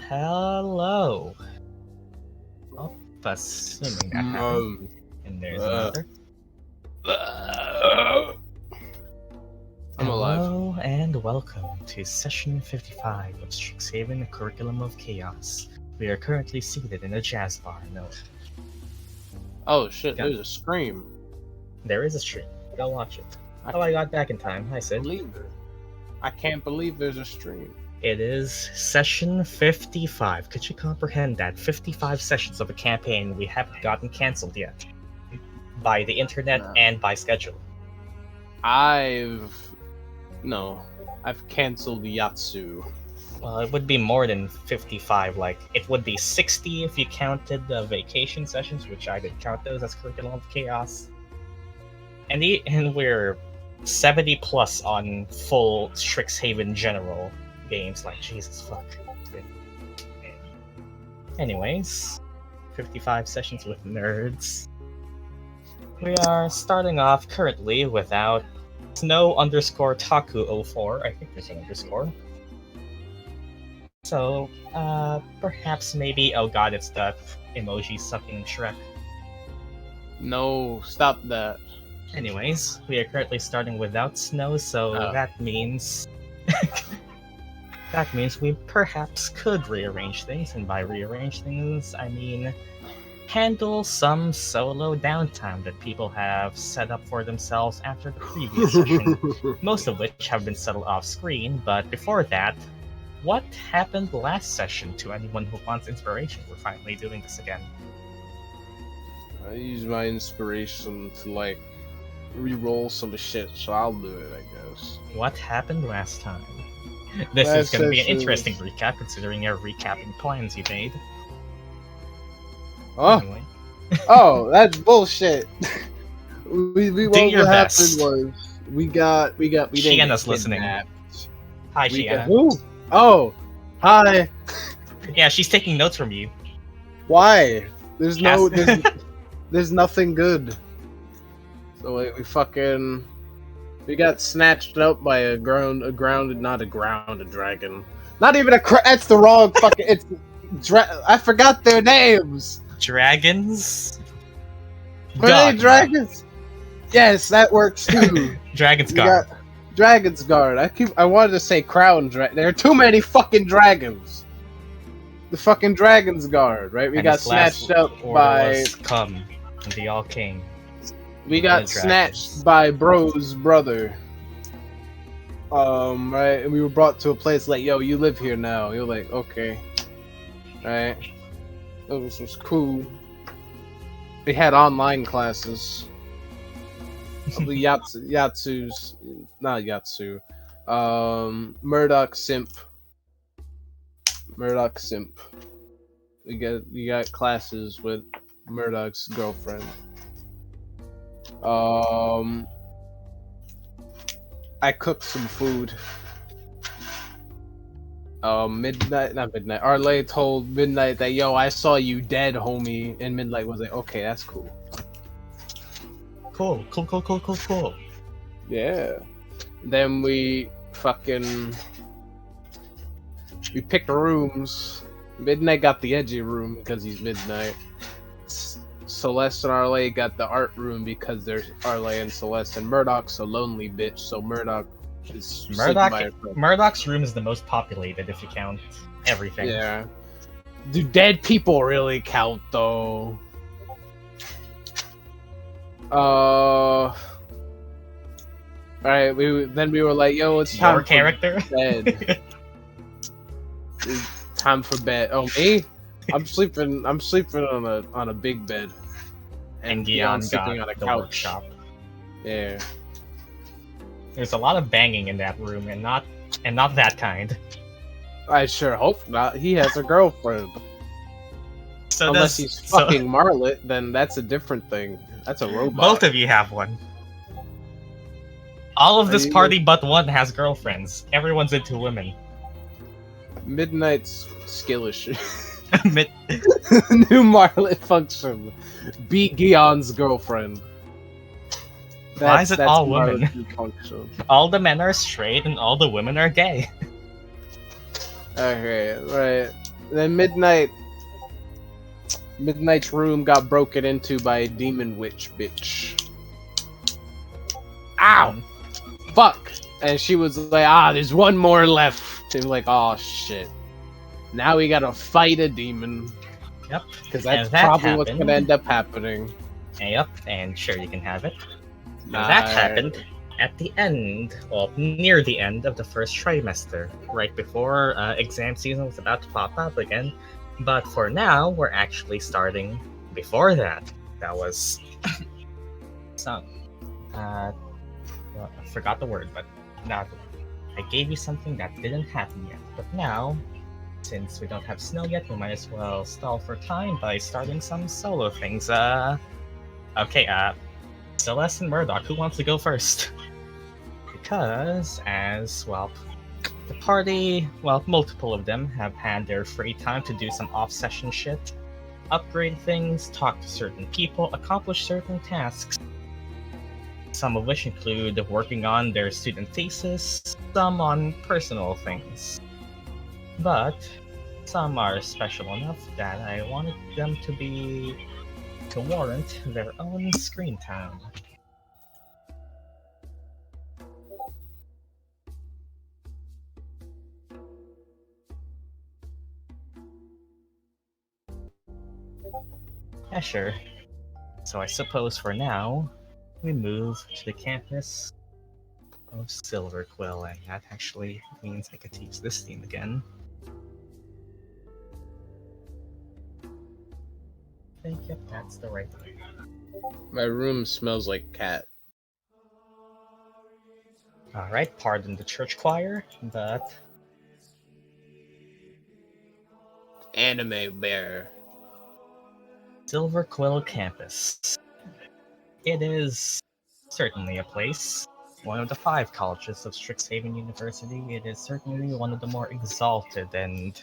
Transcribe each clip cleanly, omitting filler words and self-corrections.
Hello. Oh, assuming that happened. And there's another. I'm alive. Hello and welcome to session 55 of Strixhaven Curriculum of Chaos. We are currently seated in a jazz bar. No. Oh shit, there's a scream. There is a stream. Go watch it. I got back in time. Hi, Sid. I can't believe there's a stream. It is session 55. Could you comprehend that? 55 sessions of a campaign we haven't gotten cancelled yet. By the internet and by schedule. I've cancelled Yatsu. Well, it would be more than 55. Like, it would be 60 if you counted the vacation sessions, which I didn't count those as Curriculum of Chaos. And we're 70 plus on full Strixhaven general games. Like, Jesus fuck. Anyways, 55 sessions with nerds. We are starting off currently without Snow_Taku04. I think there's an underscore. So, perhaps maybe, oh god, it's the emoji sucking Shrek. No, stop that. Anyways, we are currently starting without Snow, so that means... that means we perhaps could rearrange things, and by rearrange things, I mean handle some solo downtime that people have set up for themselves after the previous session, most of which have been settled off-screen, but before that, what happened last session to anyone who wants inspiration? We're finally doing this again. I use my inspiration to, like, re-roll some shit, so I'll do it, I guess. What happened last time? This is going to be an interesting recap, considering your recapping plans you made. Oh, anyway. Oh, that's bullshit. What best. happened was we didn't Shiana's get listening. kidnapped. Hi, Shiana. Who? Oh, hi. Yeah, she's taking notes from you. Why? There's nothing good. So like, we got snatched up by a grounded dragon. Not even a that's the wrong fucking. It's I forgot their names. Dragons. Were they dragons? Yes, that works too. Dragon's Guard. Dragon's Guard. I wanted to say Crown Dragon. There are too many fucking dragons. The fucking Dragon's Guard, right? We got snatched up by. Come, and they all came. We got snatched by Bro's brother. Right, and we were brought to a place like, yo, you live here now. You're like, okay, right. It was cool. We had online classes. Yatsu's not Yatsu. Murdock simp. We got classes with Murdock's girlfriend. I cooked some food. Arleigh told Midnight that, yo, I saw you dead, homie. And Midnight was like, okay, that's cool. Cool. Yeah. Then we picked rooms. Midnight got the edgy room because he's Midnight. Celeste and Arleigh got the art room because they're Arleigh and Celeste, and Murdock's a lonely bitch, so Murdock's room is the most populated if you count everything. Yeah. Do dead people really count though? Alright, we were like, yo, it's time for character? Bed. It's time for bed. Oh, me? I'm sleeping on a big bed. And Gyan sleeping on a couch. Workshop. Yeah. There's a lot of banging in that room, and not that kind. I sure hope not. He has a girlfriend. Unless he's fucking Marlet, then that's a different thing. That's a robot. Both of you have one. All of this party but one has girlfriends. Everyone's into women. Midnight's skillish. New Marlet function. Beat Gyan's girlfriend. Why is it all women? Function. All the men are straight and all the women are gay. Okay, right. Then Midnight's room got broken into by a demon witch bitch. Ow! Fuck! And she was like, there's one more left. And like, oh shit. Now we gotta fight a demon. Yep. Because that's probably what's gonna end up happening. Yep, and sure, you can have it. Nice. That happened at the end, well, near the end of the first trimester, right before exam season was about to pop up again. But for now, we're actually starting before that. That was some. Well, I forgot the word, but now I gave you something that didn't happen yet. But now, since we don't have snow yet, we might as well stall for time by starting some solo things. Okay, Celeste and Murdock, who wants to go first? Because, as, well, the party, well, multiple of them have had their free time to do some off-session shit, upgrade things, talk to certain people, accomplish certain tasks. Some of which include working on their student thesis, some on personal things. But some are special enough that I wanted them to warrant their own screen time. Yeah, sure. So I suppose for now, we move to the campus of Silverquill, and that actually means I could teach this theme again. I think, yep, that's the right way. My room smells like cat. Alright, pardon the church choir, but... Anime bear. Silverquill campus. It is certainly a place. One of the 5 colleges of Strixhaven University. It is certainly one of the more exalted and,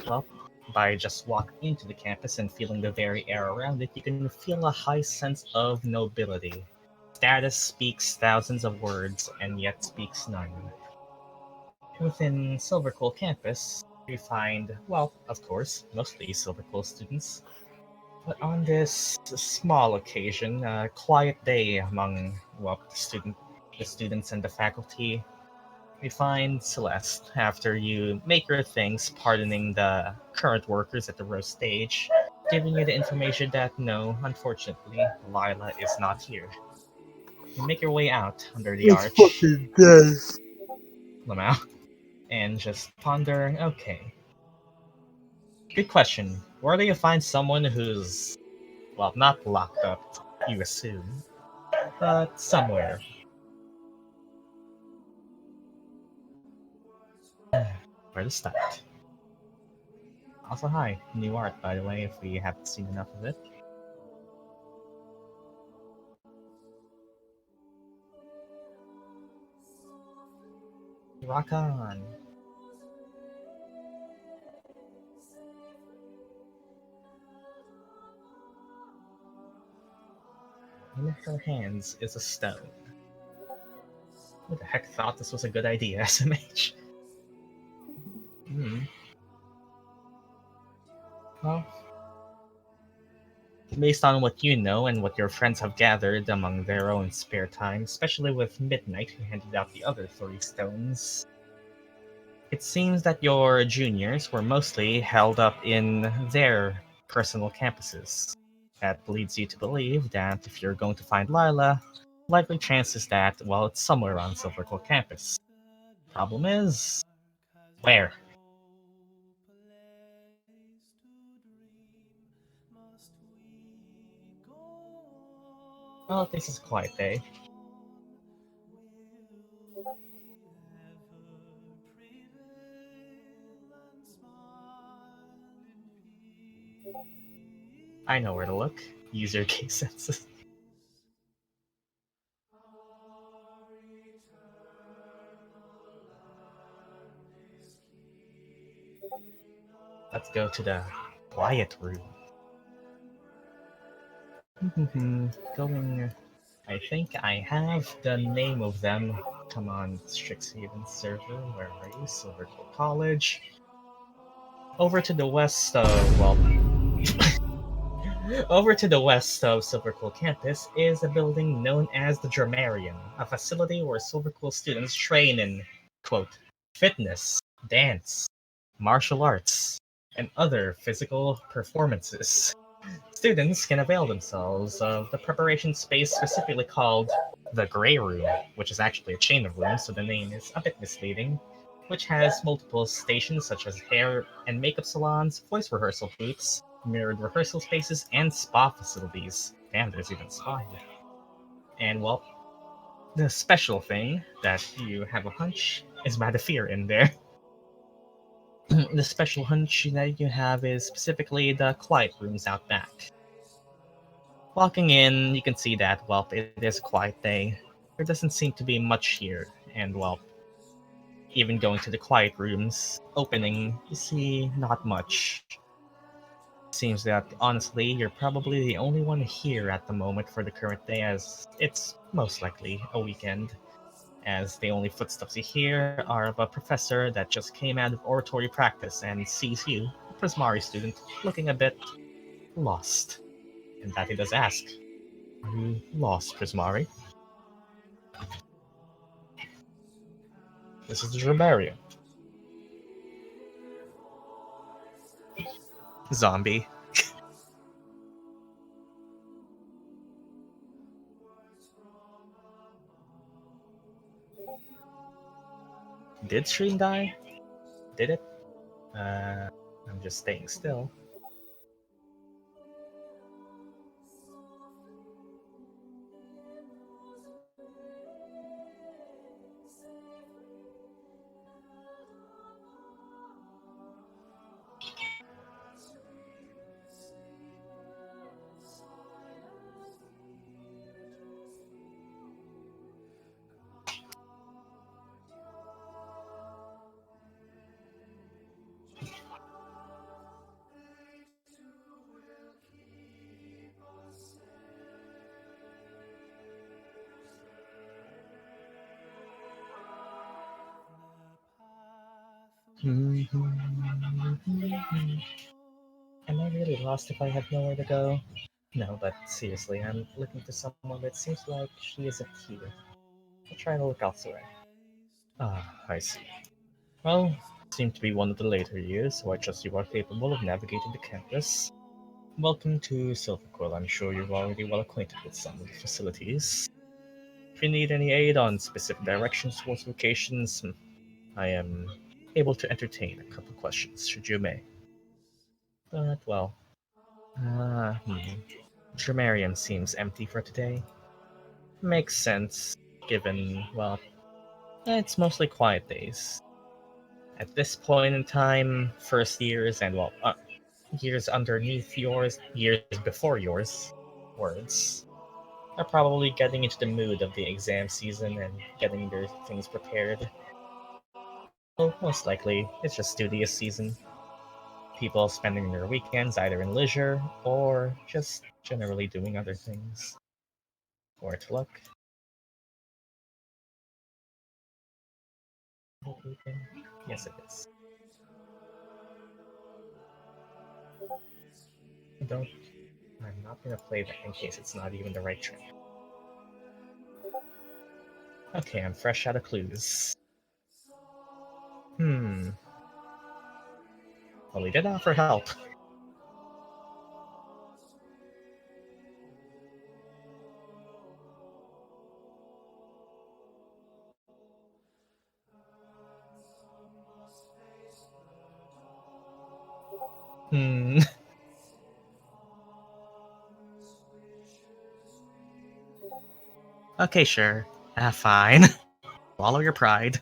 well, by just walking into the campus and feeling the very air around it, you can feel a high sense of nobility. Status speaks thousands of words and yet speaks none. Within Silverquill campus, we find, well, of course, mostly Silverquill students. But on this small occasion, a quiet day among, well, the students and the faculty, we find Celeste after you make your things, pardoning the current workers at the row stage, giving you the information that no, unfortunately, Lila is not here. You make your way out under the arch, fucking dead. Lamau, and just ponder, okay. Good question. Where do you find someone who's, well, not locked up, you assume, but somewhere? Where to start? Also, hi, new art, by the way, if we haven't seen enough of it. Rock on! In her hands is a stone. Who the heck thought this was a good idea, SMH? Well, based on what you know and what your friends have gathered among their own spare time, especially with Midnight who handed out the other 3 stones, it seems that your juniors were mostly held up in their personal campuses. That leads you to believe that if you're going to find Lila, likely chances that, well, it's somewhere on Silverquill campus. Problem is, where? Well, this is a quiet day. I know where to look. Use your case senses. Let's go to the quiet room. Going... I think I have the name of them. Come on, Strixhaven server, where are you? Silverquill College. Over to the west of, over to the west of Silverquill campus is a building known as the Dramarium, a facility where Silverquill students train in, quote, fitness, dance, martial arts, and other physical performances. Students can avail themselves of the preparation space specifically called the Grey Room, which is actually a chain of rooms, so the name is a bit misleading, which has multiple stations such as hair and makeup salons, voice rehearsal booths, mirrored rehearsal spaces, and spa facilities. Damn, there's even spa here. And well, the special thing that you have a hunch is Madafir in there. The special hunch that you have is specifically the quiet rooms out back. Walking in, you can see that, well, it is a quiet day. There doesn't seem to be much here, and well, even going to the quiet rooms, opening, you see not much. Seems that, honestly, you're probably the only one here at the moment for the current day, as it's most likely a weekend, as the only footsteps you hear are of a professor that just came out of oratory practice and sees you, a Prismari student, looking a bit lost. And that he does ask, "Are you lost, Prismari?" This is the Herbarium. Zombie. Did Stream die? Did it? I'm just staying still. Am I really lost if I have nowhere to go? No, but seriously, I'm looking for someone that seems like she isn't here. I'll try to look elsewhere. Ah, I see. Well, seem to be one of the later years, so I trust you are capable of navigating the campus. Welcome to Silverquill. I'm sure you're already well acquainted with some of the facilities. If you need any aid on specific directions towards locations, I am able to entertain a couple questions, should you may. But, well, uh, hmm. Dramarium seems empty for today. Makes sense, given, well, it's mostly quiet days. At this point in time, first years and, well, years underneath yours, years before yours, words, are probably getting into the mood of the exam season and getting their things prepared. Well, most likely, it's just studious season. People spending their weekends either in leisure or just generally doing other things. Or to look. Yes, it is. Don't. I'm not gonna play that in case it's not even the right track. Okay, I'm fresh out of clues. Well, he did offer help. Hmm. Okay, sure. Fine. Swallow your pride.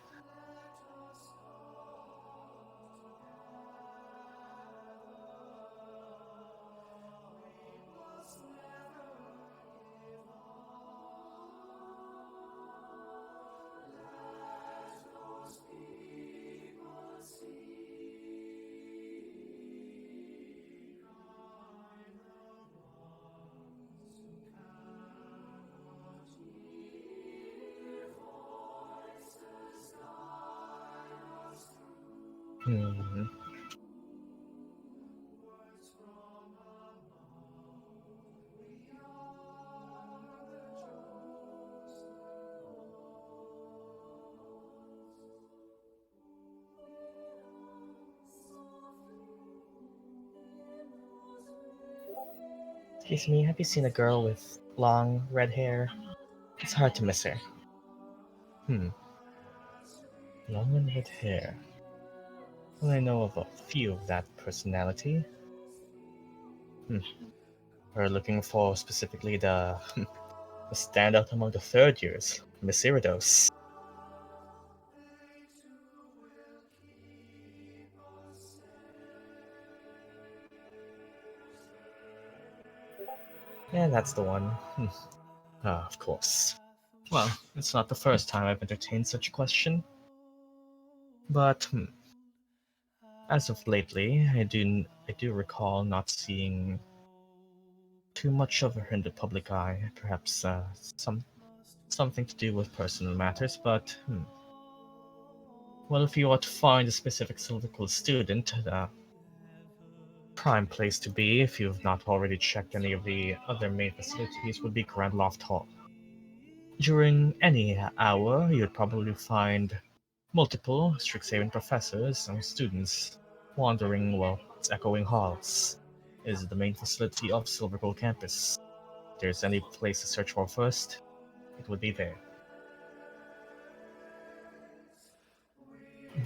Hmm. Excuse me, have you seen a girl with long red hair? It's hard to miss her. Long and red hair. Well, I know of a few of that personality. We're looking for specifically the standout among the third years, Miss Iridos. Yeah, that's the one. Of course. Well, it's not the first time I've entertained such a question. But, as of lately, I do recall not seeing too much of her in the public eye. Perhaps something to do with personal matters, but well, if you were to find a specific Silvercool student, the prime place to be, if you've not already checked any of the other main facilities, would be Grand Loft Hall. During any hour, you'd probably find multiple Strixhaven professors and students wandering, well, its echoing halls. It is the main facility of Silvercool campus. If there's any place to search for first, it would be there.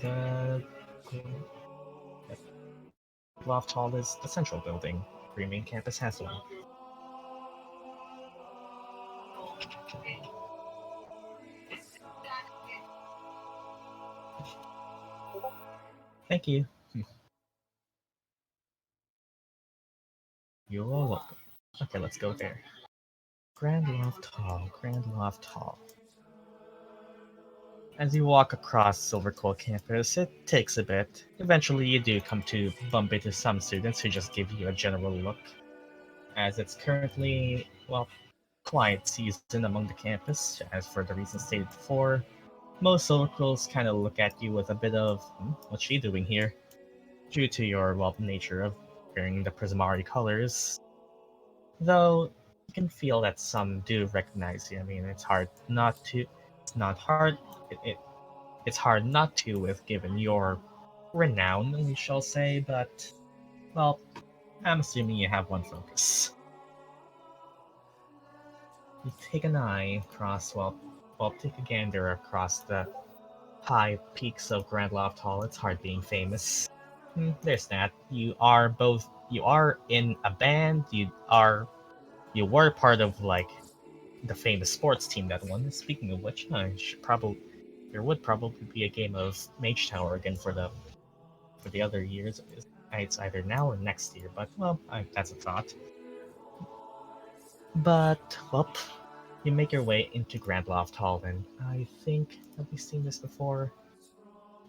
The Loft Hall is the central building. Every main campus has one. Thank you. You're all welcome. Okay, let's go there. Grand Loft Hall, Grand Loft Hall. As you walk across Silvercoal campus, it takes a bit. Eventually, you do come to bump into some students who just give you a general look. As it's currently, well, quiet season among the campus, as for the reasons stated before, most Silverquills kind of look at you with a bit of, what's she doing here? Due to your, well, nature of wearing the Prismari colors. Though, you can feel that some do recognize you. I mean, it's hard not to. It's not hard. It's hard not to, with given your renown, we shall say, but, well, I'm assuming you have one focus. You take an eye across, well, take a gander across the high peaks of Grand Loft Hall. It's hard being famous. There's that. You are in a band. You were part of, like, the famous sports team that won. Speaking of which, there would probably be a game of Mage Tower again for the other years. It's either now or next year, but, well, that's a thought. But, well, you make your way into Grand Loft Hall, and I think, have we seen this before?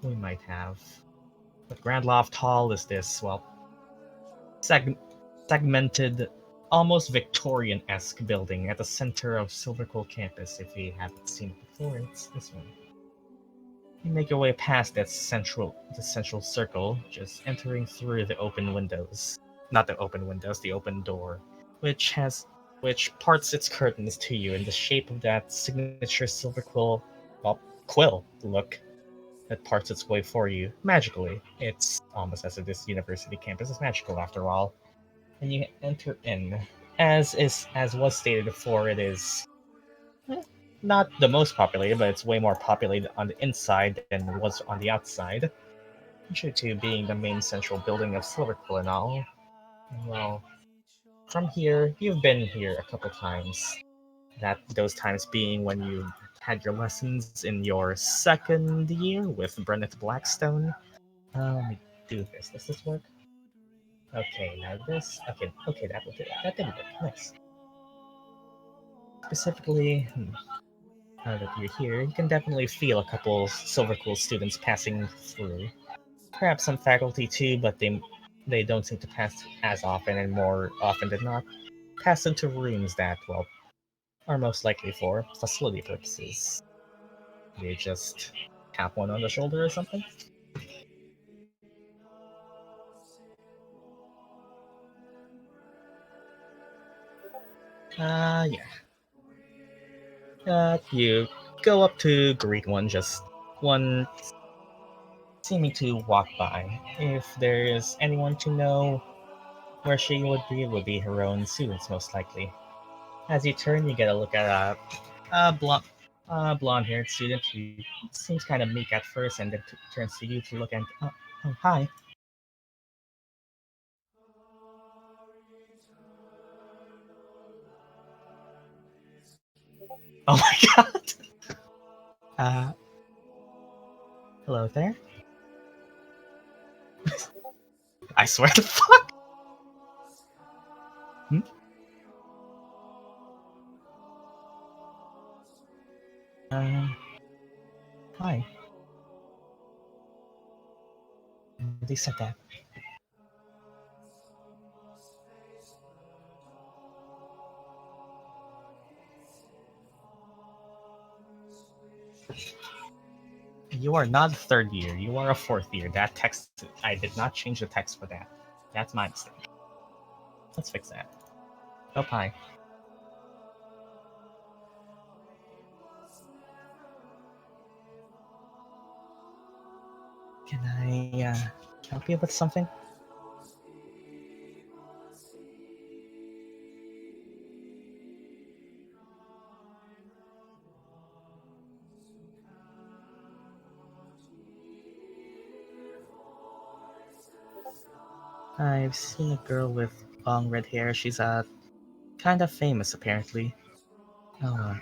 We might have. But Grand Loft Hall is this, well, segmented, almost Victorian-esque building at the center of Silvercoal campus. If you haven't seen it before, it's this one. You make your way past the central circle, just entering through the open windows. Not the open windows, the open door, which parts its curtains to you in the shape of that signature Silverquill, well, quill look that parts its way for you magically. It's almost as if this university campus is magical after all. And you enter in. As was stated before, it is not the most populated, but it's way more populated on the inside than it was on the outside, due to being the main central building of Silverquill and all. Well, from here, you've been here a couple times. Those times being when you had your lessons in your second year with Brenneth Blackstone. Let me do this. Does this work? Okay, now this. Okay, that didn't work. Nice. Specifically, now that you're here, you can definitely feel a couple Silvercool students passing through. Perhaps some faculty too, but they don't seem to pass as often, and more often than not, pass into rooms that, well, are most likely for facility purposes. They just tap one on the shoulder or something. Yeah. You go up to greet one, just one seeming to walk by. If there is anyone to know, Where she would be her own students, most likely. As you turn, you get a look at blonde-haired student who seems kind of meek at first, and then turns to you to look and oh, hi. Oh my god. Hello there. I swear to fuck. Hmm? Hi. They said that. You are not a third year. You are a fourth year. That text, I did not change the text for that. That's my mistake. Let's fix that. Oh, hi. Can I help you with something? I've seen a girl with long red hair. She's kind of famous apparently. Oh,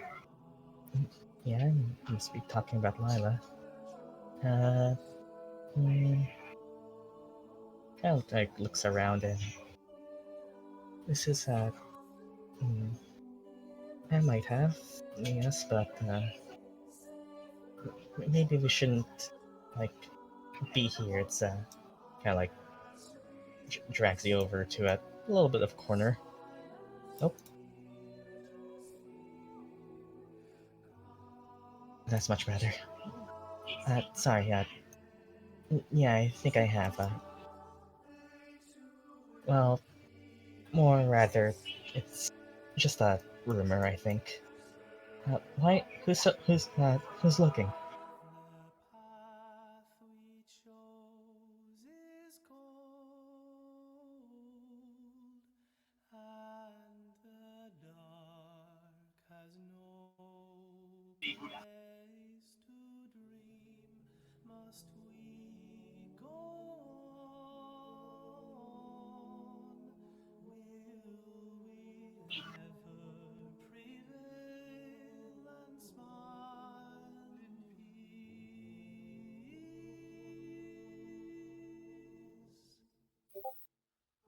yeah, you must be talking about Lila. Uh, mm, kind of like looks around and this is mm, I might have, yes, but maybe we shouldn't like be here. It's kind of like drags you over to a little bit of corner. Oh, that's much better. Sorry, yeah, I think I have. Well, more rather, it's just a rumor, I think. Why? Who's looking?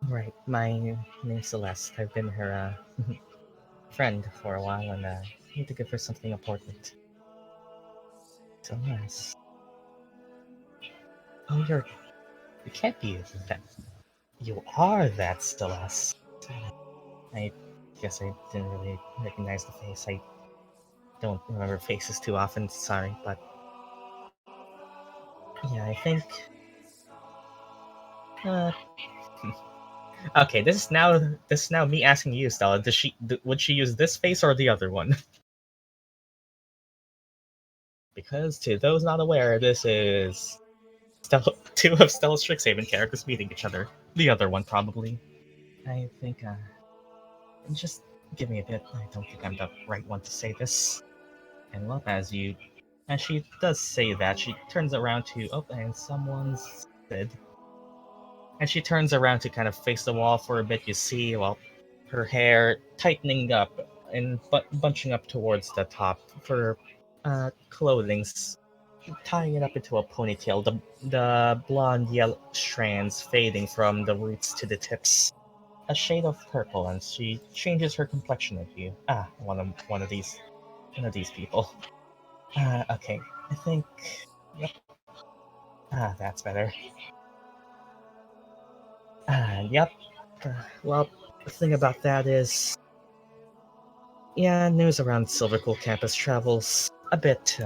Right, my name's Celeste. I've been her friend for a while, and need to give her something important. So nice. Oh, you can't be that. You are that Celeste. I guess I didn't really recognize the face. I don't remember faces too often. Sorry, but yeah, I think. Uh, okay, this is now me asking you, Stella. Would she use this face or the other one? Because to those not aware, this is two of Stella's Strixhaven characters meeting each other. The other one probably. I think. Just give me a bit. I don't think I'm the right one to say this. And well, as she does say that, she turns around to, oh, and someone's dead. And she turns around to kind of face the wall for a bit. You see, well, her hair tightening up and bunching up towards the top. For clothing's tying it up into a ponytail. The blonde yellow strands fading from the roots to the tips. A shade of purple, and she changes her complexion at you. One of these people. Okay, I think. Yep. That's better. Yep. Well, the thing about that is, yeah, news around Silvercool campus travels a bit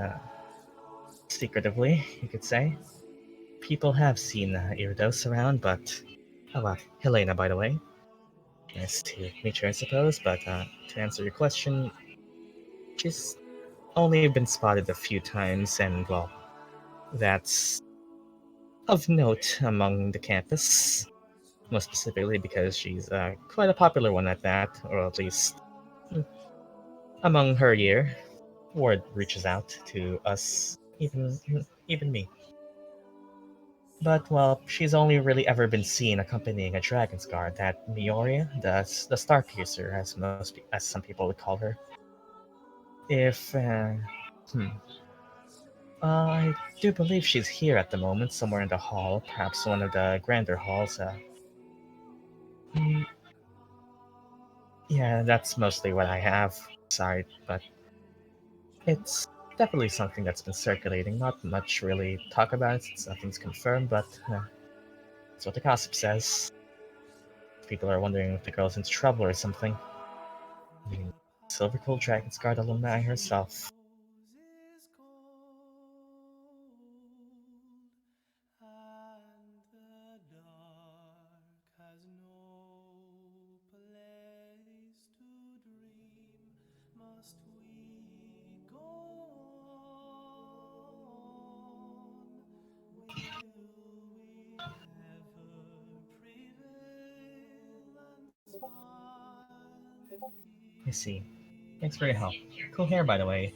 secretively, you could say. People have seen Iridos around, but oh well, Helena, by the way. Nice to meet you, I suppose. But to answer your question, she's only been spotted a few times, and well, that's of note among the campus. Most specifically because she's quite a popular one at that, or at least among her year. Word reaches out to us, even me. But, well, she's only really ever been seen accompanying a dragon's guard, that Mioria, the Starpiercer, as some people would call her. If, I do believe she's here at the moment, somewhere in the hall, perhaps one of the grander halls. Hmm, yeah, that's mostly what I have. Sorry, but it's definitely something that's been circulating. Not much really talk about it since nothing's confirmed, but that's what the gossip says. People are wondering if the girl's into trouble or something. I mean, Silver Cool Dragon's Guard alumni herself. I see. Thanks for your help. Cool hair, by the way.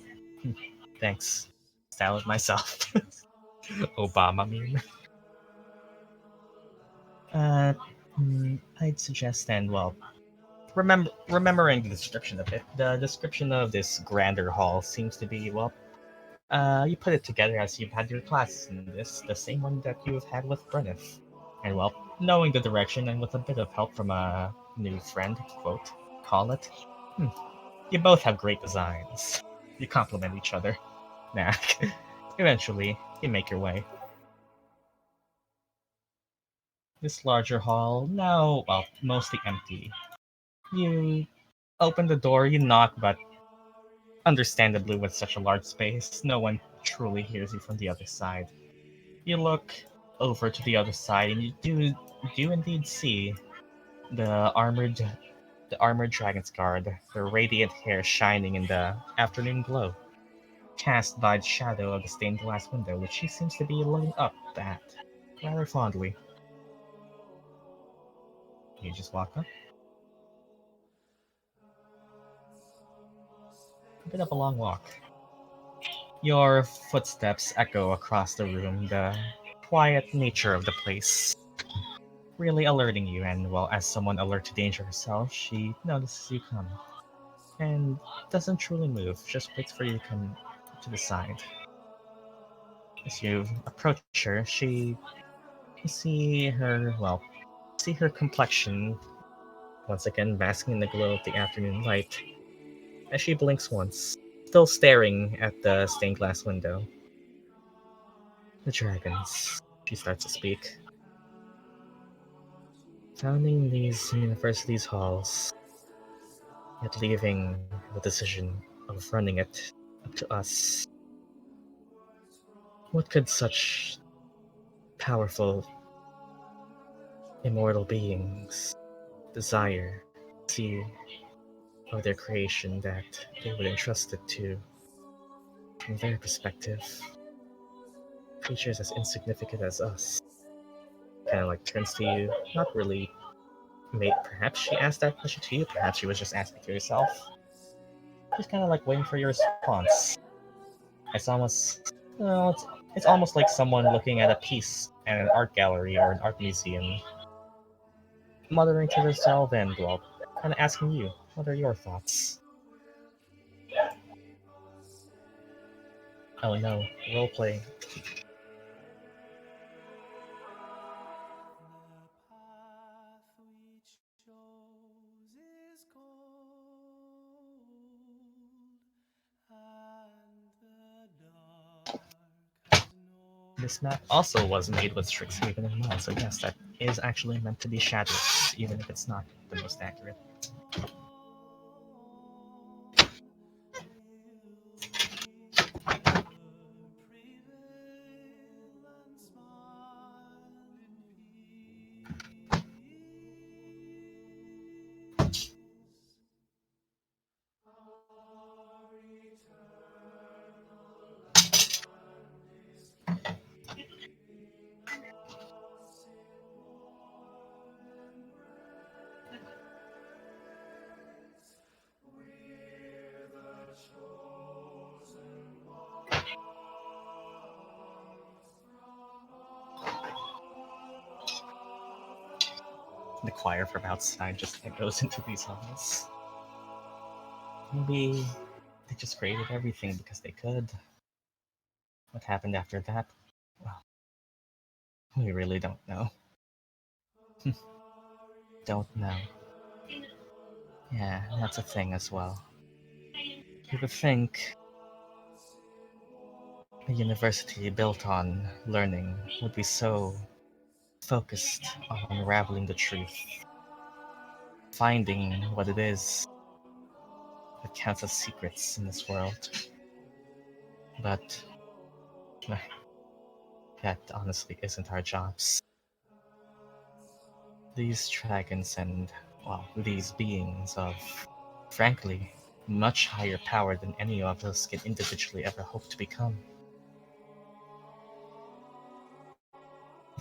Thanks. Style it myself. Obama meme. Uh, I'd suggest then, well, remembering the description of it, the description of this grander hall seems to be, well, you put it together as you've had your classes in this, the same one that you've had with Brenneth. And well, knowing the direction and with a bit of help from a new friend, quote, call it, hmm, you both have great designs. You complement each other. Nah, eventually, you make your way. This larger hall, now, well, mostly empty. You open the door, you knock, but understandably, with such a large space, no one truly hears you from the other side. You look over to the other side, and you do indeed see the armored the armored dragon's guard, her radiant hair shining in the afternoon glow, cast by the shadow of the stained glass window, which she seems to be looking up at rather fondly. You just walk up. A bit of a long walk. Your footsteps echo across the room, the quiet nature of the place really alerting you, and well, as someone alert to danger herself, she notices you come and doesn't truly move, just waits for you to come to the side. As you approach her, you see her complexion once again basking in the glow of the afternoon light as she blinks once, still staring at the stained glass window. The dragons, she starts to speak. Founding these universities' halls, yet leaving the decision of running it up to us. What could such powerful, immortal beings desire to see of their creation that they would entrust it to, from their perspective, creatures as insignificant as us? Kind of like turns to you, not really. Perhaps she asked that question to you. Perhaps she was just asking to herself. Just kind of like waiting for your response. It's almost, it's almost like someone looking at a piece at an art gallery or an art museum, muttering to themselves and, well, kind of asking you, what are your thoughts? Oh no, roleplay. This map also was made with Strixhaven in mind, so yes, that is actually meant to be shadowless, even if it's not the most accurate. the choir from outside just echoes into these halls. Maybe they just created everything because they could. What happened after that? Well, we really don't know. Don't know. Yeah, that's a thing as well. You would think a university built on learning would be so focused on unraveling the truth, finding what it is that counts as secrets in this world. But that honestly isn't our jobs. These dragons and, well, these beings of, frankly, much higher power than any of us can individually ever hope to become.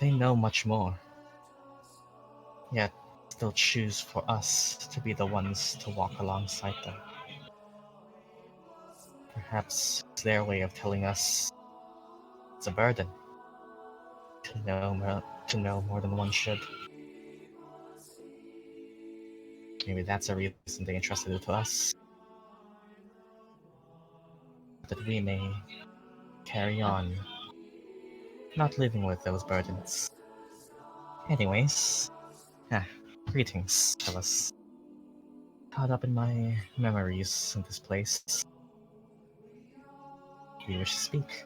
They know much more, yet still choose for us to be the ones to walk alongside them. Perhaps it's their way of telling us it's a burden to know more than one should. Maybe that's a reason they entrusted it to us, that we may carry on, not living with those burdens. Anyways, ah, greetings, fellas. Caught up in my memories of this place. Do you wish to speak?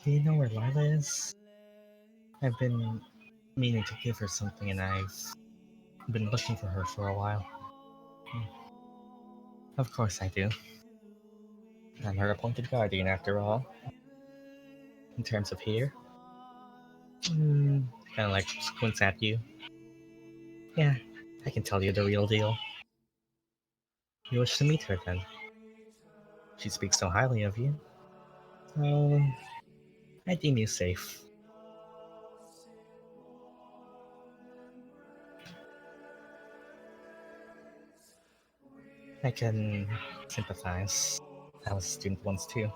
Do you know where Lila is? I've been meaning to give her something and I've been looking for her for a while. Hmm. Of course I do. I'm her appointed guardian after all. In terms of here, kind of like squints at you. Yeah, I can tell you the real deal. You wish to meet her then? She speaks so highly of you. So, I deem you safe. I can sympathize. I was a student once too.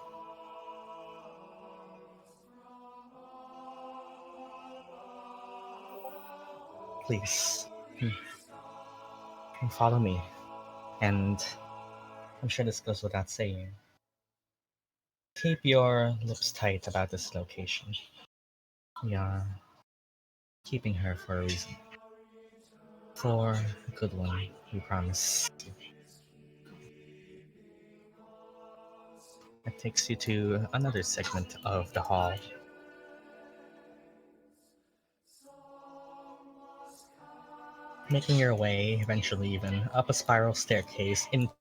Please, follow me. And I'm sure this goes without saying. Keep your lips tight about this location. We are keeping her for a reason. For a good one, we promise. That takes you to another segment of the hall. Making your way, eventually even, up a spiral staircase into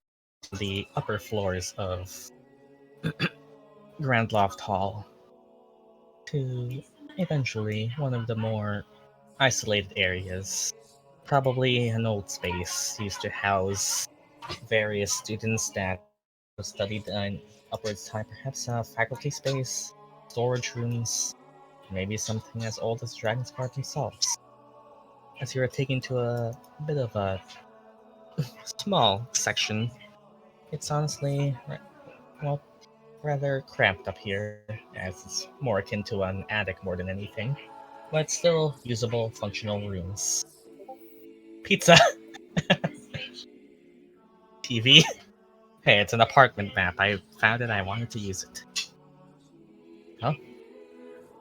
the upper floors of Grand Loft Hall, to eventually one of the more isolated areas. Probably an old space used to house various students that studied in upwards time, perhaps a faculty space, storage rooms, maybe something as old as Dragon's Guard themselves. As you are taken to a bit of a small section, it's honestly, well, rather cramped up here, as it's more akin to an attic more than anything, but still usable, functional rooms. Pizza! TV! Hey, it's an apartment map. I found it, I wanted to use it. Oh,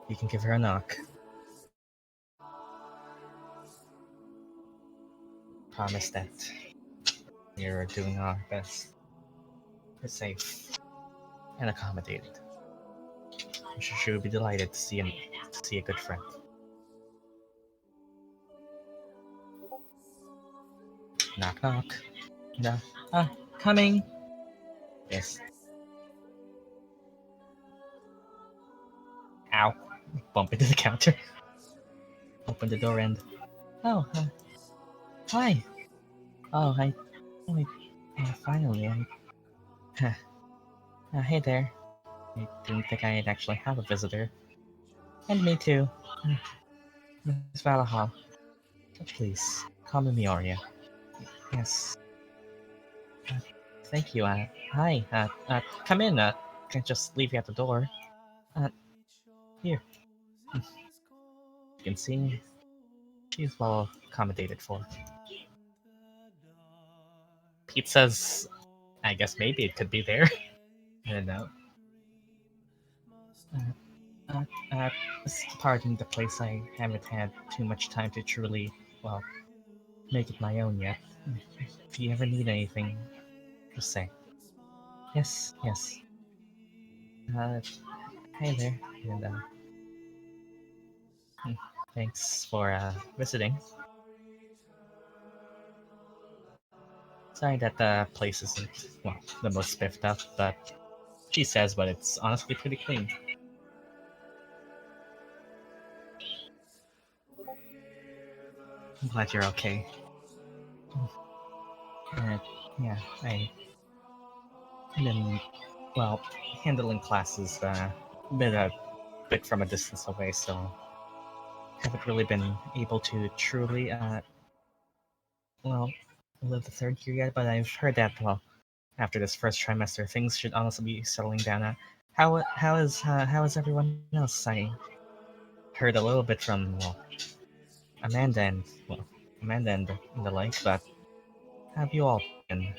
you can give her a knock. Promise that we're doing our best. You're safe and accommodated. I'm sure she would be delighted to see a good friend. Knock knock. No. Coming. Yes. Ow. Bump into the counter. Open the door and... Oh, hi. Oh, finally, hey there. I didn't think I'd actually have a visitor. And me too. Miss Valahal. Please, call me Mioria. Yes. Thank you, hi. Come in, can't just leave you at the door. Uh, Here. You can see she's well accommodated for. Pete says, I guess maybe it could be there. I don't know. Uh, Pardon the place, I haven't had too much time to truly, well, make it my own yet. If you ever need anything, just say. Yes. Uh, Hi there, and hmm, thanks for visiting. Sorry that the place isn't, well, the most spiffed up, but she says, but it's honestly pretty clean. I'm glad you're okay. Uh, yeah, I've been, well, handling classes been a bit from a distance away, so haven't really been able to truly, well, live the third year yet, but I've heard that, well, after this first trimester, things should honestly be settling down. How is everyone else? I heard a little bit from, well, Amanda and, well, Amanda and the like, but how have you all been?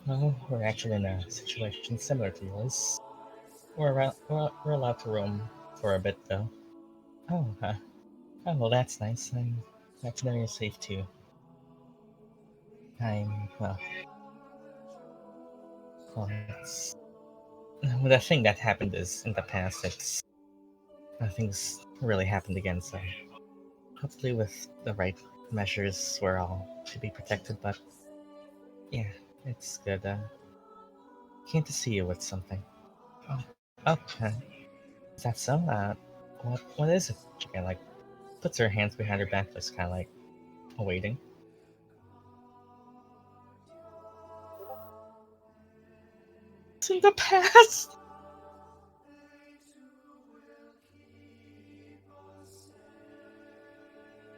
Well, we're actually in a situation similar to yours. We're allowed to roam for a bit, though. Oh, well, that's nice. I'm glad to know you're safe too. Well, it's the thing that happened is in the past. It's nothing's really happened again, so hopefully with the right measures, we're all to be protected. But yeah, it's good. Came to see you with something. Oh, oh, is that so? What is it? She kind of like puts her hands behind her back, just kind of like awaiting. It's in the past.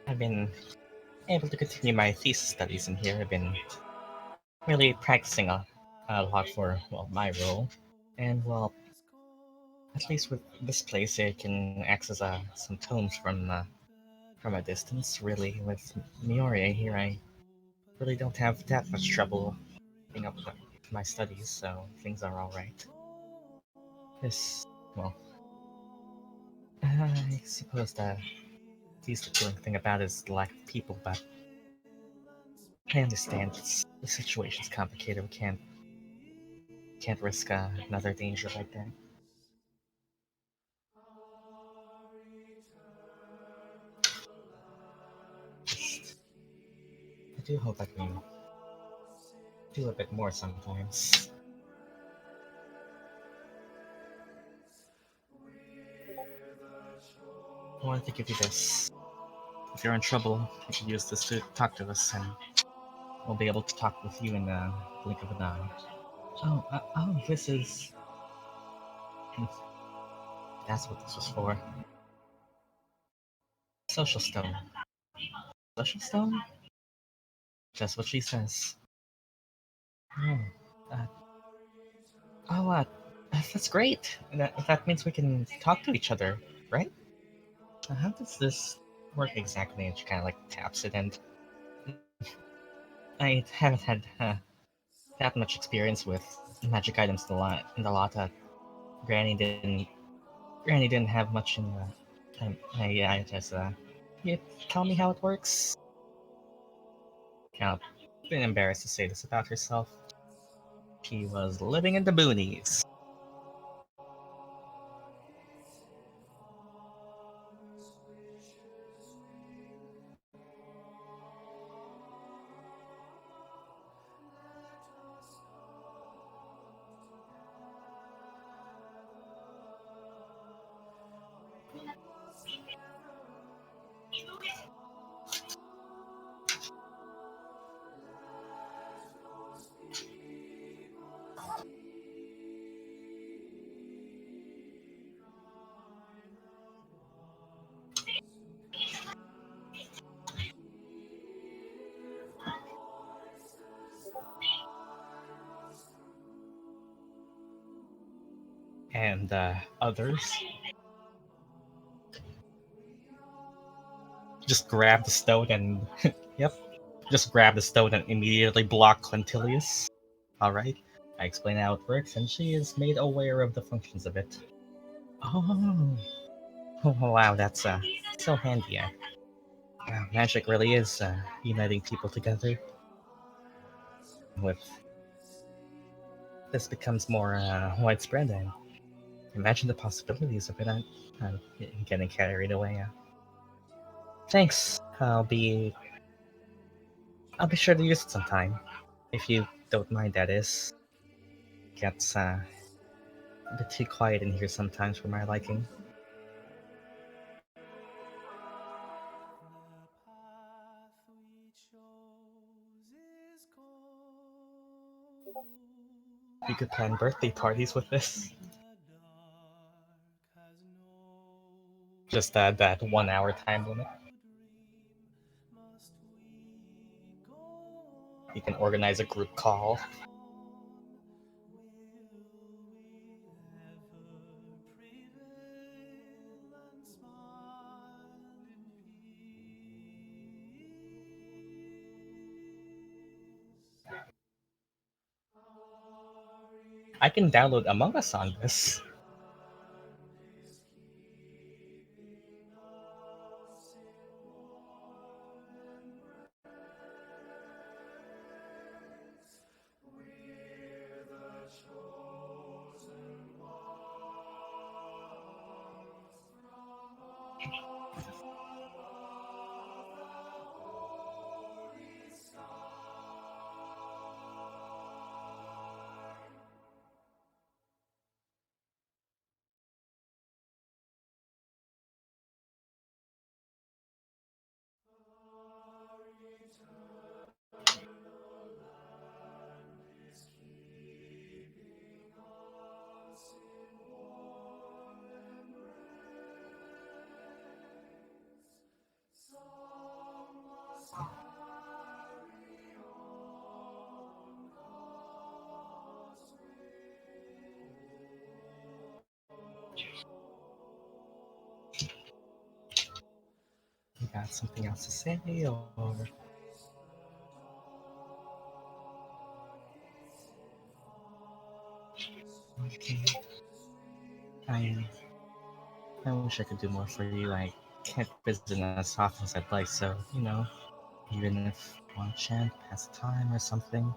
I've been able to continue my thesis studies in here. I've been really practicing a lot for, well, my role, and well, at least with this place, I can access some tomes from a distance. Really, with Mioria here, I really don't have that much trouble keeping up with my studies, so things are all right. This, well, I suppose the least appealing thing about it is the lack of people, but I understand the situation's complicated. We can't risk another danger like that. I do hope I can do a bit more sometimes. I wanted to give you this. If you're in trouble, you can use this to talk to us, and we'll be able to talk with you in the blink of an eye. Oh, this is... That's what this was for. Social stone. Social stone? Just what she says. Oh, uh, oh, that's great. That means we can talk to each other, right? How does this work exactly? And she kind of like taps it, and I haven't had that much experience with magic items in the lot. Granny didn't Granny didn't have much in the. I just you tell me how it works. Kind of been embarrassed to say this about herself. She was living in the boonies. And others just grab the stone and yep, just grab the stone and immediately block Quintilius. All right, I explain how it works, and she is made aware of the functions of it. Oh, oh wow, that's so handy. Yeah. Wow, magic really is uniting people together. With this becomes more widespread, and imagine the possibilities of it. I'm getting carried away. Thanks. I'll be sure to use it sometime, if you don't mind. That is, gets a bit too quiet in here sometimes for my liking. We could plan birthday parties with this. Just that 1 hour time limit. You can organize a group call. I can download Among Us on this. You got something else to say, or okay? I I wish I could do more for you. I can't visit as often as I'd like, so even if one chant, pass the time or something.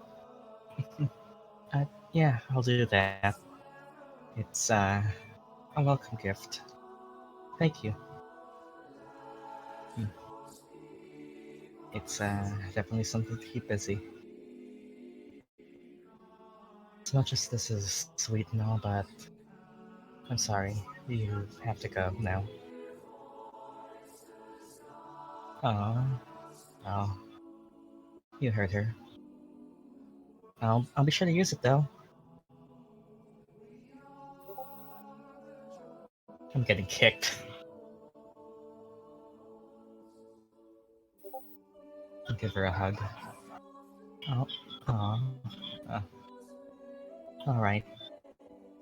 Yeah, I'll do that. It's a welcome gift. Thank you. Hmm. It's definitely something to keep busy. As much as this is sweet and all, but I'm sorry, you have to go now. Oh, oh, you heard her. I'll be sure to use it though. I'm getting kicked. I'll give her a hug. Oh, oh, oh. All right.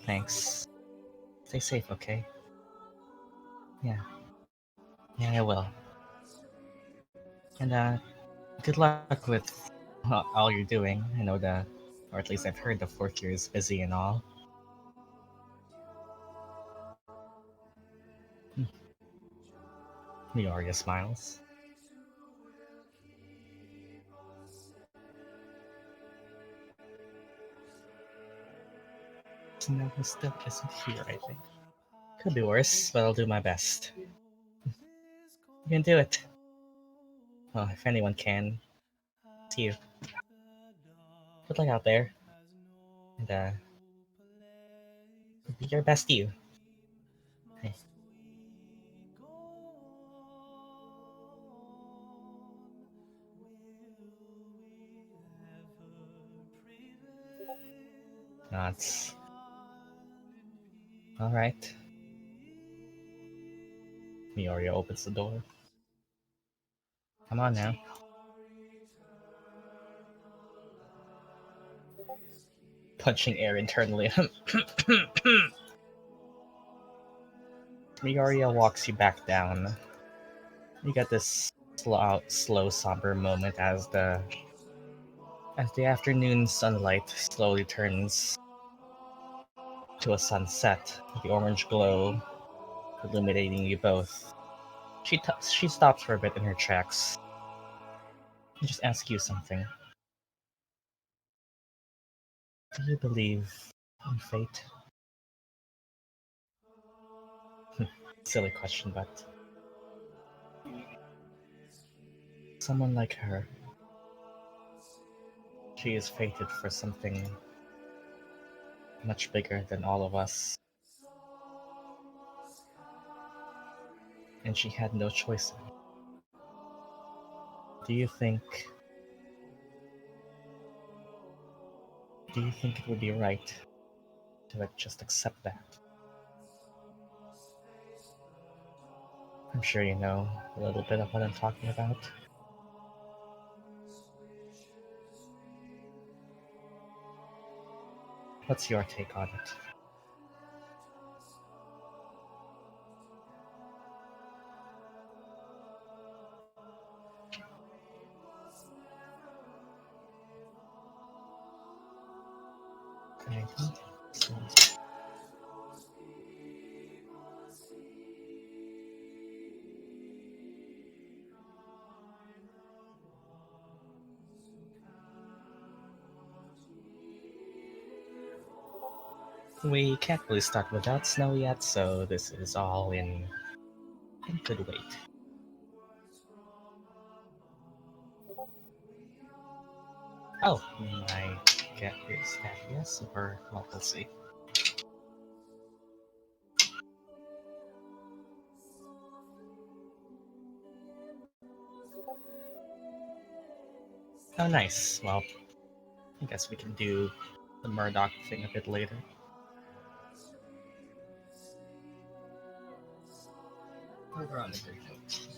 Thanks. Stay safe, okay? Yeah. Yeah, I will. And good luck with all you're doing. I know or at least I've heard the fourth year is busy and all. Mioria smiles. Naga still isn't here, I think. Could be worse, but I'll do my best. You can do it. Well, if anyone can, it's you. Good luck out there. And, be your best you. Hey. Nods. Alright. Mioria opens the door. Come on now. Punching air internally. Mioria walks you back down. You get this slow, somber moment as the afternoon sunlight slowly turns to a sunset, with the orange glow illuminating you both. She stops for a bit in her tracks and just asks you something. Do you believe in fate? Silly question, but someone like her, she is fated for something much bigger than all of us, and she had no choice. Do you think it would be right to just accept that? I'm sure you know a little bit of what I'm talking about. What's your take on it? Okay. So, we can't really start without snow yet, so this is all in good weight. Oh, I get is that yes, or well, we'll see. Oh, nice. Well, I guess we can do the Murdock thing a bit later. We're on a good note.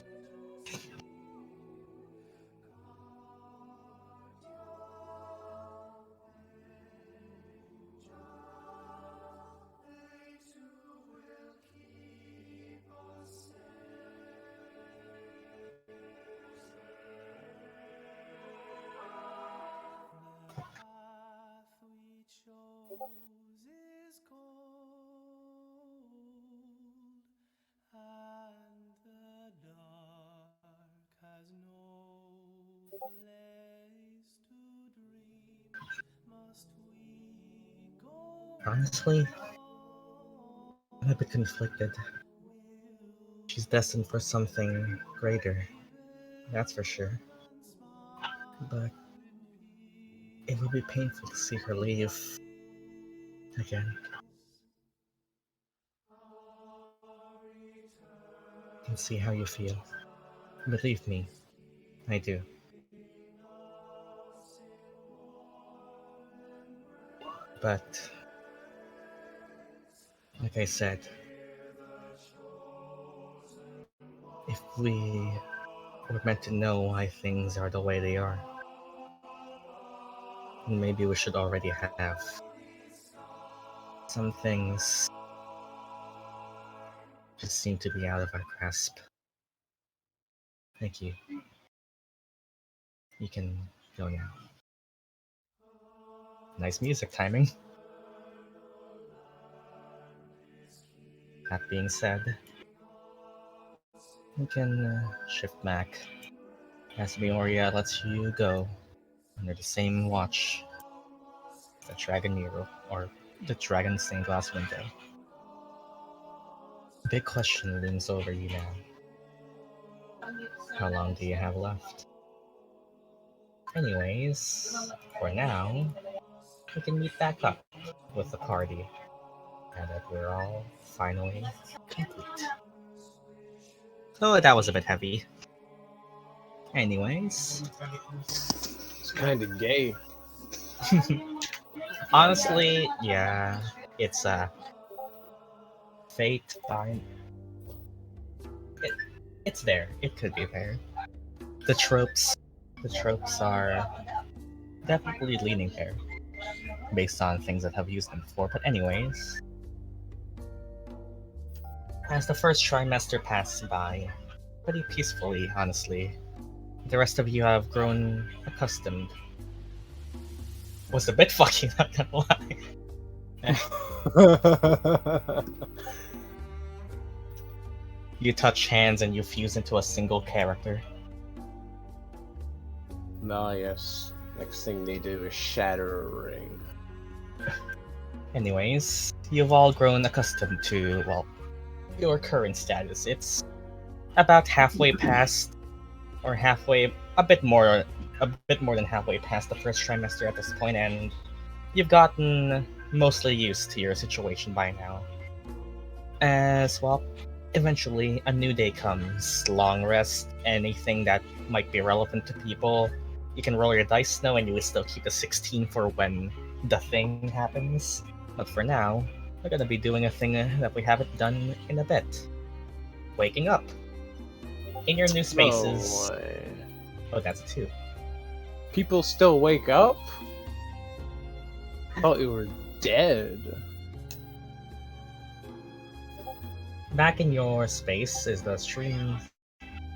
Honestly, I'm a bit conflicted. She's destined for something greater, that's for sure. But it will be painful to see her leave again. And see how you feel. Believe me, I do. But, like I said, if we were meant to know why things are the way they are, maybe we should already have. Some things just seem to be out of our grasp. Thank you. You can go now. Nice music timing. That being said, we can shift back as Mioria lets you go under the same watch, the Dragon Mirror, or the Dragon Stained Glass Window. Big question looms over you now. How long do you have left? Anyways, for now, we can meet back up with the party, now that we're all finally complete. Oh, that was a bit heavy. Anyways, It's kind of gay. honestly, yeah, it's fate by. It's there. It could be there. The tropes are definitely leaning there, based on things that have used them before. But anyways, as the first trimester passes by, pretty peacefully, honestly, the rest of you have grown accustomed. Was a bit fucking, not gonna lie. You touch hands and you fuse into a single character. Nah, yes. Next thing they do is shatter a ring. Anyways, you've all grown accustomed to, well, your current status. It's about halfway past, or a bit more than halfway past the first trimester at this point, and you've gotten mostly used to your situation by now. As well, eventually a new day comes. Long rest, anything that might be relevant to people. You can roll your dice now and you will still keep the 16 for when the thing happens. But for now, we're gonna be doing a thing that we haven't done in a bit. Waking up. In your new spaces. No way. Oh, that's a 2. People still wake up? I thought you were dead. Back in your space, is the stream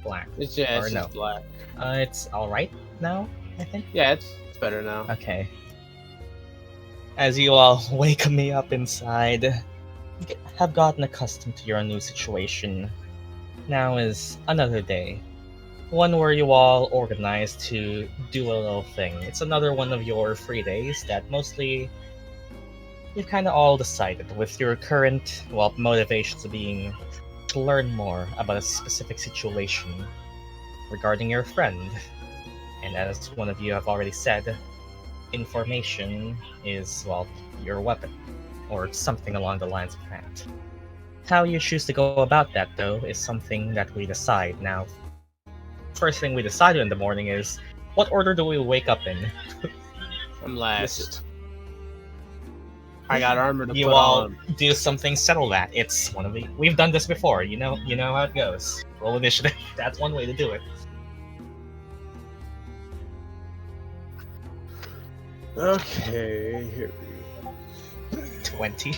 black? It's just no? black. It's alright now, I think? Yeah, it's better now. Okay. As you all wake me up inside, you have gotten accustomed to your new situation. Now is another day. One where you all organize to do a little thing. It's another one of your free days that mostly you've kind of all decided, with your current, well, motivations being to learn more about a specific situation regarding your friend. And as one of you have already said, information is, well, your weapon, or something along the lines of that. How you choose to go about that, though, is something that we decide. Now, first thing we decided in the morning is, what order do we wake up in? I'm last. I got armor to you put all on. do something, settle that. It's one of the. We've done this before. You know how it goes. Roll initiative. That's one way to do it. Okay, here we go. 20.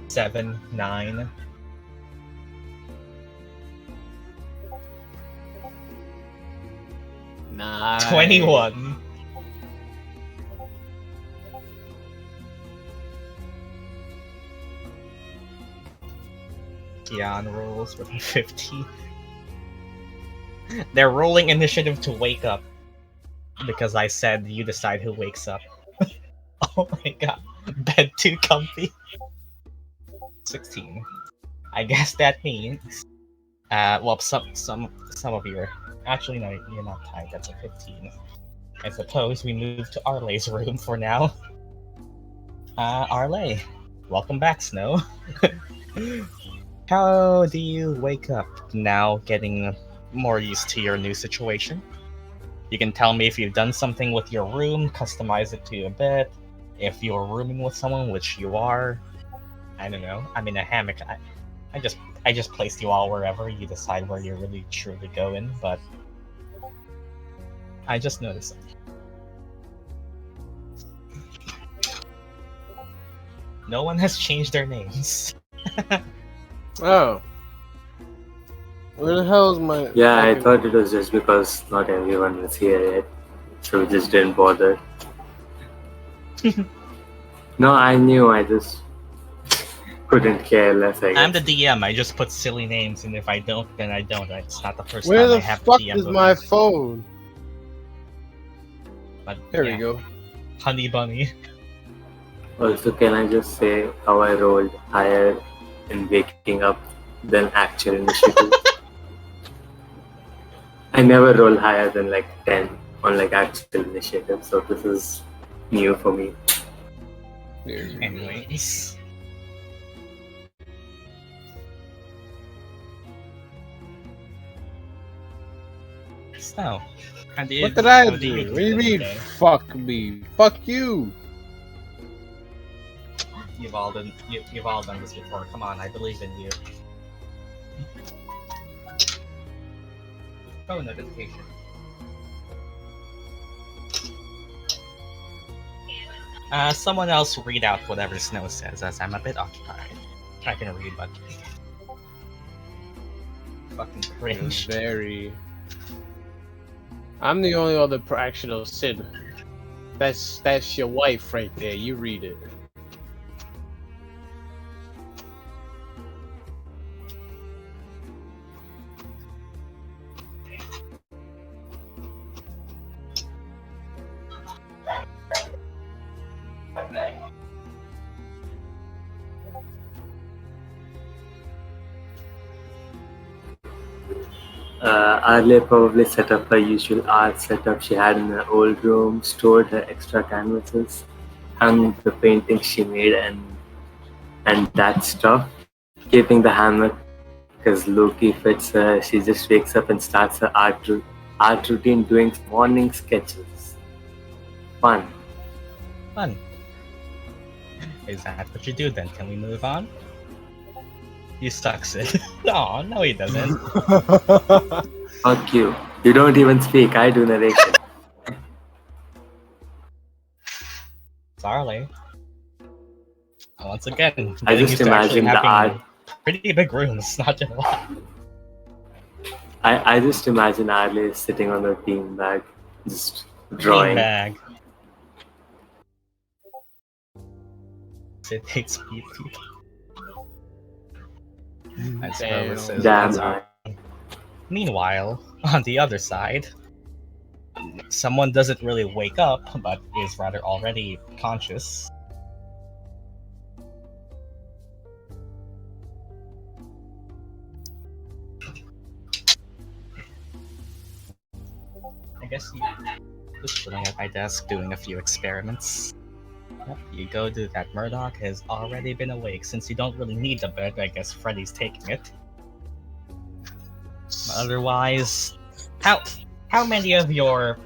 Seven, 9. Nice. 21. Gyan rolls with a 50. They're rolling initiative to wake up. Because I said you decide who wakes up. Oh my god. Bed too comfy. 16. I guess that means well, some of you are actually no, you're not tied. That's a 15. I suppose we move to Arleigh's room for now. Arleigh, welcome back, Snow. How do you wake up now, getting more used to your new situation? You can tell me if you've done something with your room, customize it to your bed. If you're rooming with someone, which you are, I don't know. I'm in a hammock. I just placed you all wherever. You decide where you're really truly going, but I just noticed it. No one has changed their names. Oh. Where the hell is my... Yeah, I thought it was just because not everyone was here yet, so we just didn't bother. No, I knew, I just couldn't care less, I guess. I'm the DM, I just put silly names, and if I don't, then I don't. It's not the first Where time I the have fuck DM is voting. my phone? But, There yeah. we go. Honey Bunny. Also, can I just say how I rolled higher in waking up than actual initiative? I never roll higher than like 10 on like actual initiative, so this is new for me. Anyways. So, how do you, What did I how do? you What do you mean, today? fuck me? Fuck you! You've all done this before. Come on, I believe in you. Oh, notification. Someone else read out whatever Snow says, as I'm a bit occupied. I can read, but fucking It's cringe. very... I'm the only other fractional Sid. That's your wife right there. You read it. Arleigh probably set up her usual art setup she had in her old room, stored her extra canvases, hung the paintings she made, and that stuff. Keeping the hammock because Loki fits her. She just wakes up and starts her art routine doing morning sketches. Fun. Fun. Is that what you do then? Can we move on? He sucks it. No, no he doesn't. Fuck you. You don't even speak. I do narration. It's Arleigh. Once again, I getting just used to actually imagine the having art. pretty big rooms, not gonna lie. I just imagine Arleigh sitting on her beanbag, just drawing. Beanbag. It hates people. I suppose Damn. that's Damn. our... Meanwhile, on the other side, someone doesn't really wake up, but is rather already conscious. I guess you just chilling at my desk doing a few experiments. Yep, you go do that. Murdock has already been awake. Since you don't really need the bed, I guess Freddy's taking it. Otherwise, how many of your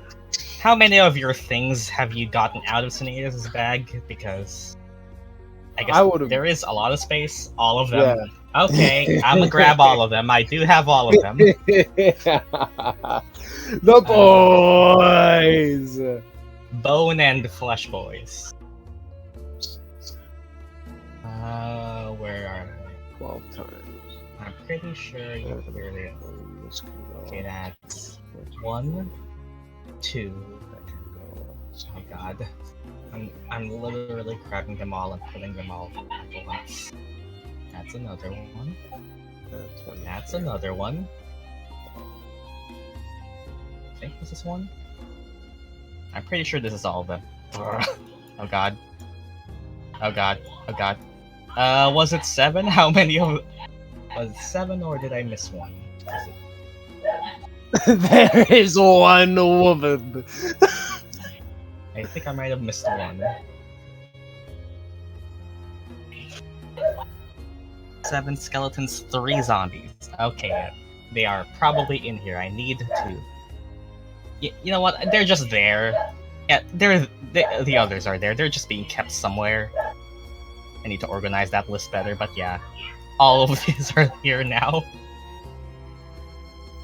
things have you gotten out of Sinetis' bag? Because I guess there is a lot of space. All of them. Yeah. Okay, I'm gonna grab all of them. I do have all of them. The boys! Bone and Flesh Boys. Where are they? 12 times. I'm pretty sure you clearly. Okay, that's 1, 2. Oh god. I'm literally grabbing them all and putting them all at once. That's another one. That's another one. I think this is one. I'm pretty sure this is all of them. Oh god. Oh god. Oh god. Was it 7? How many of... Was it 7 or did I miss one? There is one woman. I think I might have missed one. 7 skeletons, 3 zombies. Okay, they are probably in here. I need to... you know what? They're just there. Yeah, the others are there. They're just being kept somewhere. I need to organize that list better, but yeah. All of these are here now.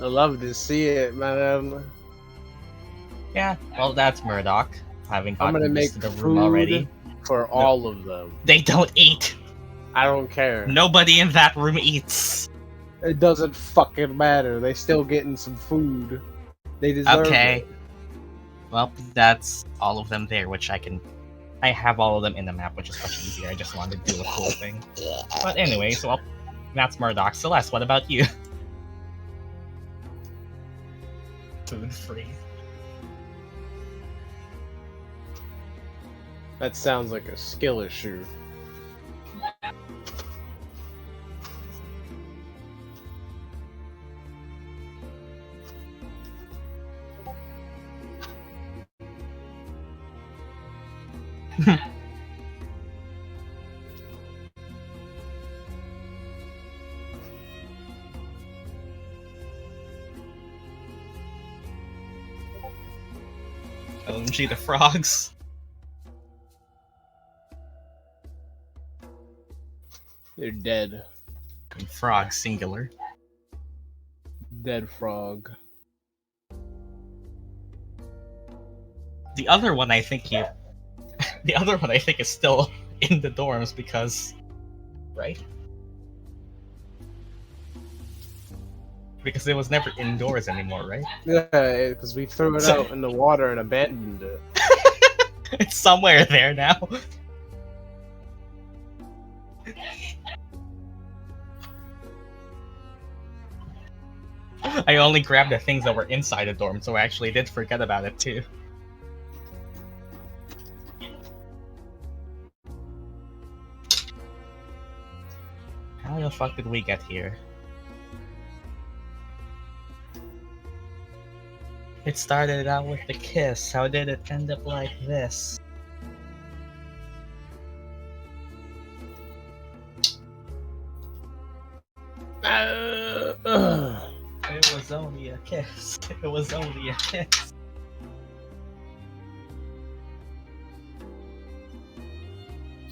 I love to see it, man. Yeah, well, that's Murdock. Having I'm gotten gonna make used to the room already. for all of them. They don't eat! I don't care. Nobody in that room eats! It doesn't fucking matter. They still getting some food. They deserve it. Well, that's all of them there, which I have all of them in the map, which is much easier. I just wanted to do a cool thing. But anyway, so that's Murdock. Celeste, what about you? Food free. That sounds like a skill issue. OMG, the frogs. They're dead. And frog, singular. Dead frog. The other one, I think the other one, I think, is still in the dorms because... Right? Because it was never indoors anymore, right? Yeah, because we threw it out in the water and abandoned it. It's somewhere there now. I only grabbed the things that were inside the dorm, so I actually did forget about it too. How the fuck did we get here? It started out with the kiss. How did it end up like this? It was only a kiss. It was only a kiss.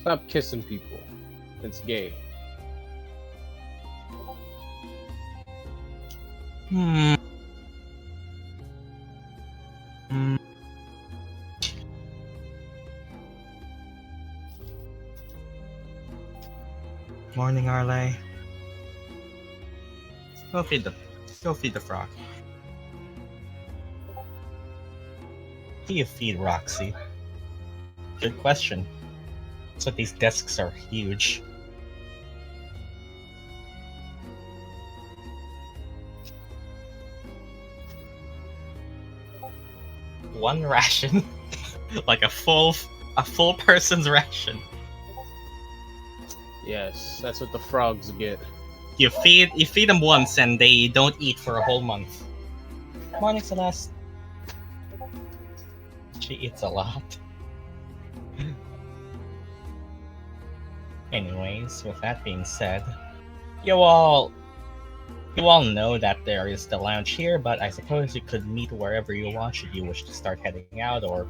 Stop kissing people. It's gay. Hmm. Morning, Arleigh. Go feed the frog. Do you feed Roxy? Good question. So these desks are huge. One ration, like a full person's ration. Yes, that's what the frogs get. You feed them once and they don't eat for a whole month. Morning, Celeste. She eats a lot. Anyways, with that being said, you all know that there is the lounge here, but I suppose you could meet wherever you want should you wish to start heading out or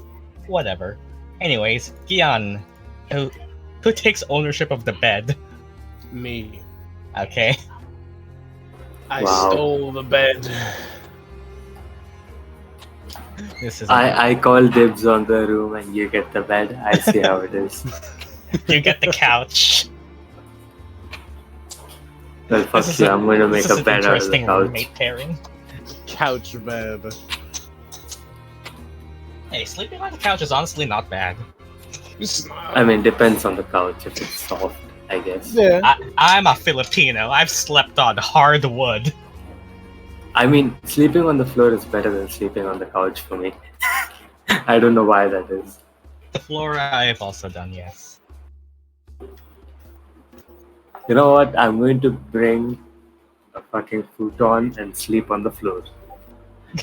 whatever. Anyways, Gyan, who takes ownership of the bed? Me. Okay. I stole the bed. This is I call dibs on the room and you get the bed. I see how it is. You get the couch. Well, fuck you, I'm gonna make a bed out of the interesting couch. roommate pairing. Couch bed. Hey, sleeping on the couch is honestly not bad. I mean, depends on the couch. If it's soft, I guess. Yeah. I'm a Filipino. I've slept on hard wood. I mean, sleeping on the floor is better than sleeping on the couch for me. I don't know why that is. The floor I've also done, yes. You know what? I'm going to bring a fucking futon and sleep on the floor.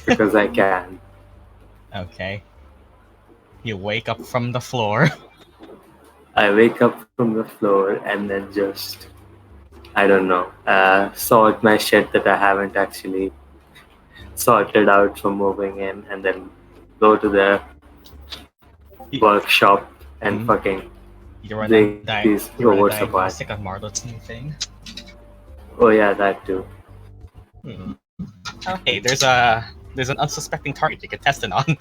Because I can. Okay. You wake up from the floor. I wake up from the floor and then just, I don't know, sort my shit that I haven't actually sorted out from moving in, and then go to the workshop and fucking break these robots apart. Diagnostic of Marlot's new thing. Oh yeah, that too. Oh hey, there's an unsuspecting target you can test it on.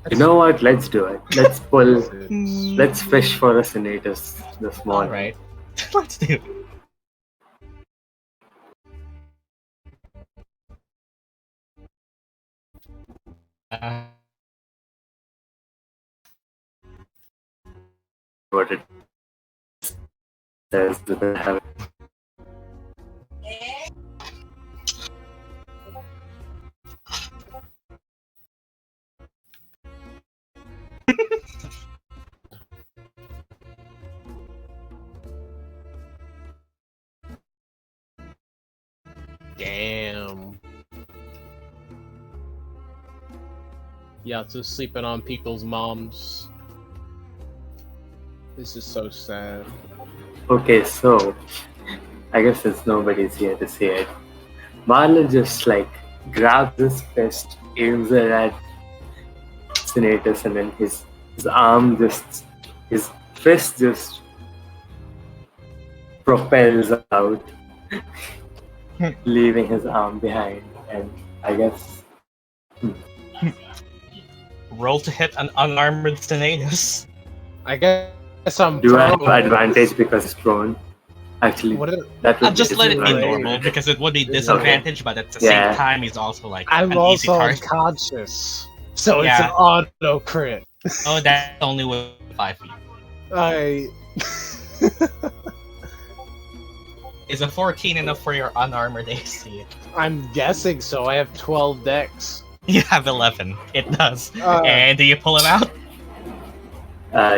You know what? Let's do it. Let's fish for a Sinetis this morning. Alright. Let's do it. What it says that I have. Damn. Yeah, just sleeping on people's moms. This is so sad. Okay, so I guess since nobody's here to see it, Marla just like grabs his fist, aims it at Sinetis, and then his fist just propels out, leaving his arm behind, and I guess. Roll to hit an unarmored Sinetis. I guess I'm. Do I have advantage because it's prone? Actually, that would Just let it be disadvantage. normal because it would be disadvantage, but at the same time, he's also like I'm an easy also target. unconscious, so Yeah. it's an auto crit. Oh, that's only with 5 feet. Is a 14 enough for your unarmored AC? I'm guessing so. I have 12 decks. You have 11. It does. And do you pull him out?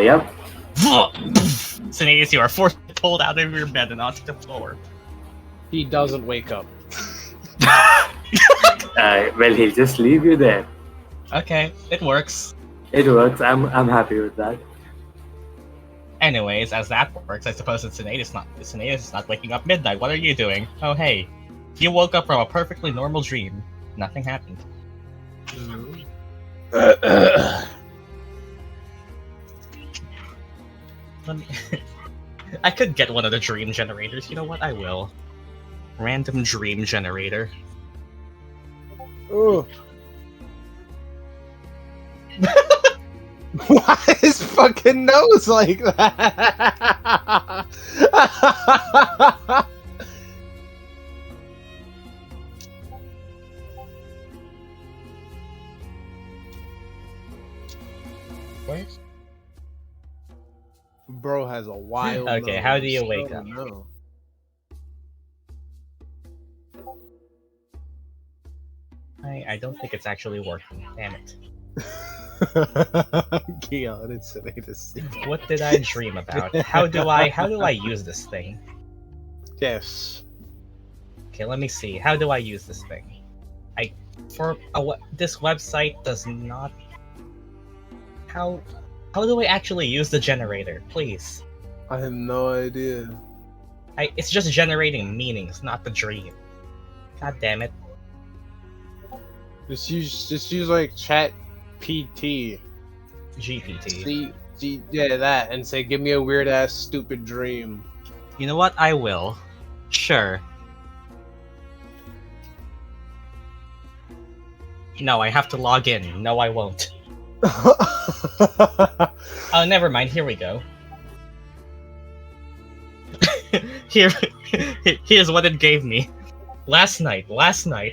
Yep. Sinetis, you are forced pulled out of your bed and onto the floor. He doesn't wake up. Well, he'll just leave you there. Okay, it works. It works. I'm happy with that. Anyways, as that works, I suppose that Sinetis is not waking up midnight. What are you doing? Oh hey, you woke up from a perfectly normal dream. Nothing happened. Let me... I could get one of the dream generators. You know what? I will. Random dream generator. Ooh. Why his fucking nose like that? What? Bro has a wild Okay, nose. how do you wake up? No. I don't think it's actually working. Damn it. Gyan and Sinetis. What did I dream about? How do I use this thing? Yes. Okay, let me see. How do I use this thing? This website does not. How do I actually use the generator? Please. I have no idea. It's just generating meanings, not the dream. God damn it. Just use like chat PT. GPT. Yeah, that, and say, give me a weird ass stupid dream. You know what? I will. Sure. No, I have to log in. No, I won't. Oh, never mind. Here we go. Here's what it gave me. Last night,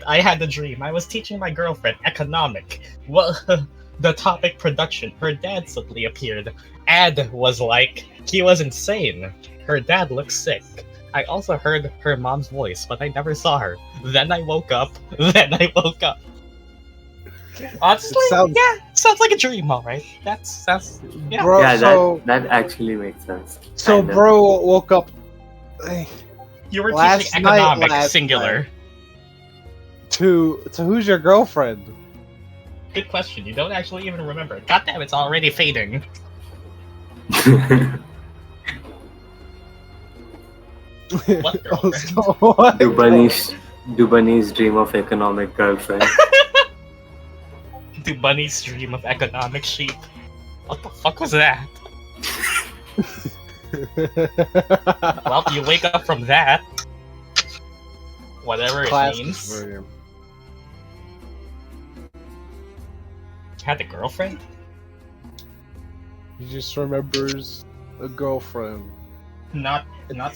I had a dream. I was teaching my girlfriend economic. Well, the topic production. Her dad suddenly appeared. Ad was like, he was insane. Her dad looked sick. I also heard her mom's voice, but I never saw her. Then I woke up. Honestly, sounds like a dream, alright. That's yeah. Bro, Yeah, so, that actually makes sense. so Kinda. bro woke up. You were Last teaching night, economics, last singular. To who's your girlfriend? Good question. You don't actually even remember. God damn, it's already fading. What girlfriend? What? Do bunnies dream of economic girlfriend? Do bunnies dream of economic sheep? What the fuck was that? Well, you wake up from that. Whatever it means. Had a girlfriend? He just remembers a girlfriend. Not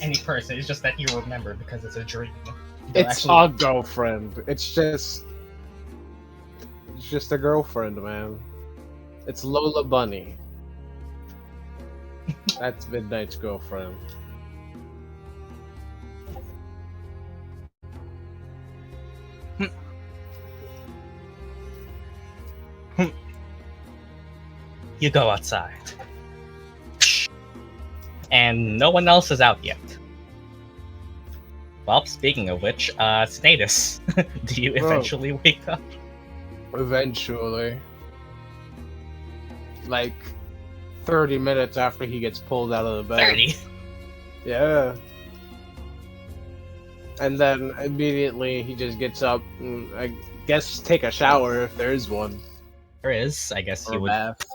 any person. It's just that you remember because it's a dream. It's a girlfriend. It's just a girlfriend, man. It's Lola Bunny. That's Midnight's girlfriend. You go outside. And no one else is out yet. Well, speaking of which, Sinetis, do you eventually wake up? Eventually. Like 30 minutes after he gets pulled out of the bed. 30? Yeah. And then immediately he just gets up and I guess take a shower if there is one. There is, I guess you would. Bath.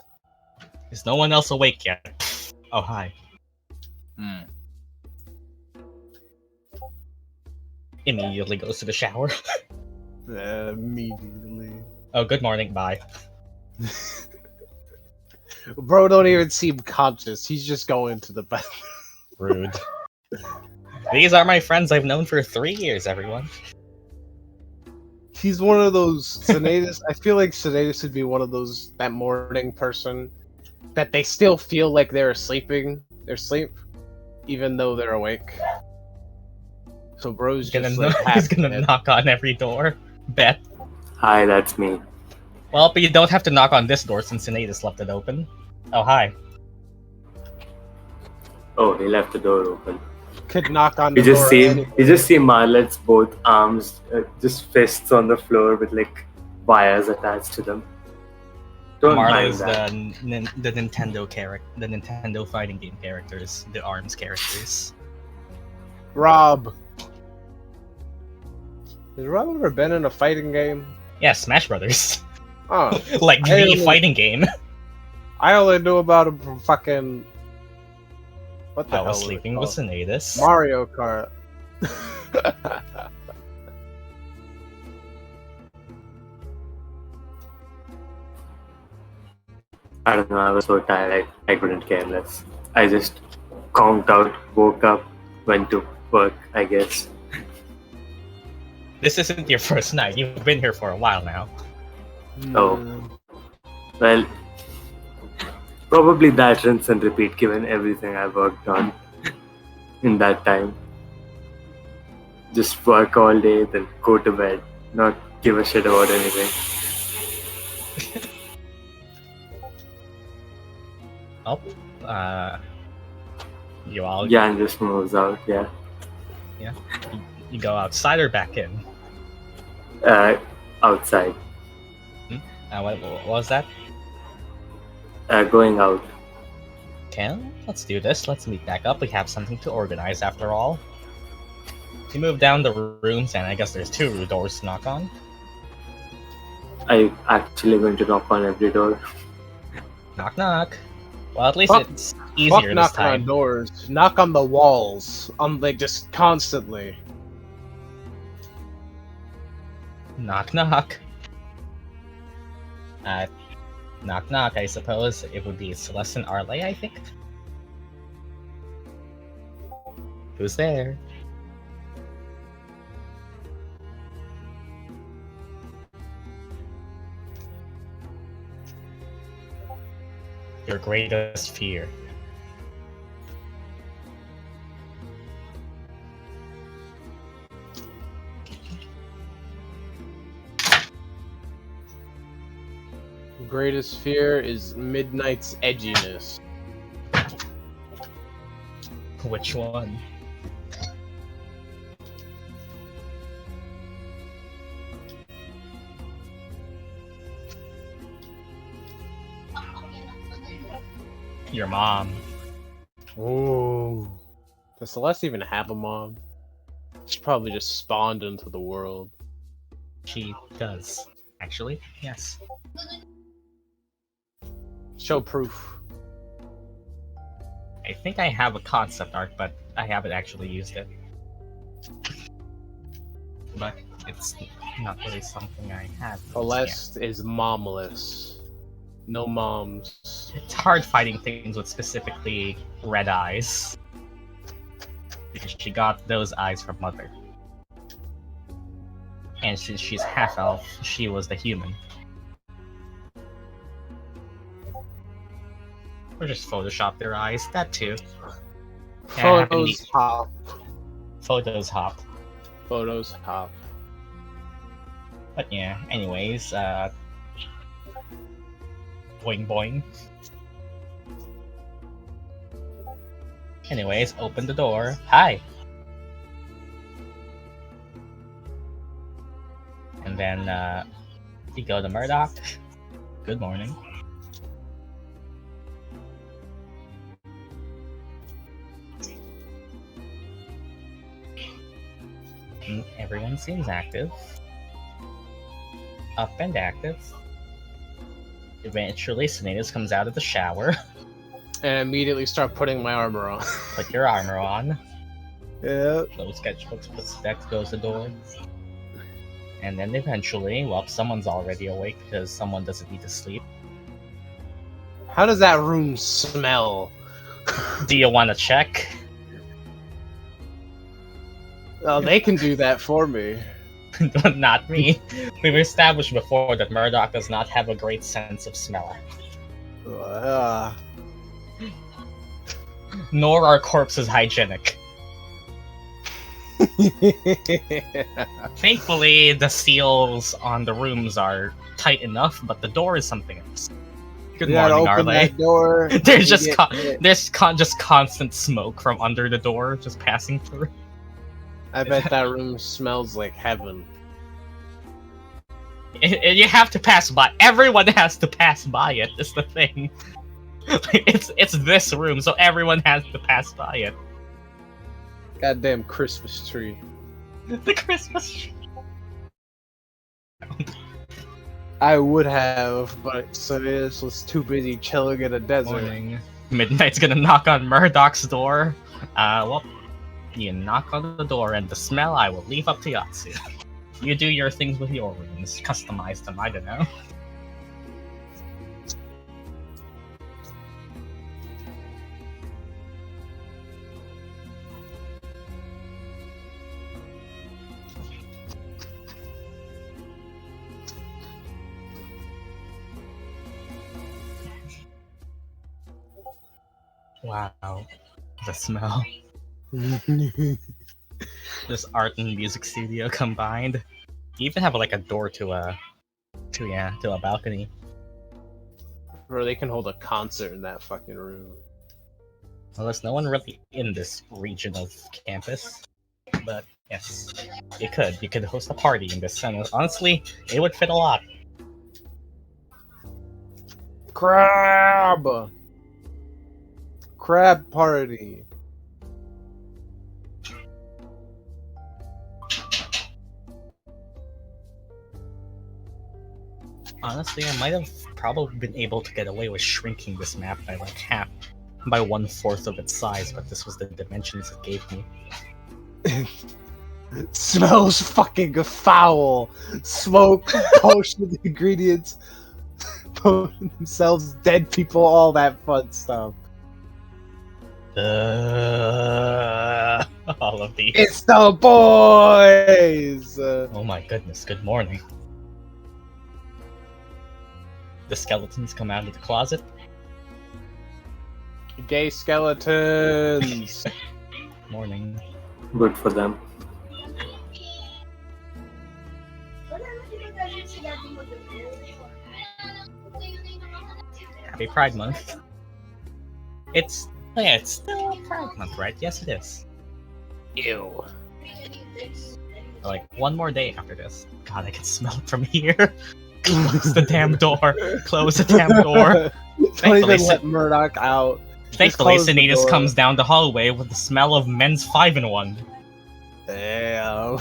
Is no one else awake yet? Oh, hi. Immediately goes to the shower. Immediately. Oh, good morning, bye. Bro don't even seem conscious. He's just going to the bed. Rude. These are my friends I've known for 3 years, everyone. He's one of those Sinetis. I feel like Sinetis would be one of those, that morning person that they still feel like they're sleeping. They're asleep, even though they're awake. So bro's just he's gonna knock on every door. Bet. Hi, that's me. Well, but you don't have to knock on this door since Sinetis left it open. Oh, hi. Oh, he left the door open. Could knock on the You just door. see Marlette's both arms, just fists on the floor with like wires attached to them. Don't mind Marla's that. the Nintendo the Nintendo fighting game characters, the ARMS characters. Rob. Has Rob ever been in a fighting game? Yeah, Smash Brothers. Oh. Like the fighting game. I only knew about him from fucking... What the hell I was was it sleeping called? with Sinetis. Mario Kart. I don't know, I was so tired, I couldn't care less. I just conked out, woke up, went to work, I guess. This isn't your first night. You've been here for a while now. Oh. Well, probably that rinse and repeat given everything I worked on in that time. Just work all day, then go to bed, not give a shit about anything. Oh, you all Gyan just moves out, yeah. you go outside or back in? Outside. What was that? Going out. Okay, let's do this. Let's meet back up. We have something to organize after all. You move down the rooms, and I guess there's 2 doors to knock on. I actually went to knock on every door. Knock, knock. Well, at least Fuck- it's easier this knocking on time. doors. Knock on the walls. Like, just constantly. Knock, knock. Knock, knock, I suppose. It would be Celeste and Arleigh, I think. Who's there? Your greatest fear. Greatest fear is Midnight's edginess. Which one? Your mom. Ooh. Does Celeste even have a mom? She probably just spawned into the world. She does, actually. Yes. Show proof. I think I have a concept art, but I haven't actually used it. But it's not really something I have. Celeste is momless. No moms. It's hard fighting things with specifically red eyes. Because she got those eyes from Mother. And since she's half-elf, she was the human. Or just Photoshop their eyes, that too. Photos hop. Photos hop. Photos hop. But yeah, anyways, boing boing. Anyways, open the door. Hi! And then, you go to Murdock. Good morning. And everyone seems active. Up and active. Eventually, Sinetis comes out of the shower. And immediately start putting my armor on. Put your armor on. Yeah. Close sketchbooks, put specs, close the door. And then eventually, well, someone's already awake because someone doesn't need to sleep. How does that room smell? Do you want to check? Oh, they can do that for me. Not me. We've established before that Murdock does not have a great sense of smell. Nor are corpses hygienic. Thankfully, the seals on the rooms are tight enough, but the door is something else. Good morning, Arleigh. Door, There's just just constant smoke from under the door, just passing through. I bet that room smells like heaven. You have to pass by. Everyone has to pass by it. Is the thing. It's this room, so everyone has to pass by it. Goddamn Christmas tree. The Christmas tree. I would have, but Sinetis was too busy chilling in a desert. Morning. Midnight's gonna knock on Murdock's door. Well, you knock on the door, and the smell I will leave up to Yatsu. You do your things with your rooms. Customize them, I don't know. Wow, the smell. This art and music studio combined. You even have like a door to a balcony. Or they can hold a concert in that fucking room. Well, there's no one really in this region of campus, but yes, you could. You could host a party in this center. Honestly, it would fit a lot. Crab party. Honestly, I might have probably been able to get away with shrinking this map by like half, by 1/4 of its size, but this was the dimensions it gave me. It smells fucking foul. Smoke, potion ingredients, themselves, dead people, all that fun stuff. All of these. It's the boys! Oh my goodness, good morning. The skeletons come out of the closet. Gay skeletons! Morning. Good for them. Happy Pride Month. It's still Pride Month, right? Yes, it is. Ew. Like, one more day after this. God, I can smell it from here. Close the damn door. Close the damn door. Don't even let Murdock out. Thankfully, close the Sinetis door. comes down the hallway with the smell of men's 5-in-1. Damn.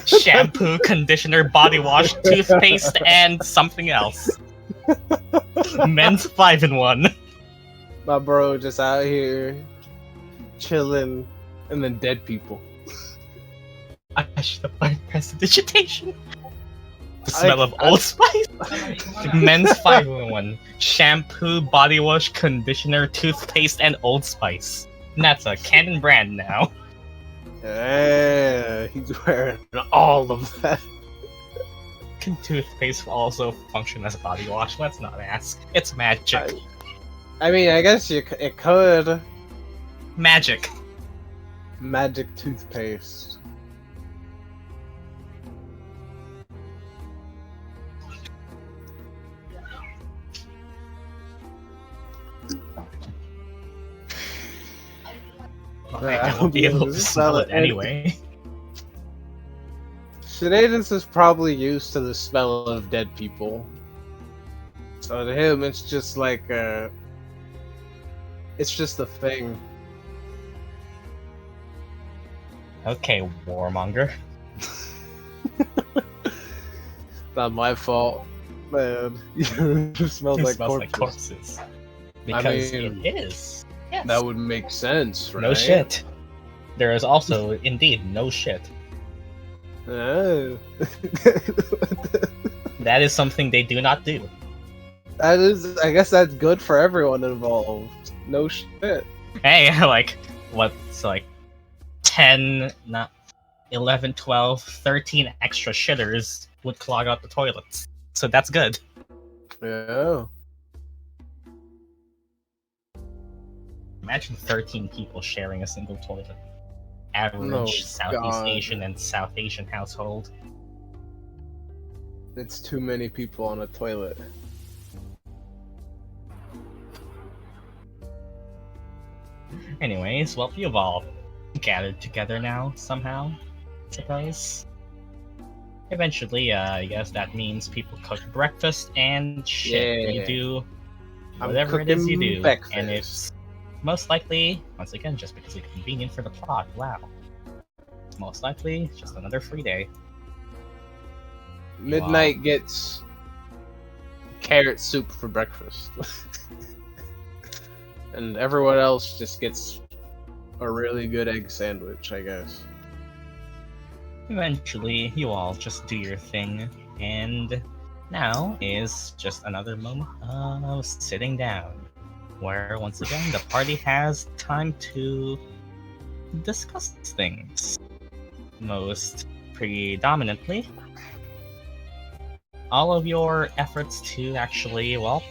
Shampoo, conditioner, body wash, toothpaste, and something else. Men's 5-in-1. My bro just out here chilling, and then dead people. I should have fired prestidigitation. The smell of Old Spice. Men's 5-in-1. Shampoo, body wash, conditioner, toothpaste, and Old Spice. And that's a canon brand now. Yeah, he's wearing all of that. Can toothpaste also function as a body wash? Let's not ask. It's magic. I mean, I guess it could. Magic. Magic toothpaste. I won't be able to smell it anyway. Sinetis is probably used to the smell of dead people. So to him, it's just like it's just a thing. Okay, warmonger. Not my fault, man. It smells like corpses. Because it is. Yes. That would make sense, right? No shit. There is also, indeed, no shit. Oh. That is something they do not do. That is, I guess that's good for everyone involved. No shit. Hey, like, what's like 10, not 11, 12, 13 extra shitters would clog out the toilets. So that's good. Yeah. Imagine 13 people sharing a single toilet. Average Oh, Southeast God. Asian and South Asian household. It's too many people on a toilet. Anyways, well, you've all gathered together now, somehow, I suppose. Eventually, I guess that means people cook breakfast and shit. Yeah. You do I'm whatever it is you cooking do. breakfast. And it's most likely, once again, just because it's convenient for the plot, wow. It's most likely just another free day. Midnight gets carrot soup for breakfast. And everyone else just gets a really good egg sandwich, I guess. Eventually, you all just do your thing, and now is just another moment of sitting down, where once again the party has time to discuss things. Most predominantly, all of your efforts to actually, well,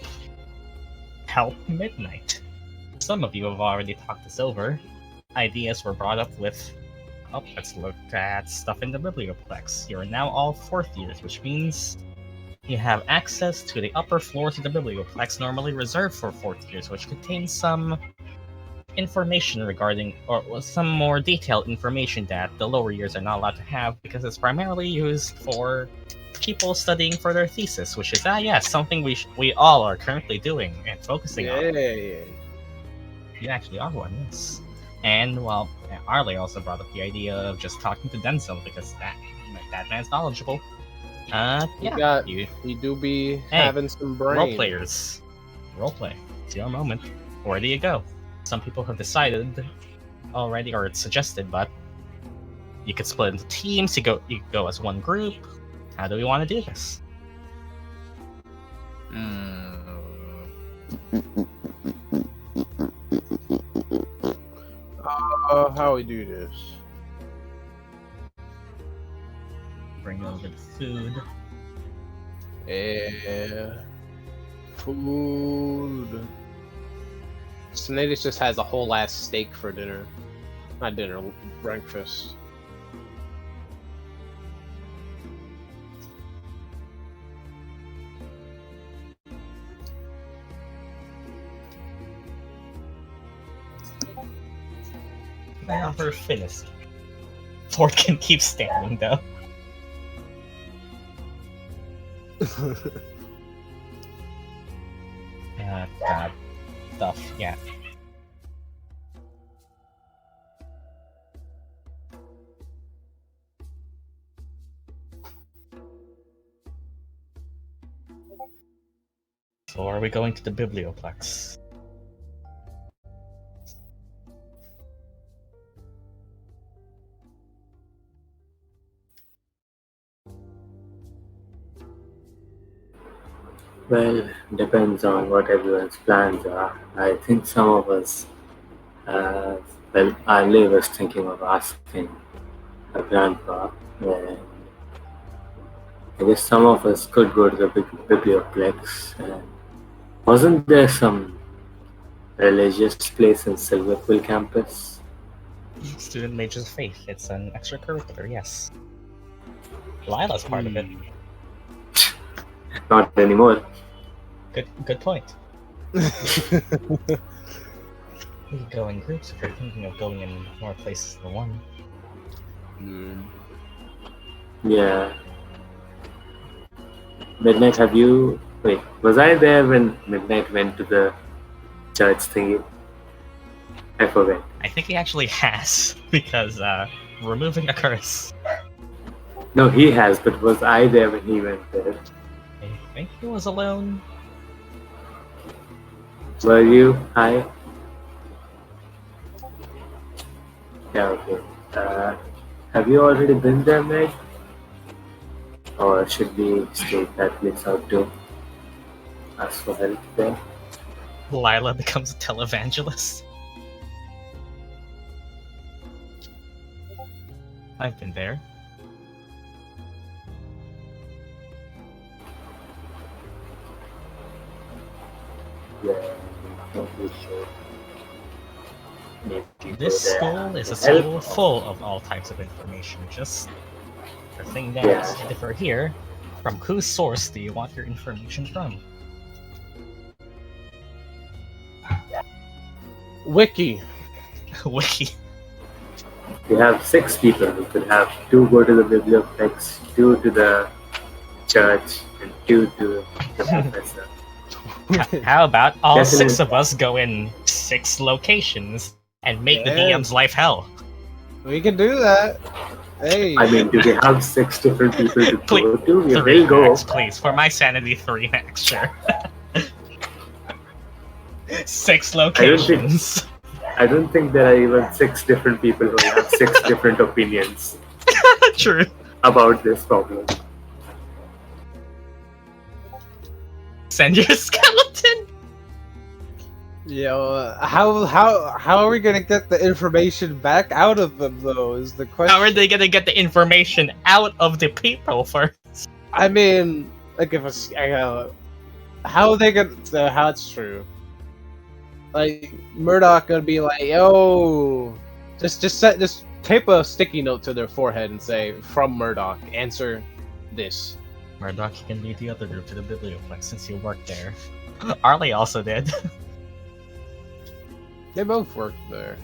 help Midnight. Some of you have already talked this over. Ideas were brought up with, oh, let's look at stuff in the Biblioplex. You're now all 4th years, which means you have access to the upper floors of the Biblioplex, normally reserved for 4th years, which contains some information regarding, or some more detailed information that the lower years are not allowed to have, because it's primarily used for people studying for their thesis, which is, yes, something we all are currently doing and focusing on. Yeah. You actually are one, yes. And, well, Arleigh also brought up the idea of just talking to Denzel, because that man's knowledgeable. You do be having some brain. Role players. Roleplay. It's your moment. Where do you go? Some people have decided already, or it's suggested, but you could split into teams, you could go as one group. How do we want to do this? How we do this? Bring over the food. Yeah. Food. Sinetis just has a whole ass steak for dinner. Not dinner, breakfast. I offer Finis. Ford can keep standing though. God. Stuff, yeah. So are we going to the Biblioplex? Well, depends on what everyone's plans are. I think some of us, well, Arleigh was thinking of asking her grandpa, and I guess some of us could go to the Biblioplex. And wasn't there some religious place in Silverquill campus? Student Mage's Faith. It's an extracurricular, yes. Lila's part of it. Not anymore. Good point. We could go in groups if you're thinking of going in more places than one. Yeah. Midnight, have you... Wait, was I there when Midnight went to the church thingy? I forget. I think he actually has, because removing a curse. No, he has, but was I there when he went there? I think he was alone. Were you? Hi? Yeah, okay. Have you already been there, Meg? Or should we state that place out to ask for help there? Lila becomes a televangelist. I've been there. Yeah, probably should. This school is a school full of all types of information. Just the thing that is to differ here, from whose source do you want your information from? Wiki. Wiki. We have 6 people. We could have 2 go to the Biblioplex, 2 to the church, and 2 to the professor. How about all Definitely. 6 of us go in 6 locations and make the Yeah. DM's life hell? We can do that. Hey. I mean, do we have 6 different people to Please, go to? We 3 will go. max, please. For my sanity, 3 max, sure. 6 locations. I don't think there are even 6 different people who have 6 different opinions True. about this problem. Send your skeleton. Yo, how are we gonna get the information back out of them though? Is the question. How are they gonna get the information out of the people first? I mean, like if it's how are they gonna? How it's true. Like Murdock gonna be like, yo, just tape a sticky note to their forehead and say, from Murdock, answer this. Murdock can lead the other group to the Biblioplex since you work there. Arleigh also did. They both worked there.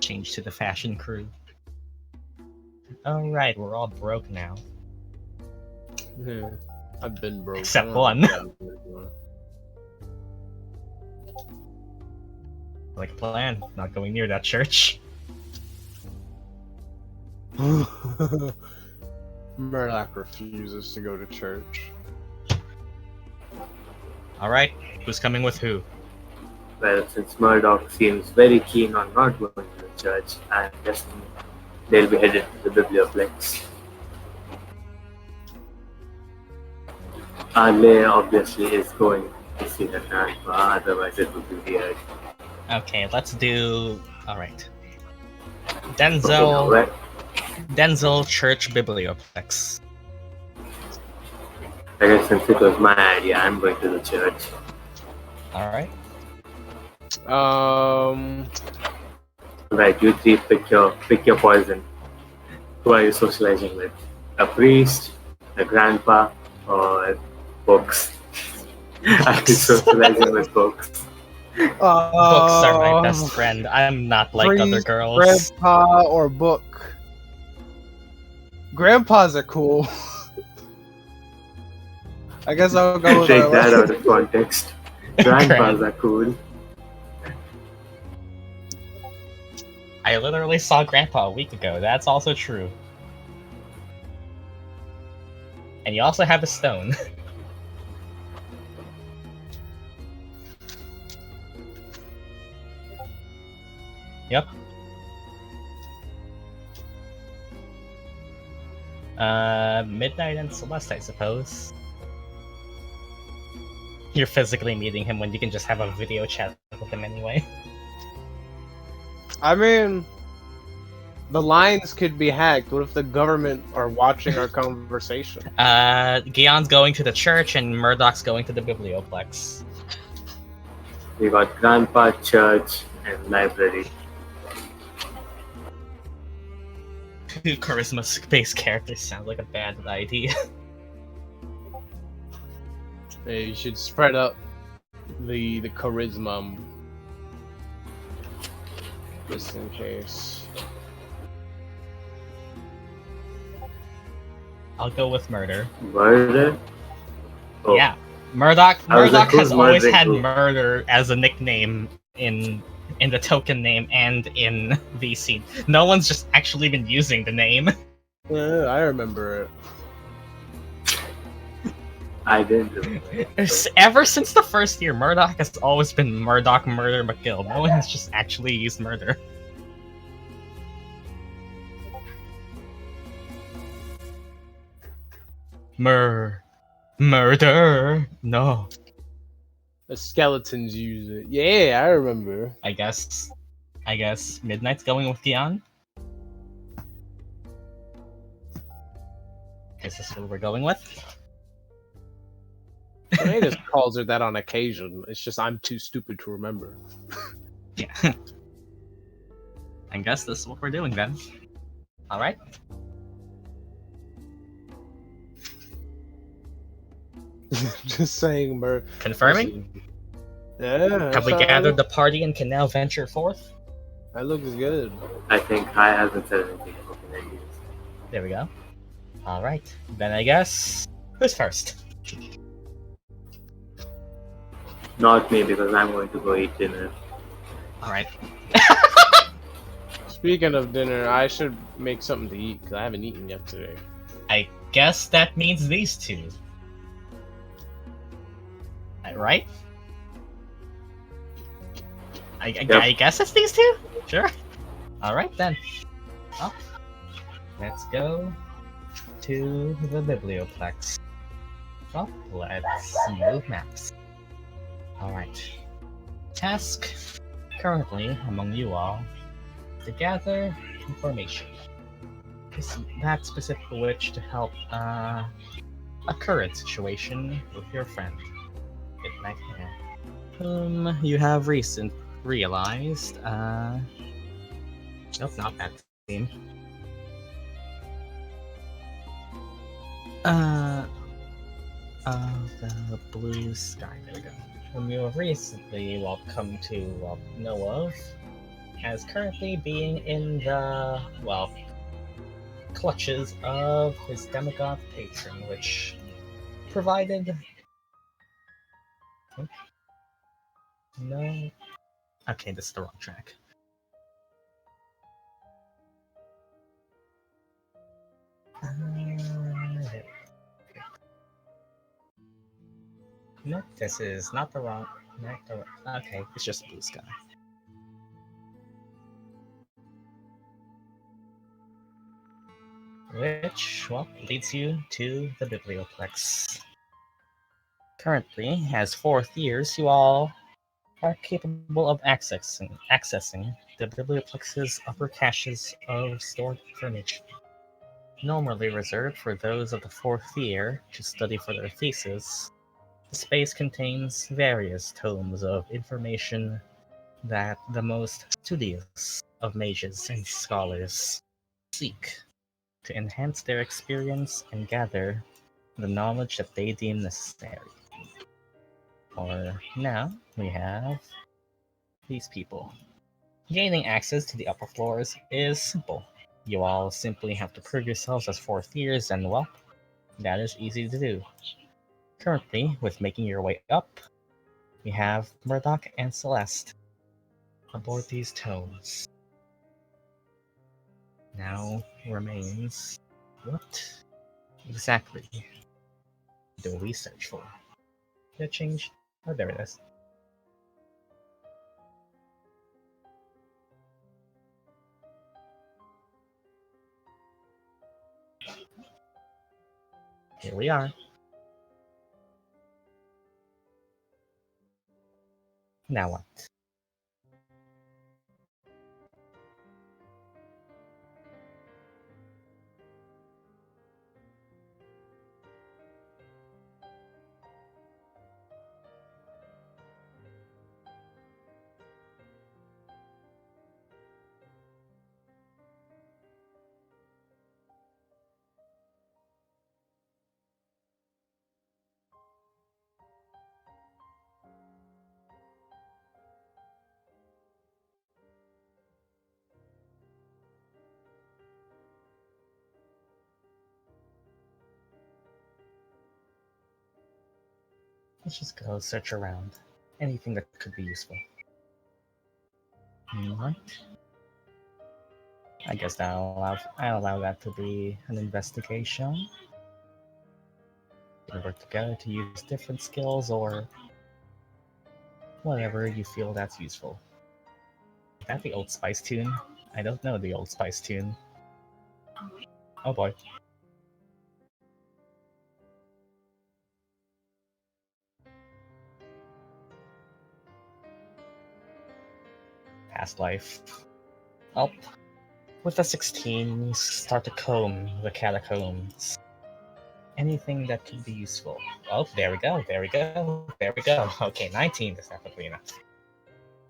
Change to the fashion crew. Alright, we're all broke now. Yeah, I've been broke. Except I don't one. know. Like a plan, not going near that church. Murdock refuses to go to church. Alright, who's coming with who? Well, since Murdock seems very keen on not going to the church, I'm guessing they'll be headed to the Biblioplex. Arleigh obviously is going to see her grandpa, otherwise it would be weird. Okay, let's do... Alright. Okay, Denzel Church Biblioplex. I guess since it was my idea, I'm going to the church. Alright. Right, you 3 pick your poison. Who are you socializing with? A priest, a grandpa, or books? Are you socializing with books? Books are my best friend. I'm not like other Priest, girls. Grandpa or book. Grandpas are cool. I guess I'll go with Take that out of context. Grandpas are cool. I literally saw Grandpa a week ago. That's also true. And you also have a stone. Yep. Midnight and Celeste, I suppose. You're physically meeting him when you can just have a video chat with him anyway. I mean, the lines could be hacked. What if the government are watching our conversation? Gyan's going to the church and Murdock's going to the biblioplex. We got Grandpa, church, and library. Charisma-based characters sound like a bad idea. Hey, you should spread out the charisma, just in case. I'll go with murder. Murder? Oh. Yeah, Murdock I was like, has who's always murdering had who? murder as a nickname in the token name and in VC. No one's just actually been using the name. Yeah, I remember it. I didn't remember it. Ever since the first year, Murdock has always been Murdock Murder McGill. No one has just actually used murder. Murder. No. The skeletons use it. Yeah, I remember. I guess Midnight's going with Gyan. Is this what we're going with? Sinetis calls her that on occasion. It's just I'm too stupid to remember. Yeah. I guess this is what we're doing then. Alright. Just saying, Confirming? Yeah. Have we gathered the party and can now venture forth? That looks good. I think Hare hasn't said anything about the ideas. There we go. Alright. Then I guess... Who's first? Not me, because I'm going to go eat dinner. Alright. Speaking of dinner, I should make something to eat, because I haven't eaten yet today. I guess that means these two. Right? I guess it's these two? Sure. Alright then. Well, let's go to the biblioplex. Well, let's move maps. Alright. Task currently among you all to gather information. That specific wish to help a current situation with your friend, Midnight Hare, whom you have realized. Nope, not that theme. The blue sky. There we go. Whom you have recently come to know of as currently being in the clutches of his Daemogoth patron, which provided. No. Okay, this is the wrong track. Nope, this is not the wrong. Okay, it's just blue sky. Which, leads you to the biblioplex. Currently, as 4th years, you all are capable of accessing the biblioplex's upper caches of stored information. Normally reserved for those of the 4th year to study for their thesis, the space contains various tomes of information that the most studious of mages and scholars seek to enhance their experience and gather the knowledge that they deem necessary. For now, we have these people. Gaining access to the upper floors is simple. You all simply have to prove yourselves as 4th years, and that is easy to do. Currently, with making your way up, we have Murdock and Celeste aboard these tomes. Now remains what exactly do we search for? Did it change? Oh, there it is. Here we are. Now what? Let's just go search around. Anything that could be useful. Alright. I guess I'll allow that to be an investigation. You can work together to use different skills or whatever you feel that's useful. Is that the Old Spice tune? I don't know the Old Spice tune. Oh boy. Past life. Oh. With a 16, you start to comb the catacombs. Anything that could be useful. Oh, there we go, there we go, there we go. Okay, 19 is definitely enough.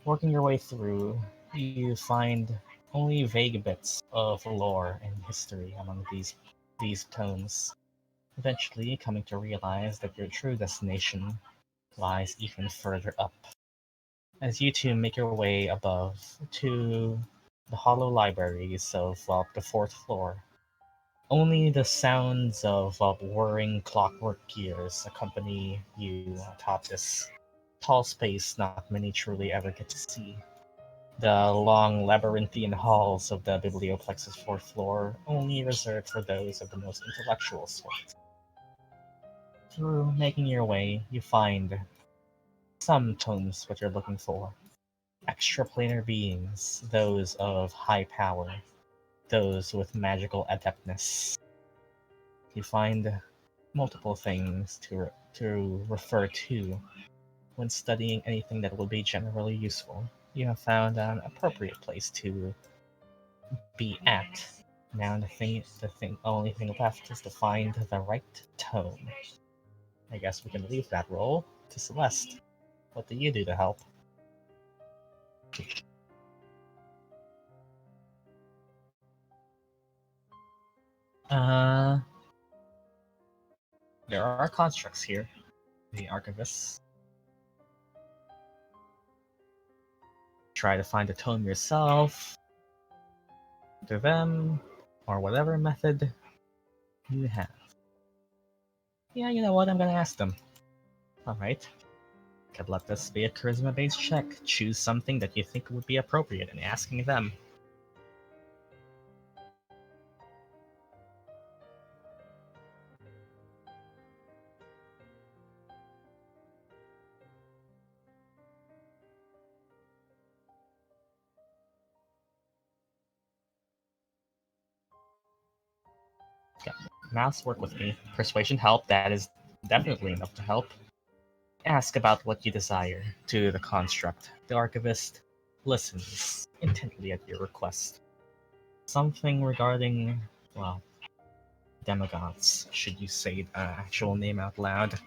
Working your way through, you find only vague bits of lore and history among these tomes. Eventually coming to realize that your true destination lies even further up. As you two make your way above to the hollow libraries of the fourth floor, only the sounds of whirring clockwork gears accompany you atop this tall space not many truly ever get to see. The long labyrinthian halls of the Biblioplex's fourth floor only reserved for those of the most intellectual sort. Through making your way, you find some tomes what you're looking for. Extraplanar beings, those of high power, those with magical adeptness. You find multiple things to refer to when studying anything that would be generally useful. You have found an appropriate place to be at. Now only thing left is to find the right tome. I guess we can leave that role to Celeste. What do you do to help? There are constructs here. The archivists. Try to find a tome yourself. To them, or whatever method you have. Yeah, you know what? I'm gonna ask them. Alright. Could let this be a charisma-based check. Choose something that you think would be appropriate in asking them. Yeah, mouse work with me. Persuasion help, that is definitely enough to help. Ask about what you desire to the construct. The archivist listens intently at your request. Something regarding, well, Daemogoths, should you say the actual name out loud.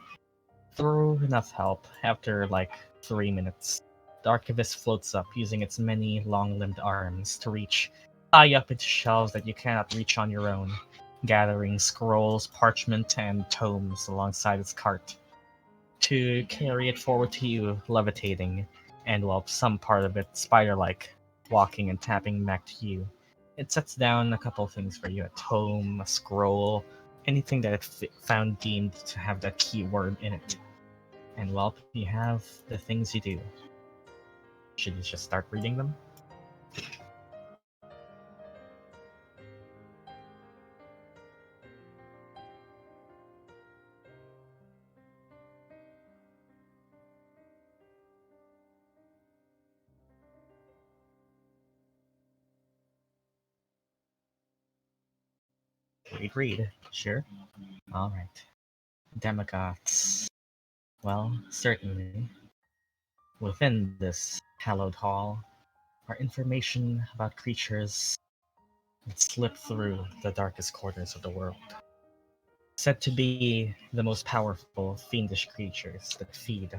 Through enough help, after like 3 minutes, the archivist floats up using its many long-limbed arms to reach high up into shelves that you cannot reach on your own, gathering scrolls, parchment, and tomes alongside its cart. To carry it forward to you, levitating, and some part of it spider-like, walking and tapping back to you. It sets down a couple things for you: a tome, a scroll, anything that it found deemed to have that keyword in it. And you have the things you do. Should you just start reading them? read. Sure. Alright. Daemogoths. Well, certainly. Within this hallowed hall are information about creatures that slip through the darkest corners of the world. Said to be the most powerful fiendish creatures that feed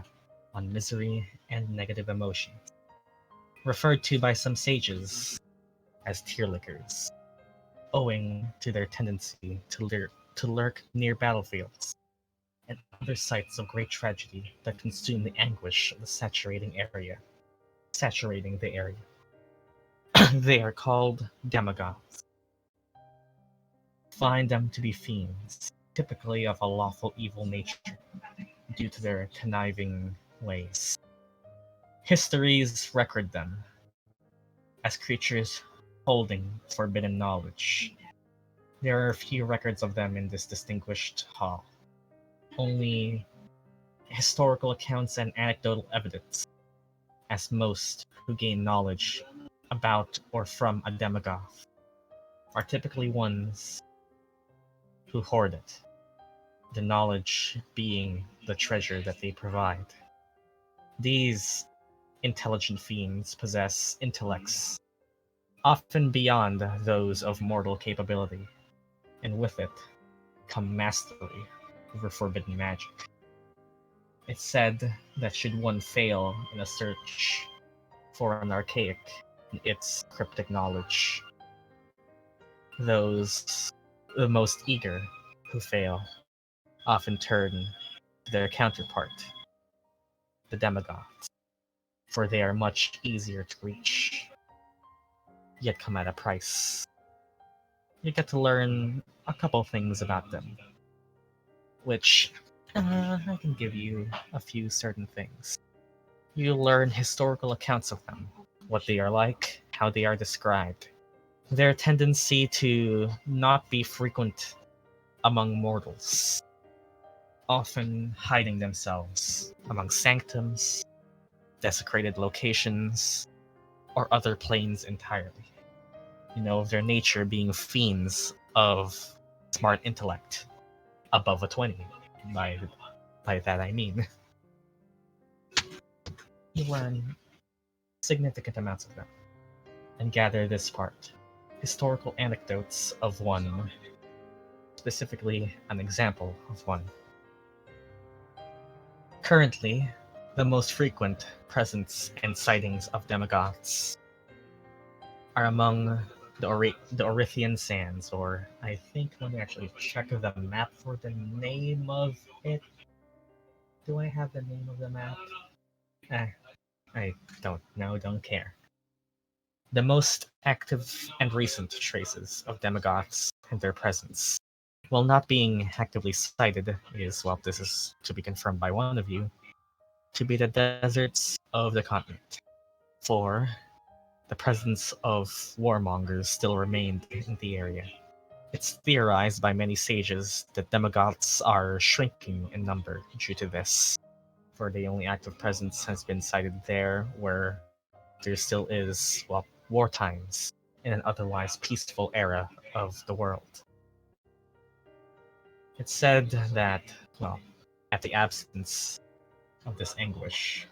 on misery and negative emotions. Referred to by some sages as tear lickers, owing to their tendency to lurk near battlefields and other sites of great tragedy that consume the anguish of the saturating the area. They are called Daemogoths. Find them to be fiends, typically of a lawful evil nature, due to their conniving ways. Histories record them as creatures holding forbidden knowledge. There are few records of them in this distinguished hall. Only historical accounts and anecdotal evidence, as most who gain knowledge about or from a Daemogoth are typically ones who hoard it, the knowledge being the treasure that they provide. These intelligent fiends possess intellects often beyond those of mortal capability, and with it come mastery over forbidden magic. It's said that should one fail in a search for an archaic in its cryptic knowledge, those the most eager who fail often turn to their counterpart, the Daemogoths, for they are much easier to reach, yet come at a price. You get to learn a couple things about them, which I can give you a few certain things. You learn historical accounts of them, what they are like, how they are described, their tendency to not be frequent among mortals, often hiding themselves among sanctums, desecrated locations, or other planes entirely. You know, of their nature being fiends of smart intellect, above a 20. By that I mean, you learn significant amounts of them, and gather this part. Historical anecdotes of one, specifically an example of one. Currently, the most frequent presence and sightings of Daemogoths are among the Orithian Sands, or I think, let me actually check the map for the name of it. Do I have the name of the map? I don't know, don't care. The most active and recent traces of Daemogoths and their presence, while not being actively cited, is, well, this is to be confirmed by one of you, to be the deserts of the continent. For the presence of warmongers still remained in the area. It's theorized by many sages that Daemogoths are shrinking in number due to this, for the only active presence has been cited there where there still is, well, war times in an otherwise peaceful era of the world. It's said that, well, at the absence of this anguish,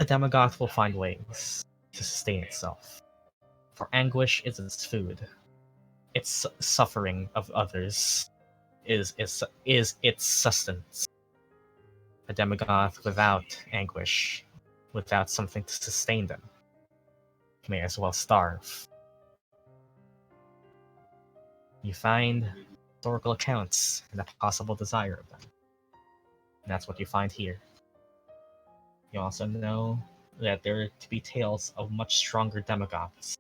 a Daemogoth will find ways to sustain itself. For anguish is its food. Its suffering of others is its sustenance. A Daemogoth without anguish, without something to sustain them, may as well starve. You find historical accounts and a possible desire of them. And that's what you find here. You also know that there are to be tales of much stronger Daemogoths.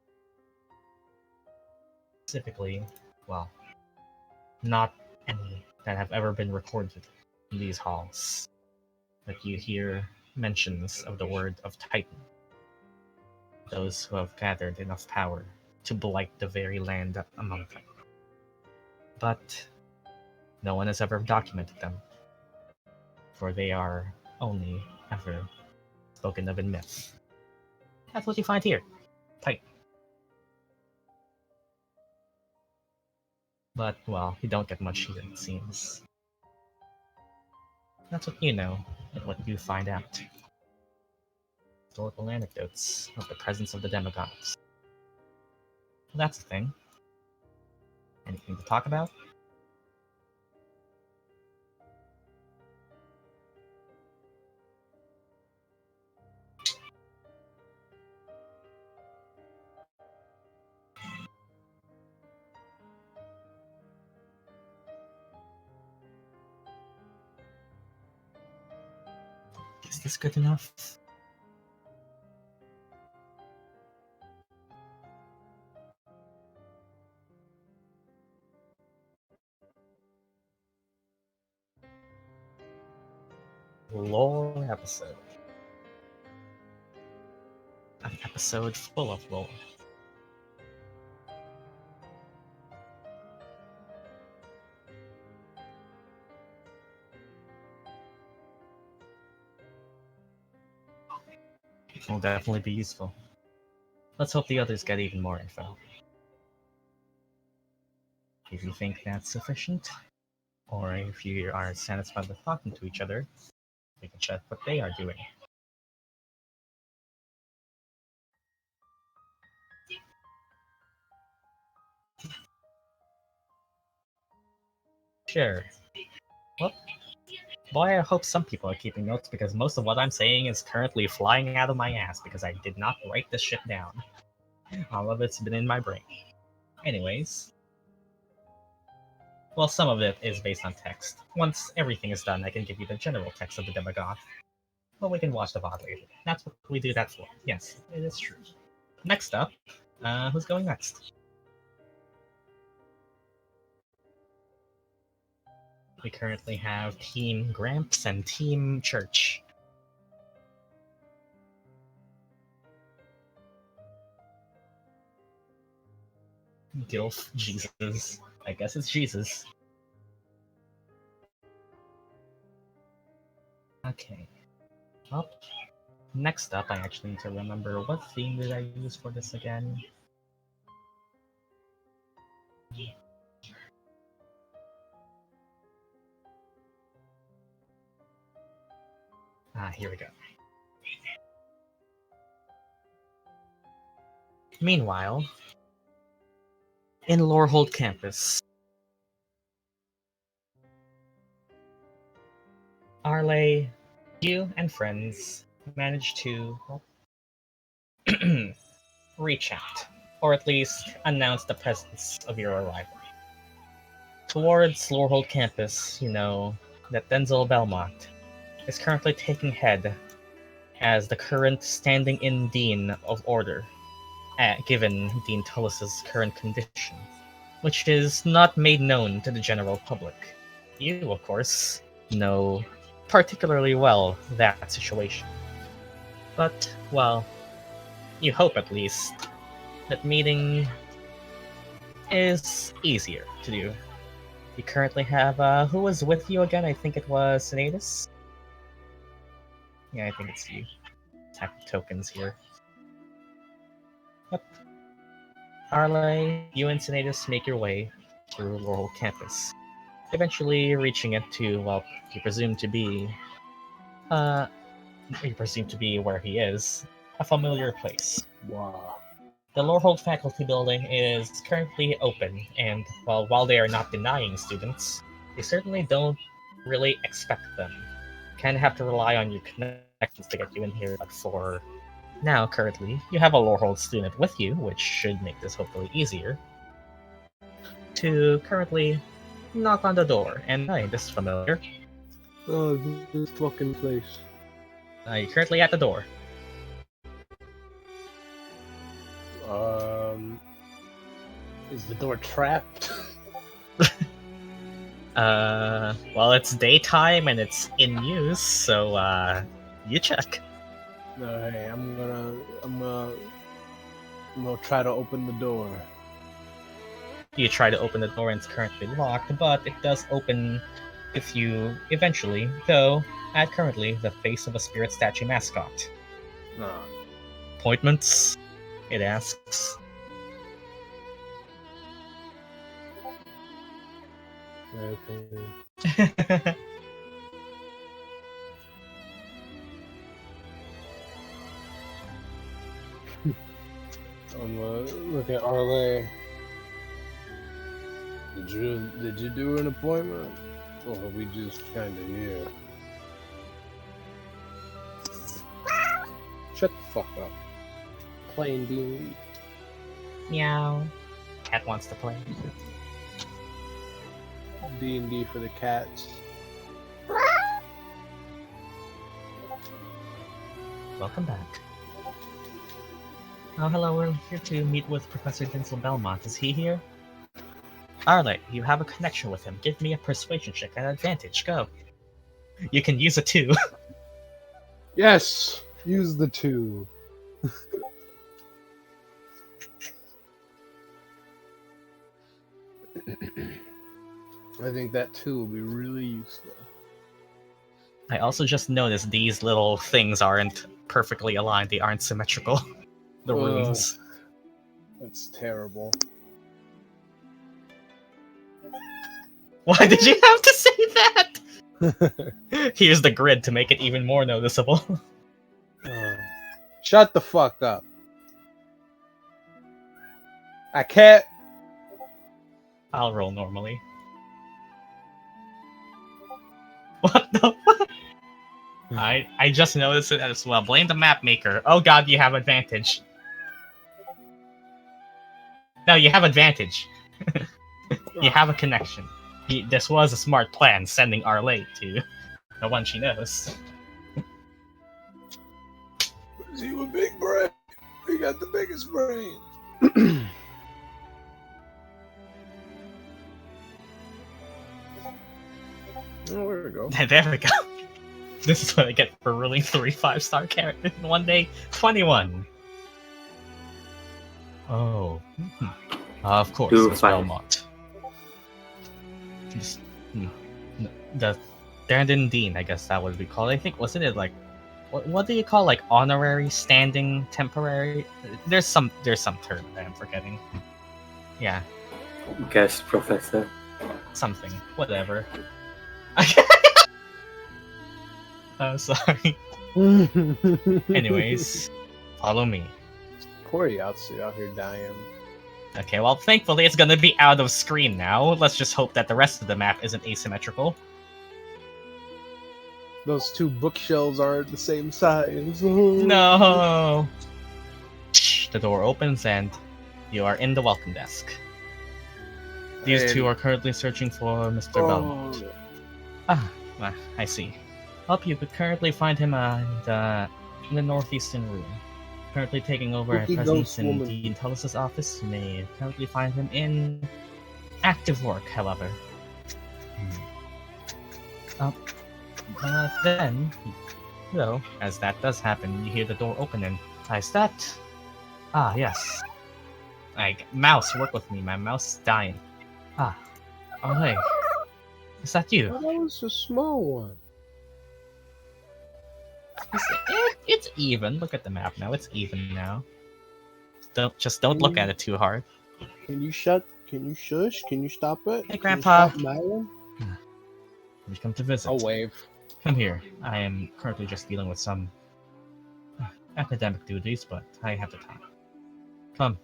Specifically, well, not any that have ever been recorded in these halls. But you hear mentions of the word of Titan. Those who have gathered enough power to blight the very land among them. But no one has ever documented them, for they are only ever spoken of in myth. That's what you find here. Titan. But, well, you don't get much here, it seems. That's what you know, and what you find out. Historical anecdotes of the presence of the Daemogoths. Well, that's a thing. Anything to talk about? Is this good enough? Lore episode. An episode full of lore. It will definitely be useful. Let's hope the others get even more info. If you think that's sufficient, or if you are satisfied with talking to each other, we can check what they are doing. Sure. Well, boy, I hope some people are keeping notes, because most of what I'm saying is currently flying out of my ass because I did not write this shit down. All of it's been in my brain. Anyways. Well, some of it is based on text. Once everything is done, I can give you the general text of the Daemogoth. But we can watch the VOD later. That's what we do that for. Yes, it is true. Next up, who's going next? We currently have Team Gramps and Team Church. Gilf, Jesus. I guess it's Jesus. Okay. Well, next up, I actually need to remember what theme did I use for this again. Here we go. Meanwhile, in Lorehold campus, Arleigh, you and friends managed to reach out, or at least announce the presence of your arrival. Towards Lorehold campus, you know that Denzel Belmont is currently taking head as the current standing-in Dean of Order, given Dean Tullis's current condition, which is not made known to the general public. You, of course, know particularly well that situation. But, well, you hope at least that meeting is easier to do. You currently have, who was with you again? I think it was Sinetis? Yeah, I think it's you. Tap tokens here. Yep. Arleigh, you and Sinetis make your way through Laurel campus, eventually reaching it to, well, you presume to be where he is, a familiar place. Wow. The Lorehold faculty building is currently open, and while they are not denying students, they certainly don't really expect them. Kind of have to rely on your connections to get you in here, but for now, currently, you have a Lorehold student with you, which should make this hopefully easier, to currently knock on the door, and hi, this is familiar. Oh, this fucking place. You're currently at the door. Is the door trapped? Well, it's daytime and it's in use, so, you check. No, hey, I'm gonna try to open the door. You try to open the door and it's currently locked, but it does open with you eventually, though at currently the face of a spirit statue mascot. No. Appointments? It asks. Okay. Look at Arleigh. Did you do an appointment? Or are we just kinda here? Shut the fuck up. Playing D&D. Meow. Cat wants to play. D&D for the cats. Welcome back. Oh, hello, we're here to meet with Professor Dinsel Belmont. Is he here? Arleigh, you have a connection with him. Give me a persuasion check at advantage. Go. You can use a 2. Yes! Use the 2. I think that 2 will be really useful. I also just noticed these little things aren't perfectly aligned. They aren't symmetrical. The runes. That's terrible. Why did you have to say that? Here's the grid to make it even more noticeable. Shut the fuck up. I can't. I'll roll normally. What the fuck? I just noticed it as well. Blame the map maker. Oh god, you have advantage. No, you have advantage. You have a connection. This was a smart plan, sending Arleigh to the one she knows. See, with big brain. We got the biggest brain. Oh, where we go? There we go. This is what I get for ruling 3 5-star characters in one day. 21. Oh. Of course, it's Belmont. The Verdan Dean, I guess that would be called. I think, wasn't it like, what do you call like honorary, standing, temporary? There's some term that I'm forgetting. Yeah. Guest professor. Something. Whatever. I'm sorry. Anyways, follow me. Poor Yatsu out here dying. Okay, well, thankfully it's gonna be out of screen now. Let's just hope that the rest of the map isn't asymmetrical. Those 2 bookshelves aren't the same size. No! The door opens and you are in the welcome desk. These 2 are currently searching for Mr. Belmont. Ah, well, I see. You could currently find him in the northeastern room. Currently taking over a presence in the intelligence office. You may currently find him in active work, however. Then, as that does happen, you hear the door open and, is that? Ah, yes. Mouse, work with me. My mouse is dying. Ah, oh hey. Is that you? That was a small one. It's even. Look at the map now. It's even now. Don't look at it too hard. Can you shush? Can you stop it? Hey, Grandpa. We've come to visit. I'll wave. Come here. I am currently just dealing with some academic duties, but I have the time. Come.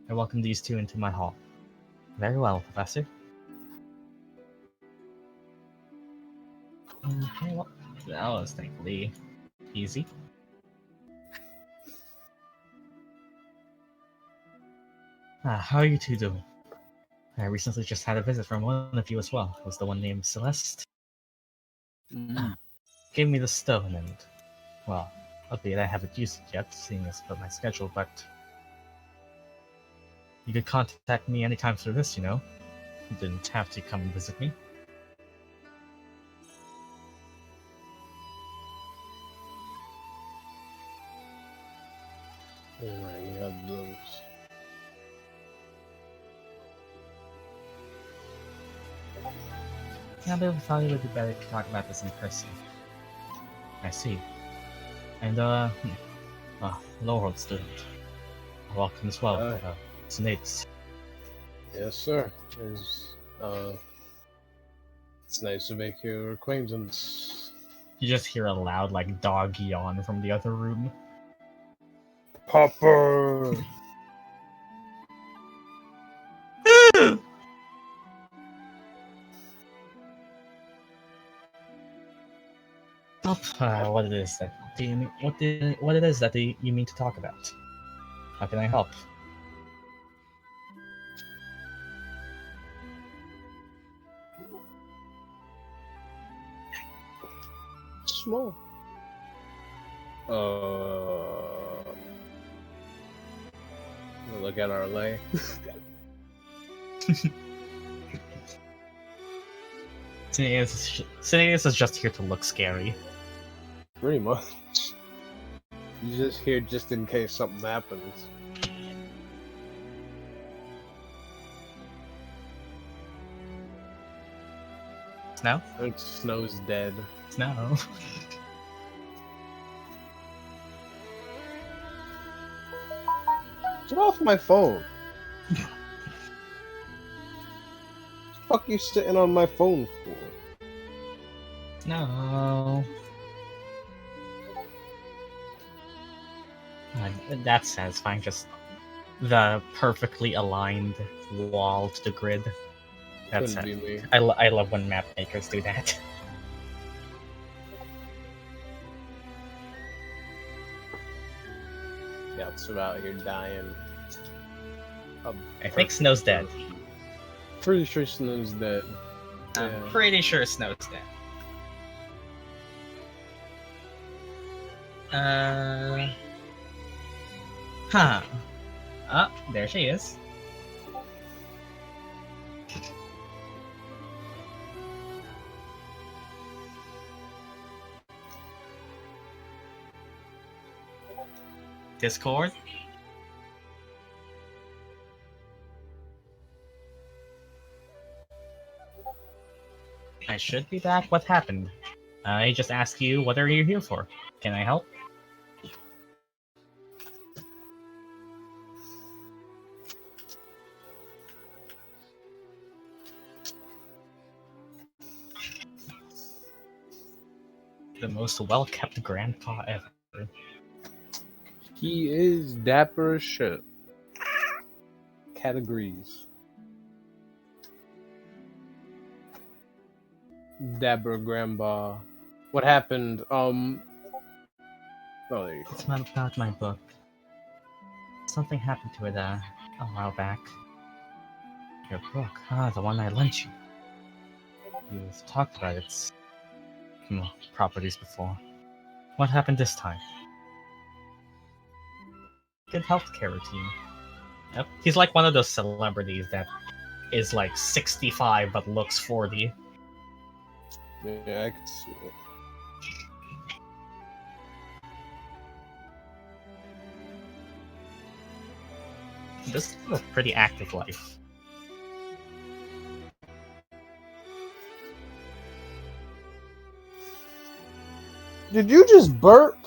I welcome these 2 into my hall. Very well, Professor. Okay, well, that was thankfully easy. How are you 2 doing? I recently just had a visit from one of you as well. It was the one named Celeste. Gave me the stone and, well, albeit I haven't used it yet, seeing as per my schedule, but you could contact me anytime through this, you know. You didn't have to come and visit me. Alright, we have those. Yeah, but we thought it would be better to talk about this in person. I see. And, Lorehold student. Welcome as well, Sinetis. Yes, sir. There's, It's nice to make your acquaintance. You just hear a loud, like, dog yawn from the other room. Popper! What it is that what it is that you mean to talk about? How can I help? Small. Look at Arleigh. Sinetis is just here to look scary. Pretty much. You just here just in case something happens. Snow? I think Snow's dead. Snow. Get off my phone. Fuck you sitting on my phone for? No. That's satisfying. Just the perfectly aligned wall to the grid. That's Couldn't be me. I love when map makers do that. Yeah, it's about here dying. I think Snow's dead. Pretty sure Snow's dead. I'm Yeah. pretty sure Snow's dead. Huh. Oh, there she is. Discord? I should be back. What happened? I just asked you, what are you here for? Can I help? The most well-kept grandpa ever. He is dapper as shit. Categories. Dapper grandpa. What happened? Oh, there you go. It's not about my book. Something happened to it a while back. Your book? The one I lent you. You've talked about its properties before. What happened this time? Good healthcare routine. Yep. He's like one of those celebrities that is like 65 but looks 40. Yeah, I can see it. This is a pretty active life. Did you just burp?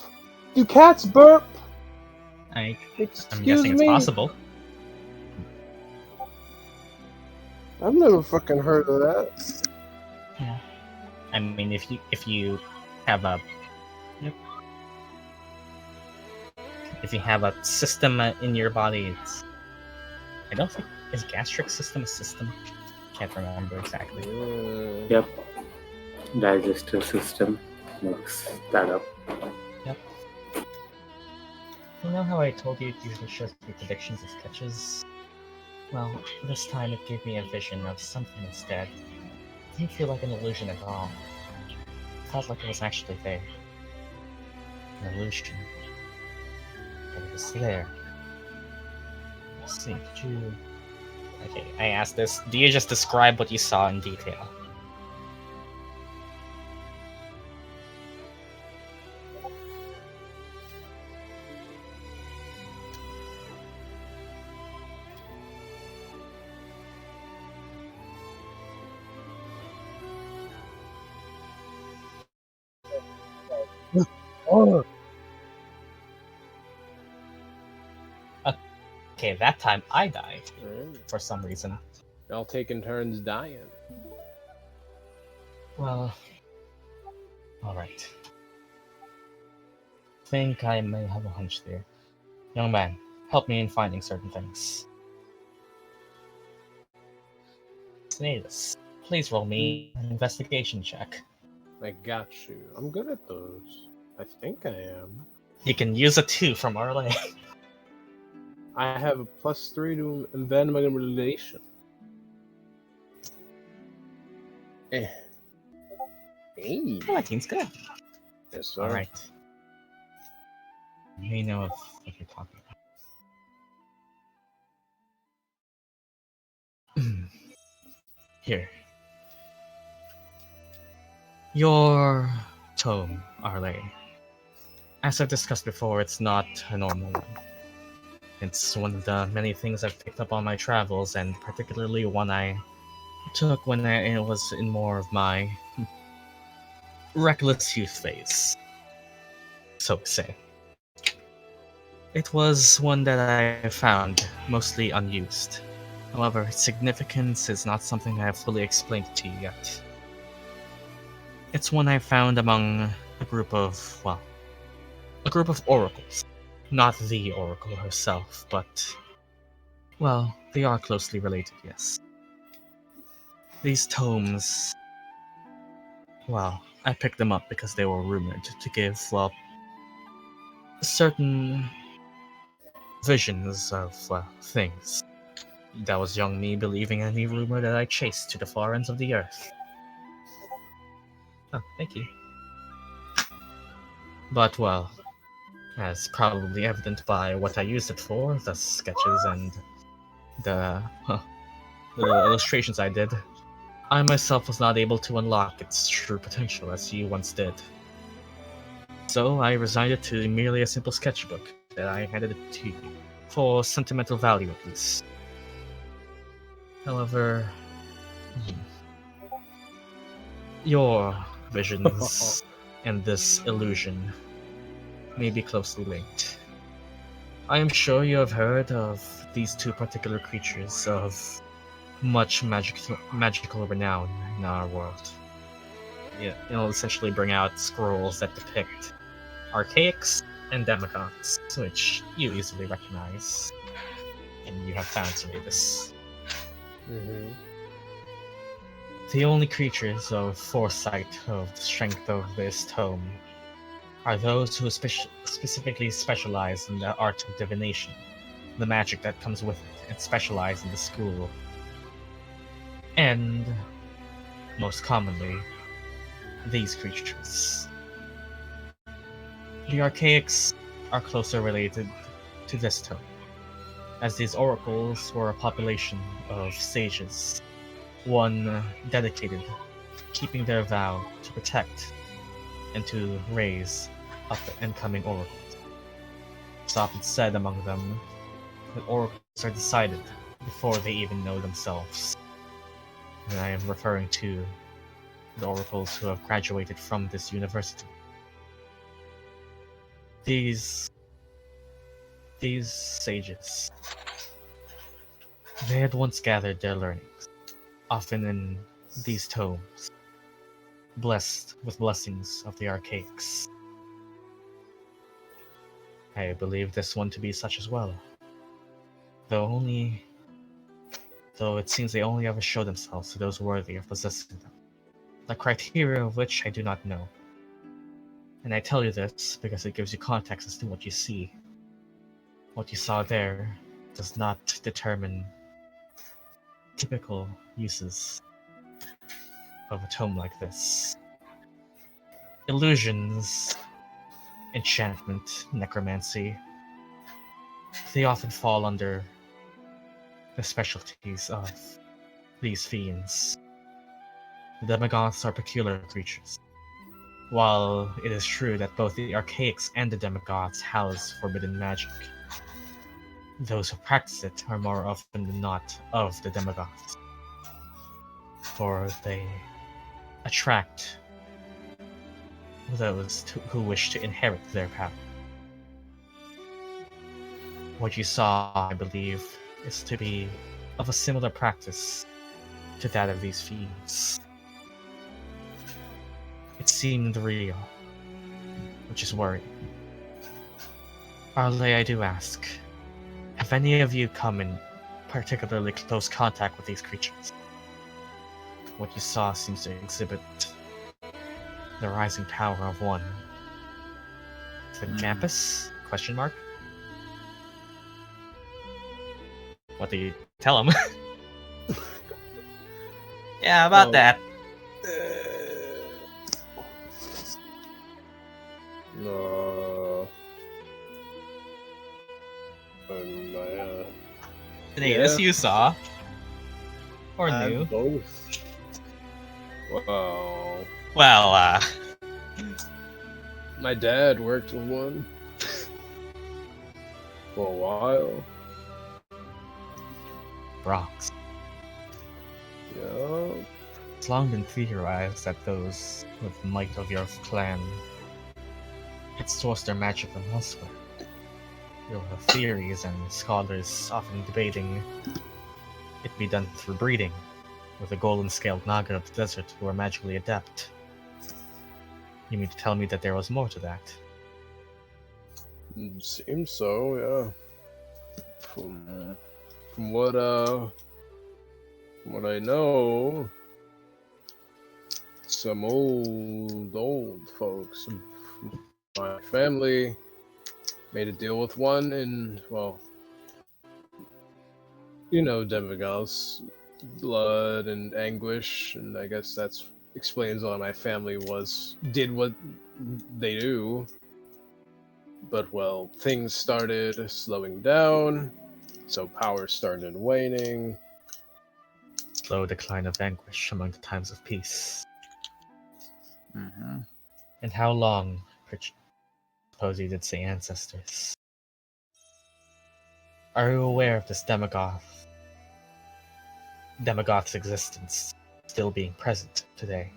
Do cats burp? I'm Excuse guessing it's me? possible. I've never fucking heard of that. Yeah. I mean, if you have a if you have a system in your body, it's I don't think is gastric system a system. Can't remember exactly. Yep. Digestive system makes that up. Yep. You know how I told you it usually shows me predictions of sketches? Well, this time it gave me a vision of something instead. It didn't feel like an illusion at all. It felt like it was actually there. An illusion. But it was there. Let's see, did you... Okay, I asked this. Do you just describe what you saw in detail? Oh. Okay, that time I died. For some reason. Y'all taking turns dying. Well, alright. Think I may have a hunch there. Young man, help me in finding certain things. Sinetis, please roll me an investigation check. I got you. I'm good at those. I think I am. You can use a 2 from Arleigh. I have a +3 to environment relation. Hey. 19's good. Yes, sir. Alright. You may know of what you're talking about. Here. Your tome, Arleigh. As I've discussed before, it's not a normal one. It's one of the many things I've picked up on my travels, and particularly one I took when I was in more of my reckless youth phase, so to say. It was one that I found mostly unused. However, its significance is not something I have fully explained to you yet. It's one I found among a group of oracles. Not the oracle herself, but, well, they are closely related, yes. These tomes, well, I picked them up because they were rumored to give, well, certain visions of, things. That was young me believing any rumor that I chased to the far ends of the earth. Oh, thank you. But, well, as probably evident by what I used it for, the sketches and the illustrations I did, I myself was not able to unlock its true potential as you once did. So I resigned it to merely a simple sketchbook that I handed it to you, for sentimental value at least. However, your visions and this illusion may be closely linked. I am sure you have heard of these two particular creatures of much magical renown in our world. Yeah, it'll essentially bring out scrolls that depict archaics and Daemogoths, which you easily recognize, and you have found Sinetis. Mm-hmm. The only creatures of foresight of the strength of this tome are those who specifically specialize in the art of divination, the magic that comes with it, and specialize in the school. And, most commonly, these creatures. The archaics are closer related to this tome, as these oracles were a population of sages, one dedicated to keeping their vow to protect and to raise up the incoming oracles. It's often said among them that oracles are decided before they even know themselves. And I am referring to the oracles who have graduated from this university. These sages, they had once gathered their learnings, often in these tomes, blessed with blessings of the archaics. I believe this one to be such as well, though it seems they only ever show themselves to those worthy of possessing them, the criteria of which I do not know. And I tell you this because it gives you context as to what you see. What you saw there does not determine typical uses of a tome like this. Illusions, enchantment, necromancy, they often fall under the specialties of these fiends. The Daemogoths are peculiar creatures. While it is true that both the archaics and the Daemogoths house forbidden magic, those who practice it are more often than not of the Daemogoths, for they attract those who wish to inherit their power. What you saw, I believe, is to be of a similar practice to that of these fiends. seemed real, which is worrying. Arleigh, I do ask, have any of you come in particularly close contact with these creatures? What you saw seems to exhibit the rising power of one. Campus? Question mark? What do you tell him? Yeah, about that. No. Sinetis, you saw. Or knew. Both. Wow. Well, My dad worked with one for a while. Branx. Yeah. It's long been theorized that those with the might of your clan had sourced their magic from elsewhere. There were theories and scholars often debating it be done through breeding, with a golden-scaled Naga of the desert who are magically adept. You mean to tell me that there was more to that? Seems so, yeah. From what I know, some old folks from my family made a deal with one, and well, you know, Daemogoth's blood and anguish, and I guess that's explains why my family did what they do. But well, things started slowing down, so power started waning. Slow decline of anguish among the times of peace. Mm-hmm. And how long, suppose you did say ancestors? Are you aware of this Daemogoth's existence still being present today?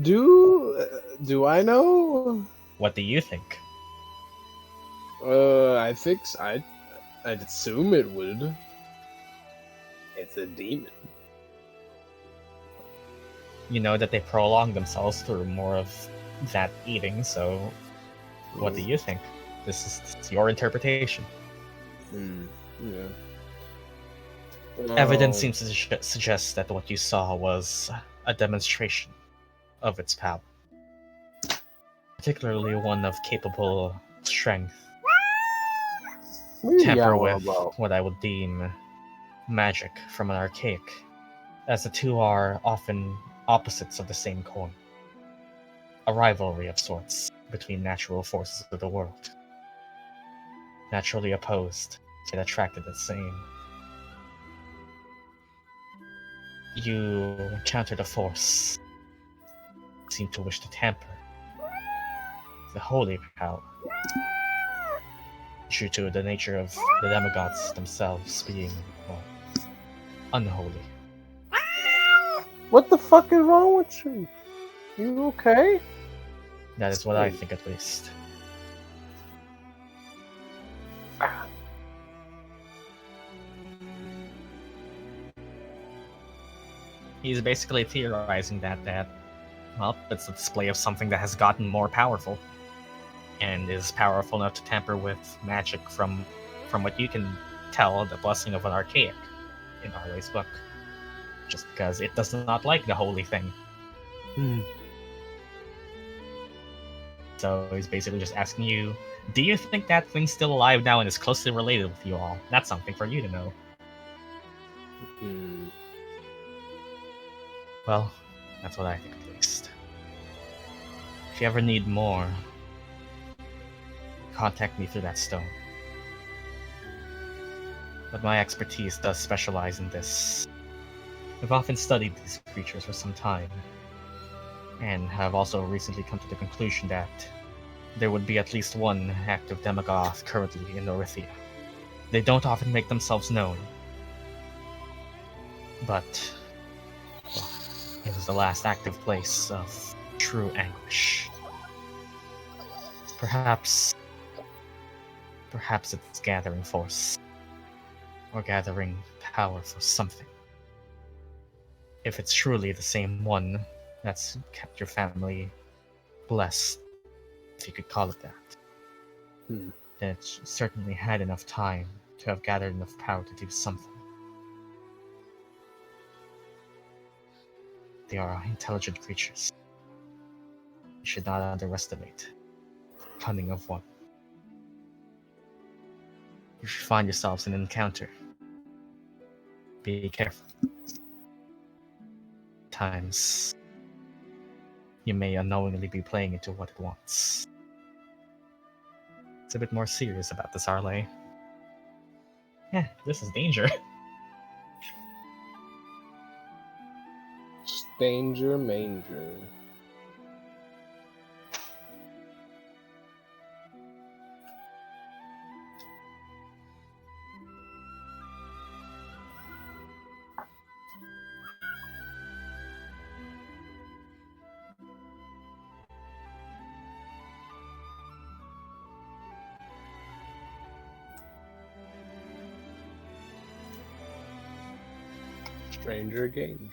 Do I know? What do you think? I think I'd assume it would. It's a demon. You know that they prolong themselves through more of that eating, so what do you think? It's your interpretation. Yeah. Evidence seems to suggest that what you saw was a demonstration of its power. Particularly one of capable strength. Temper with what I would deem magic from an archaic, as the two are often opposites of the same coin. A rivalry of sorts between natural forces of the world. Naturally opposed, yet attracted the same. You encountered a force seemed to wish to tamper the holy power, due to the nature of the Daemogoths themselves being, well, unholy. What the fuck is wrong with you? You okay? That is what I think, at least. He's basically theorizing that well, it's a display of something that has gotten more powerful, and is powerful enough to tamper with magic from what you can tell, the blessing of an archaic in Arleigh's book. Just because it does not like the holy thing. So he's basically just asking you, do you think that thing's still alive now and is closely related with you all? That's something for you to know. Well, that's what I think, at least. If you ever need more, contact me through that stone. But my expertise does specialize in this. I've often studied these creatures for some time, and have also recently come to the conclusion that there would be at least one active Daemogoth currently in Orithia. They don't often make themselves known, but well, it was the last active place of true anguish. Perhaps it's gathering force, or gathering power for something. If it's truly the same one that's kept your family blessed, if you could call it that, then it certainly had enough time to have gathered enough power to do something. They are intelligent creatures. You should not underestimate the cunning of one. If you find yourselves in an encounter, be careful. Times you may unknowingly be playing into what it wants. It's a bit more serious about this, Arleigh. Yeah, this is danger. Danger manger. Stranger danger.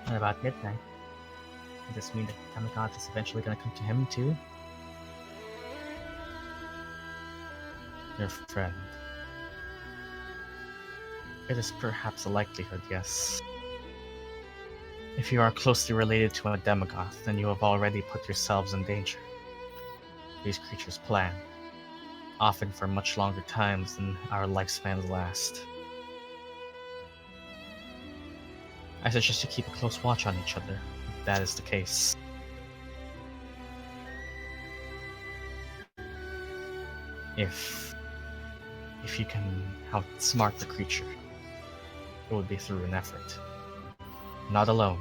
At about midnight, does this mean that Daemogoth is eventually going to come to him too? Your friend. It is perhaps a likelihood, yes. If you are closely related to a Daemogoth, then you have already put yourselves in danger. These creatures plan, often for much longer times than our lifespans last. I suggest you keep a close watch on each other, if that is the case. If you can outsmart the creature, it would be through an effort. Not alone.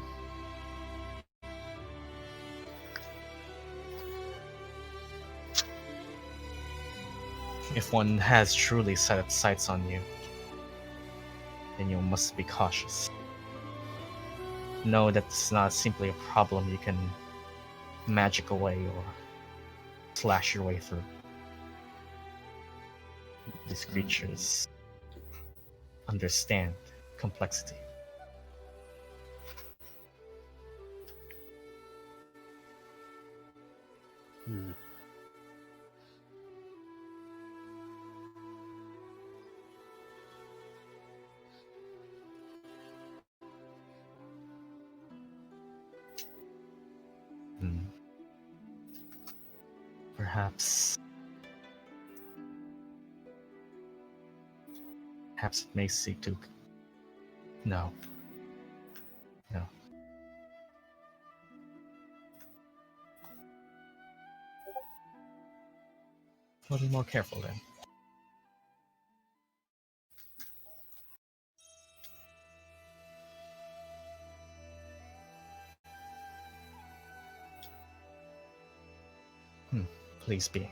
If one has truly set its sights on you, then you must be cautious. Know that this is not simply a problem you can magic away or slash your way through. These creatures understand complexity. Perhaps it may seek to... No. We'll be more careful then. Please be.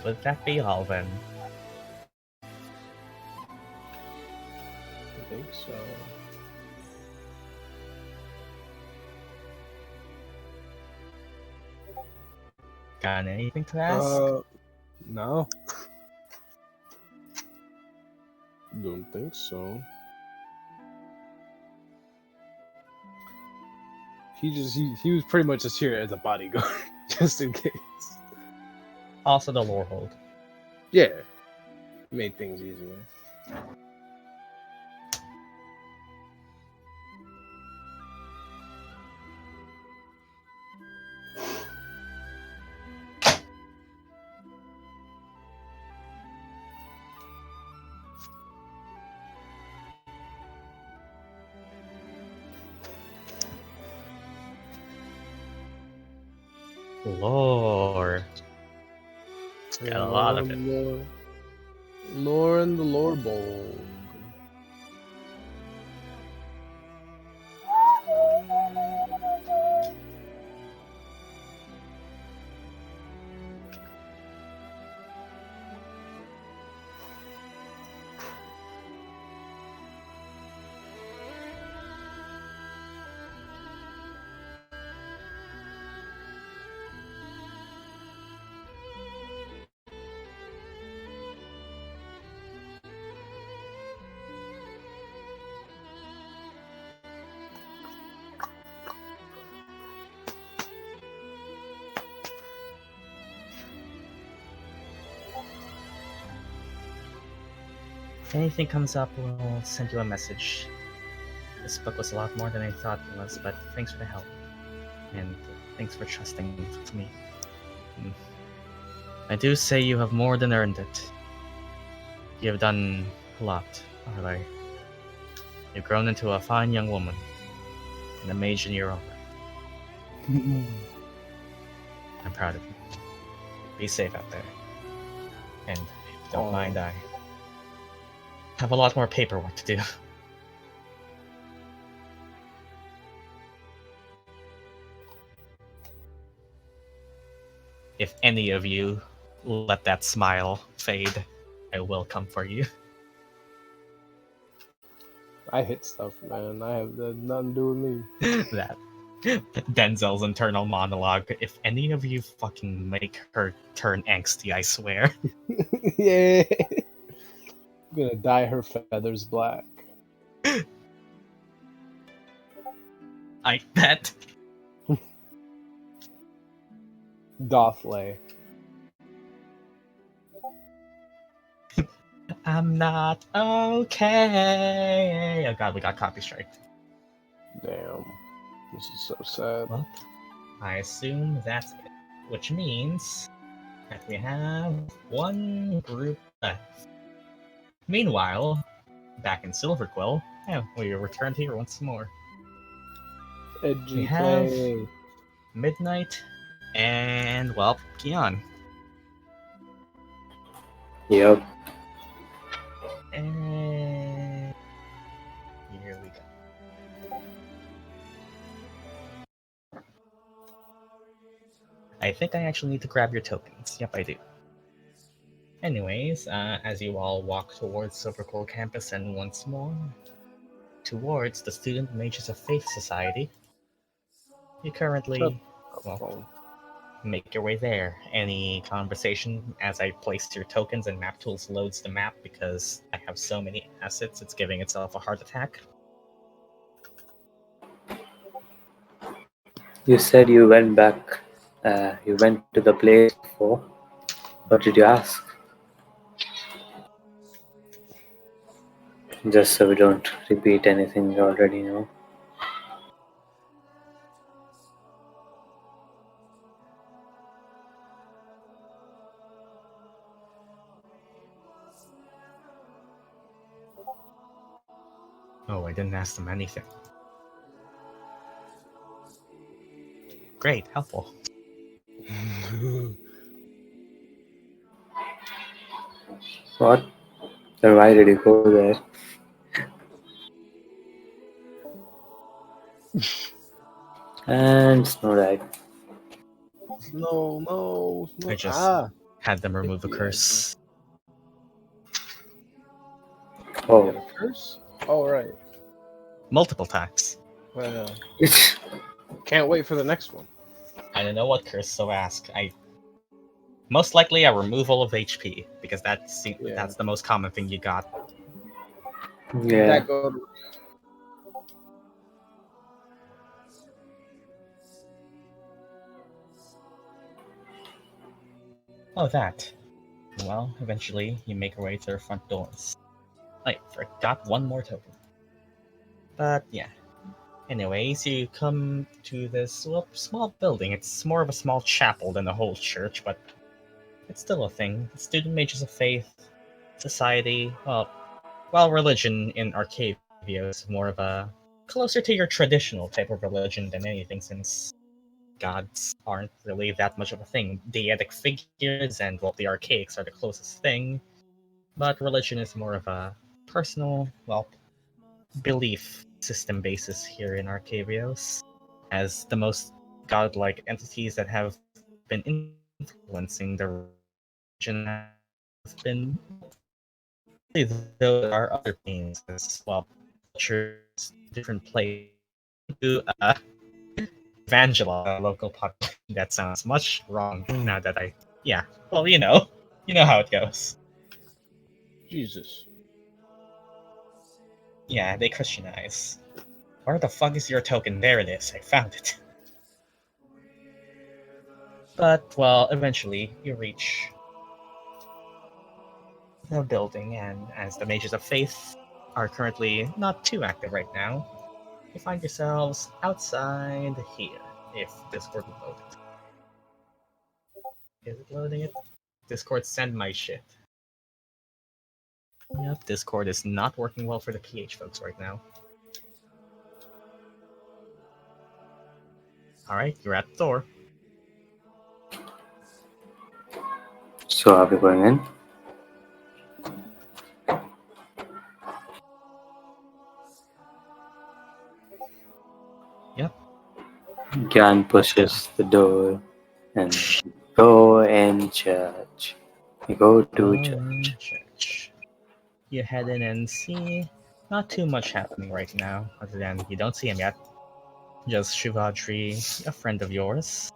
Would that be all then? I think so. Got anything to ask? No. Don't think so. He was pretty much just here as a bodyguard, just in case. Also the lore hold. Yeah. Made things easier. Lore. Got a lot of it. Lauren the Lorebold. If anything comes up, we'll send you a message. This book was a lot more than I thought it was, but thanks for the help. And thanks for trusting me. I do say you have more than earned it. You have done a lot, Arleigh. You've grown into a fine young woman, and a mage in your own right. I'm proud of you. Be safe out there. And if you don't mind, I have a lot more paperwork to do. If any of you let that smile fade, I will come for you. I hit stuff, man. I have nothing to do with me. That Denzel's internal monologue. If any of you fucking make her turn angsty, I swear. Yeah. I'm gonna dye her feathers black. I bet. Gothley. I'm not okay. Oh god, we got copy strike. Damn. This is so sad. Well, I assume that's it. Which means that we have one group left. Meanwhile, back in Silverquill, we returned here once more. Edgy We have play. Midnight and, well, Gyan. Yep. And here we go. I think I actually need to grab your tokens. Yep, I do. Anyways, as you all walk towards Silverquill campus and once more towards the Student Mages of Faith Society, you currently, well, make your way there. Any conversation as I place your tokens and map tools loads the map because I have so many assets, it's giving itself a heart attack. You said you went back. You went to the place before. What did you ask? Just so we don't repeat anything you already know. Oh, I didn't ask them anything. Great, helpful. What? Then why did you go there? And Snow died. No. I just had them remove a curse. Oh. You got a curse? Oh, right. Multiple times. Well, can't wait for the next one. I don't know what curse, so ask. Most likely a removal of HP, because that's the most common thing you got. Yeah. That go to... Oh, that. Well, eventually you make your way to their front doors. I forgot one more token. But yeah. Anyways, you come to this small building. It's more of a small chapel than a whole church, but it's still a thing. Student Mages of Faith Society, well, religion in Arcadia is more of a closer to your traditional type of religion than anything, since gods aren't really that much of a thing. Deitic figures and, well, the archaics are the closest thing. But religion is more of a personal, well, belief system basis here in Arcavios, as the most godlike entities that have been influencing the region have been, though there are other beings as well, cultures, different places to evangelize a local population. That sounds much wrong now that yeah, well, you know how it goes. Jesus. Yeah, they Christianize. Where the fuck is your token? There it is. I found it. But, well, eventually you reach the building, and as the Mages of Faith are currently not too active right now, you find yourselves outside here, if Discord will load it. Is it loading it? Discord, send my shit. Yep, Discord is not working well for the PH folks right now. Alright, you're at the door. So are we going in? Yep. Gyan pushes the door and go in church. We go to church. Church. You head in and see not too much happening right now, other than you don't see him yet. Just Shivadri, a friend of yours,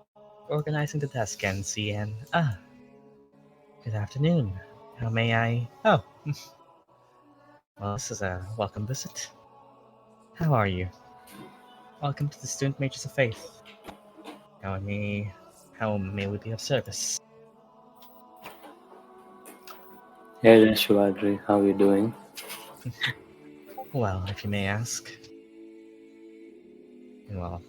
organizing the desk and seeing, good afternoon. How may I? Oh, well, this is a welcome visit. How are you? Welcome to the Student Mages of Faith. How may we be of service? Hey there, Shivadri. How are you doing? Well, if you may ask. Well,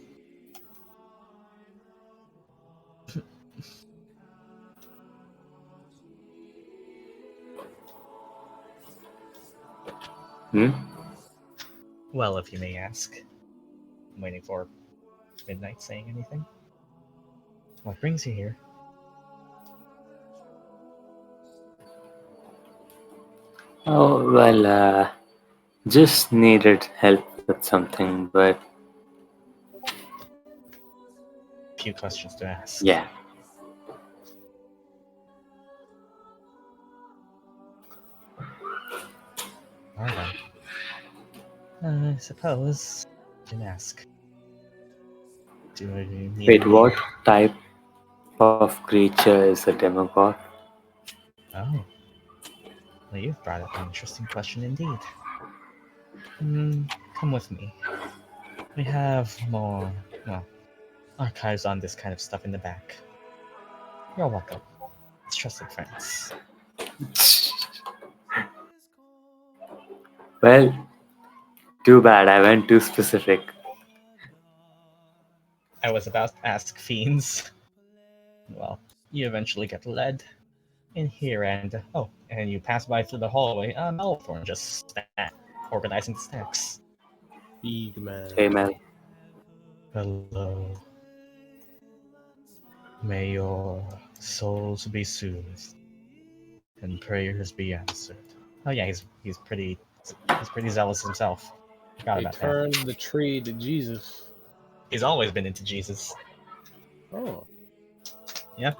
well, if you may ask. I'm waiting for Midnight saying anything. What brings you here? Oh, well, just needed help with something, but Few questions to ask. yeah. Alright then. I suppose you can ask. Do you need Wait, any... what type of creature is a Daemogoth? Oh. Well, you've brought up an interesting question indeed. Come with me. We have more, well, archives on this kind of stuff in the back. You're welcome. It's trusted friends. Well, too bad. I went too specific. I was about to ask fiends. Well, you eventually get led in here and you pass by through the hallway. Malthorn just organizing the stacks. Big man. Hey, man. Hello. May your souls be soothed and prayers be answered. Oh yeah, he's pretty zealous himself. Forgot They about that. turned the tree to Jesus. He's always been into Jesus. Oh. Yep.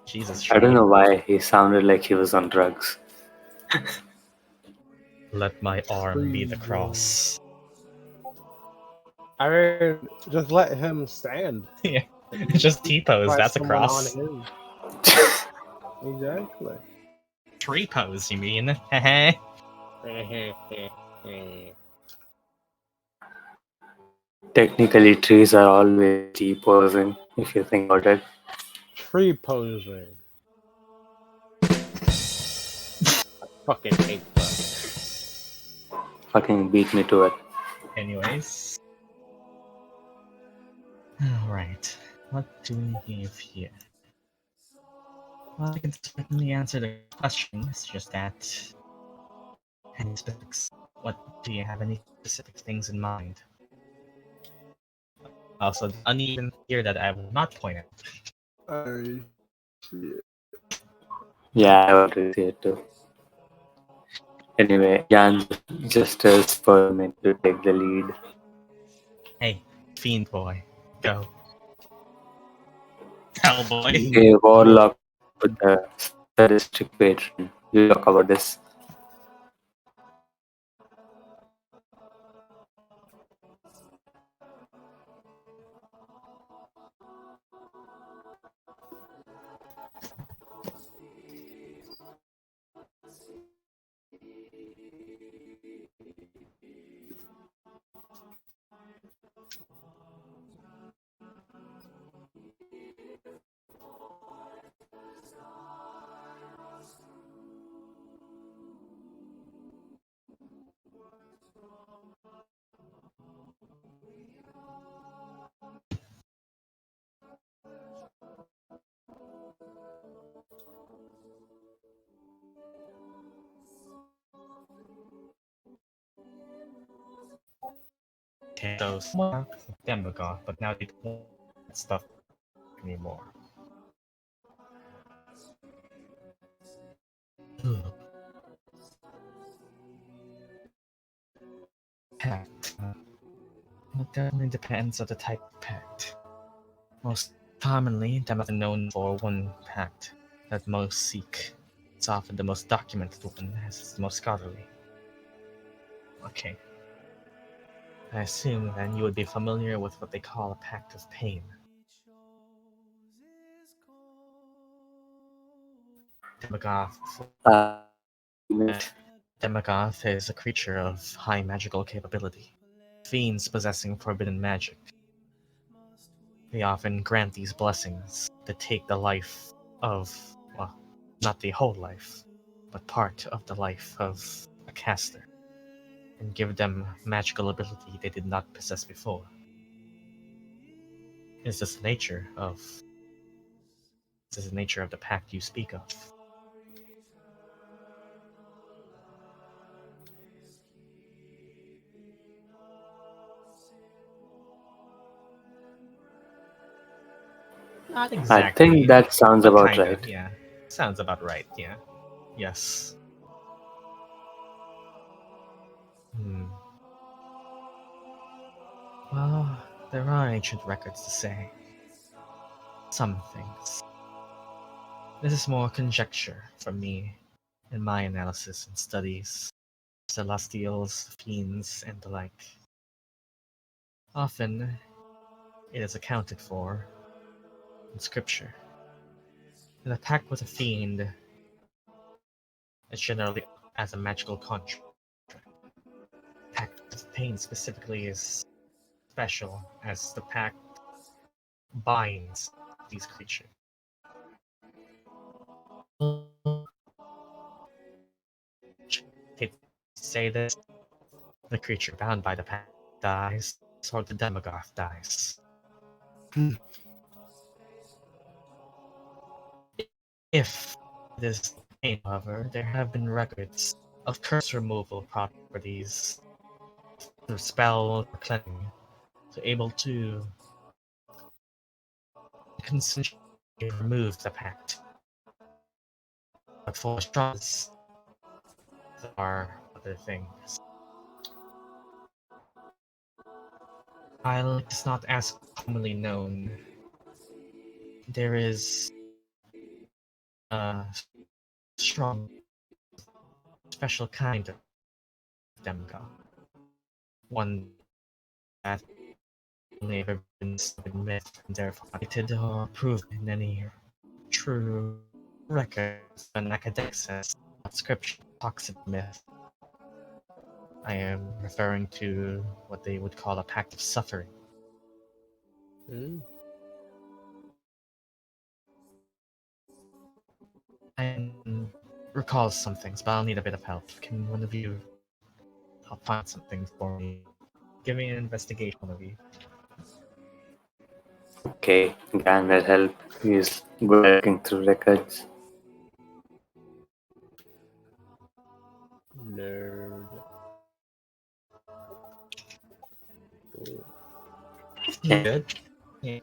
Jesus. I don't know why he sounded like he was on drugs. Let my arm be the cross. I mean, just let him stand. Yeah. Just T-pose, that's a Someone cross. on him. Exactly. Tree pose, you mean? Technically, trees are always deposing, if you think about it. Tree posing. I fucking hate that. Fucking beat me to it. Anyways. Alright. What do we have here? Well, I can certainly answer the question. It's just that... Any specifics? What do you have any specific things in mind? Also, the uneven here that I will not point out. Yeah, I already see it too. Anyway, Jan gestures for me to take the lead. Hey, fiend boy, go. Cowboy. Okay, Warlock with the sadistic patron. You talk about this. Okay, so someone Daemogoth, but now they don't want that stuff anymore. Ugh. Pact. It definitely depends on the type of pact. Most commonly, Daemogoth are known for one pact that most seek. It's often the most documented one, as it's the most scholarly. Okay. I assume then you would be familiar with what they call a pact of pain. Daemogoth. Uh, Daemogoth is a creature of high magical capability. Fiends possessing forbidden magic. They often grant these blessings that take the life of, well, not the whole life, but part of the life of a caster, and give them magical ability they did not possess before. Is this the nature of the pact you speak of? Not I exactly, think that sounds but about kinda, right. yeah. Sounds about right, yeah. Yes. Hmm. Well, there are ancient records to say. Some things. This is more conjecture from me in my analysis and studies. Celestials, fiends, and the like. Often, it is accounted for in scripture that a pact with a fiend is generally as a magical contract. Pact with pain specifically is special as the pact binds these creatures. They say this: the creature bound by the pact dies, or the Daemogoth dies. If it is pain, however, there have been records of curse removal properties through spell or cleansing, so able to consensually remove the pact. But for straws, there are other things. While it is not as commonly known, there is a strong, special kind of Demigod. One that only ever been studied in myth and therefore not cited or proved in any true records and academic sense. Scripture talks of myth. I am referring to what they would call a pact of suffering. Hmm. I can recall some things, but I'll need a bit of help. Can one of you help find some things for me? Give me an investigation, one of you. Okay, Gan will help. He's good at looking through records. Nerd. Cool. You good? Yeah.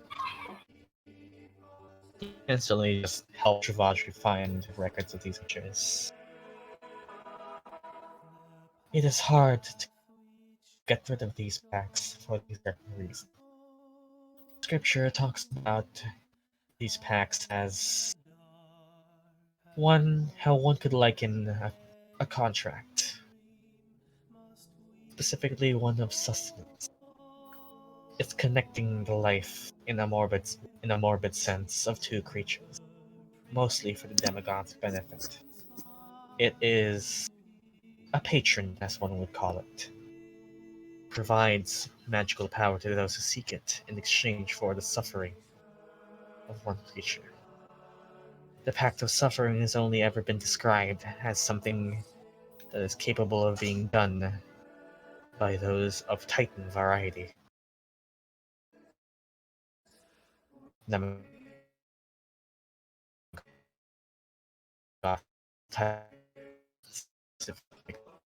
instantly just help Travagri find records of these creatures. It is hard to get rid of these packs for these certain reasons. Scripture talks about these packs as how one could liken a contract, specifically one of sustenance. It's connecting the life in a morbid sense of two creatures, mostly for the Daemogoth's benefit. It is a patron, as one would call it. Provides magical power to those who seek it in exchange for the suffering of one creature. The Pact of Suffering has only ever been described as something that is capable of being done by those of Titan variety. Daemogoth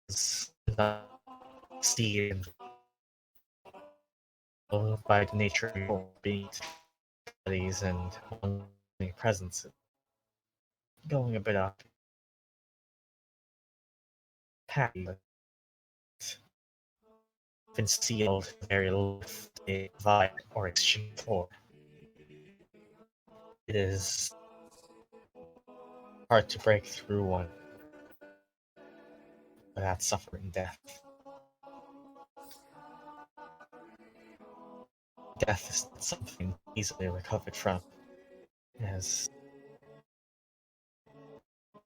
is not seen by the nature of being bodies and presence. Going a bit off path, but been sealed very life they provide or exchange for. It is hard to break through one without suffering death. Death is not something easily recovered from, as I'm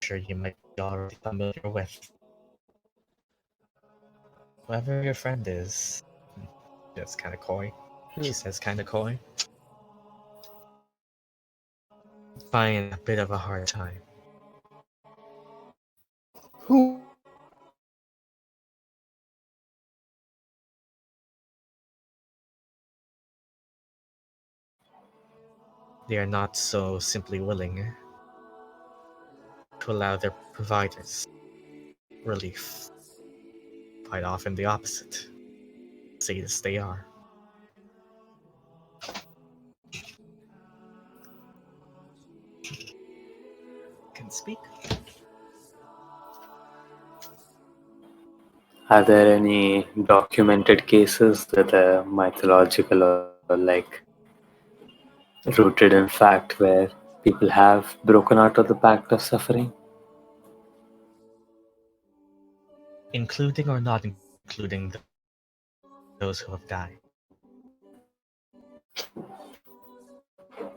sure you might be already familiar with. Whoever your friend is, that's kind of coy. She says kind of coy. Find a bit of a hard time. Who? They are not so simply willing to allow their providers relief. Quite often the opposite. Sadists they are. Can speak. Are there any documented cases that are mythological or like rooted in fact where people have broken out of the pact of suffering? Including or not including those who have died.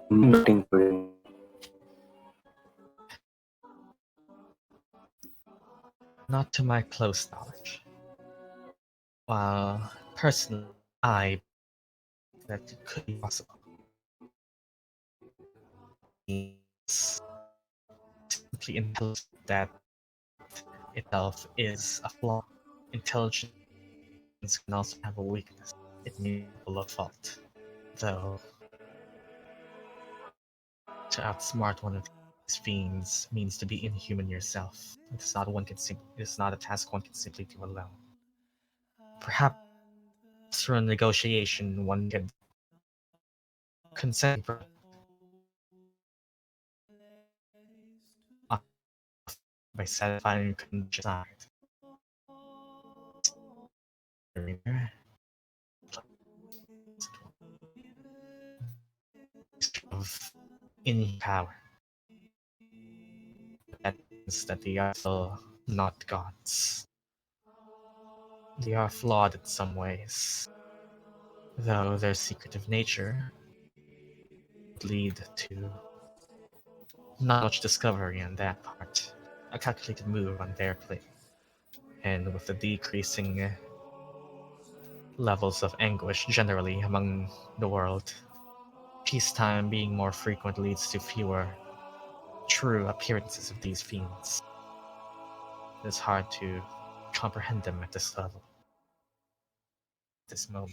Not including. Not to my close knowledge. While personally, I that it could be possible. It's simply intelligent that itself is a flaw. Intelligence can also have a weakness. It may be full of fault. Though, to outsmart one of these fiends means to be inhuman yourself. It is not a task one can simply do alone. Perhaps through a negotiation one could consent by satisfying your condition side. Of any power. That means that they are still not gods. They are flawed in some ways, though their secretive nature would lead to not much discovery on that part. A calculated move on their plate. And with the decreasing levels of anguish generally among the world, peacetime being more frequent leads to fewer true appearances of these fiends. It is hard to comprehend them at this level, at this moment.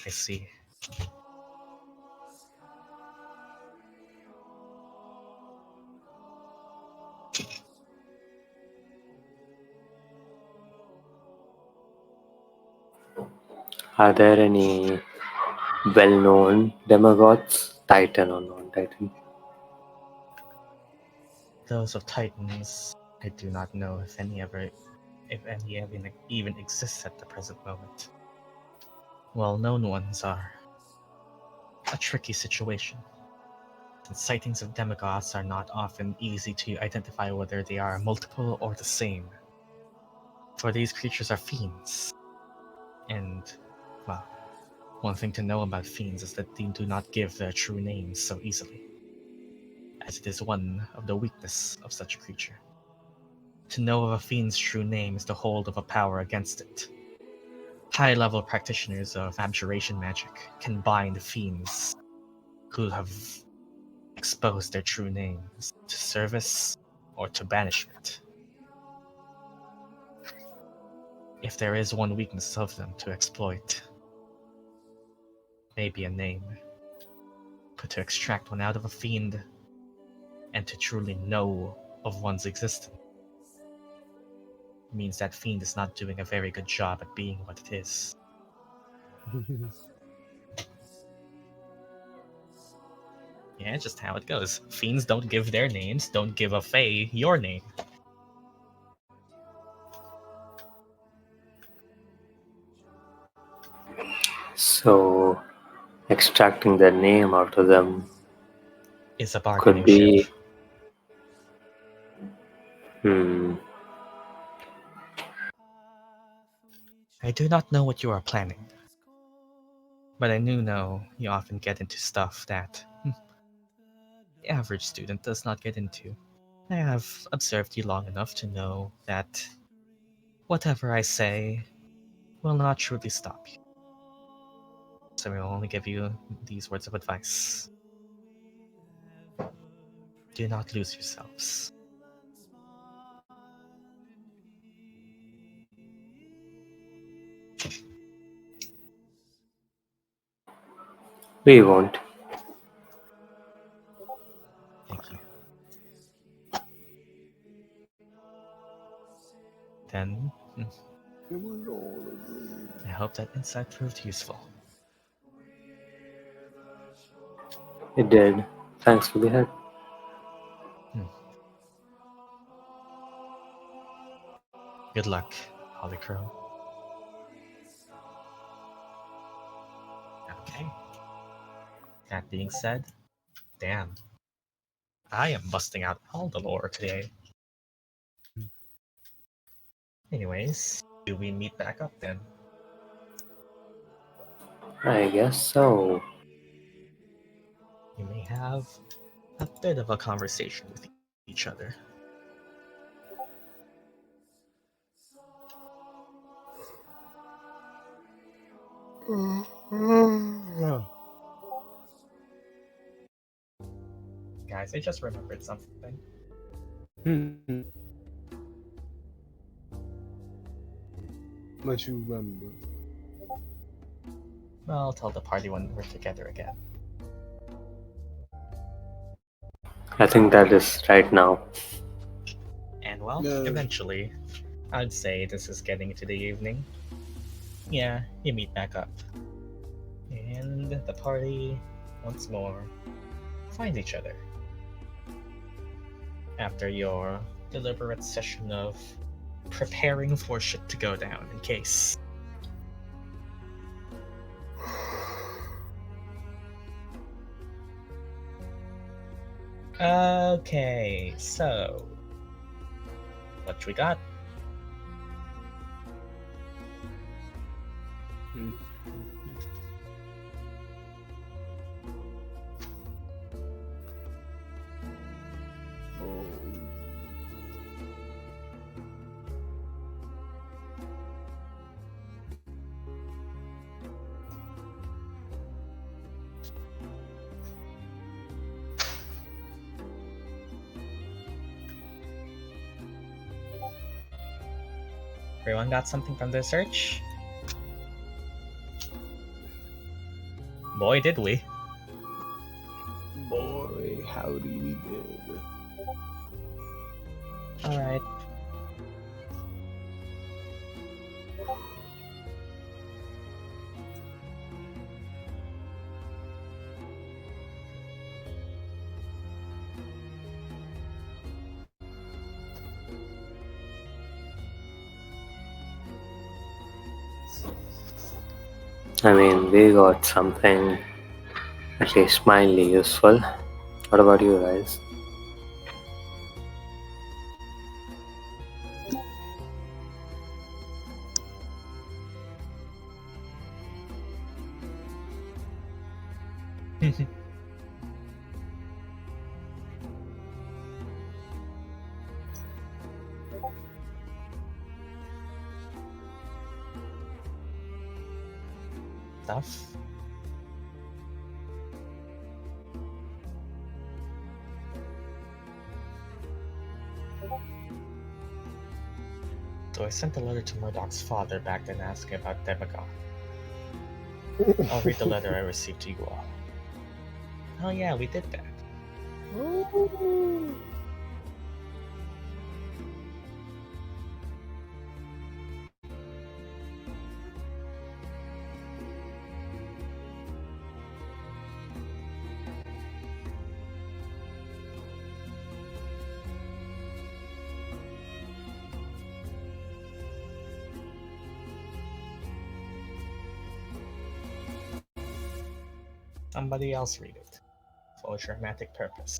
I see. Are there any well-known Daemogoths, Titan or non-Titan? Those of Titans, I do not know if any even exists at the present moment. Well-known ones are a tricky situation, since sightings of Daemogoths are not often easy to identify whether they are multiple or the same. For these creatures are fiends, and, well, one thing to know about fiends is that they do not give their true names so easily, as it is one of the weakness of such a creature. To know of a fiend's true name is to hold of a power against it. High-level practitioners of abjuration magic can bind fiends who have exposed their true names to service or to banishment. If there is one weakness of them to exploit, maybe a name. But to extract one out of a fiend, and to truly know of one's existence, means that fiend is not doing a very good job at being what it is. Yeah, just how it goes. Fiends don't give their names, don't give a fae your name. So, extracting their name out of them Is a could bargaining be. chip. I do not know what you are planning, but I do know you often get into stuff that the average student does not get into. I have observed you long enough to know that whatever I say will not truly stop you. So I will only give you these words of advice. Do not lose yourselves. We won't. Thank you. Then, I hope that insight proved useful. It did. Thanks for the help. Good luck, Holly Crow. Okay. That being said, damn. I am busting out all the lore today. Anyways, do we meet back up then? I guess so. You may have a bit of a conversation with each other. Guys, I just remembered something. What you remember? Well, I'll tell the party when we're together again. I think that is right now. And well, No. eventually, I'd say this is getting into the evening. Yeah, you meet back up. And the party, once more, finds each other. After your deliberate session of preparing for shit to go down in case. Okay, so what we got? Everyone got something from their search? Boy, did we. Boy, howdy we did. Alright. I mean, we got something at least mildly useful. What about you guys? Stuff. So I sent a letter to Murdock's father back then asking about Daemogoth. I'll read the letter I received to you all. Oh yeah, we did that. Somebody else read it. For a dramatic purpose.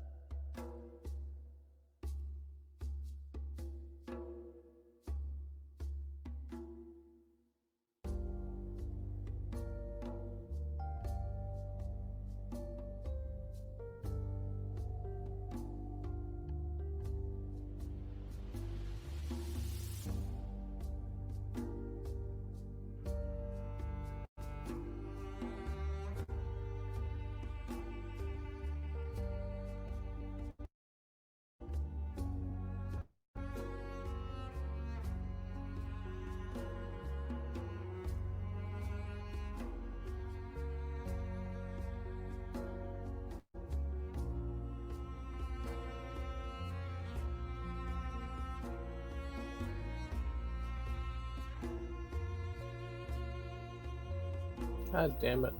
God damn it.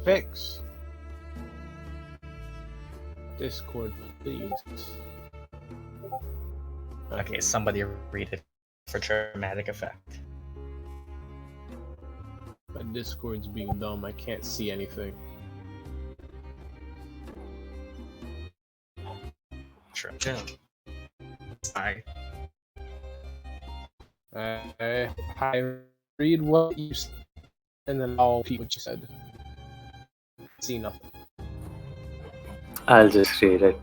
Fix. Discord, please. Okay, somebody read it for dramatic effect. My Discord's being dumb. I can't see anything. Sure. Sorry. I read what you said, and then I'll repeat what you said. See nothing. I'll just read it.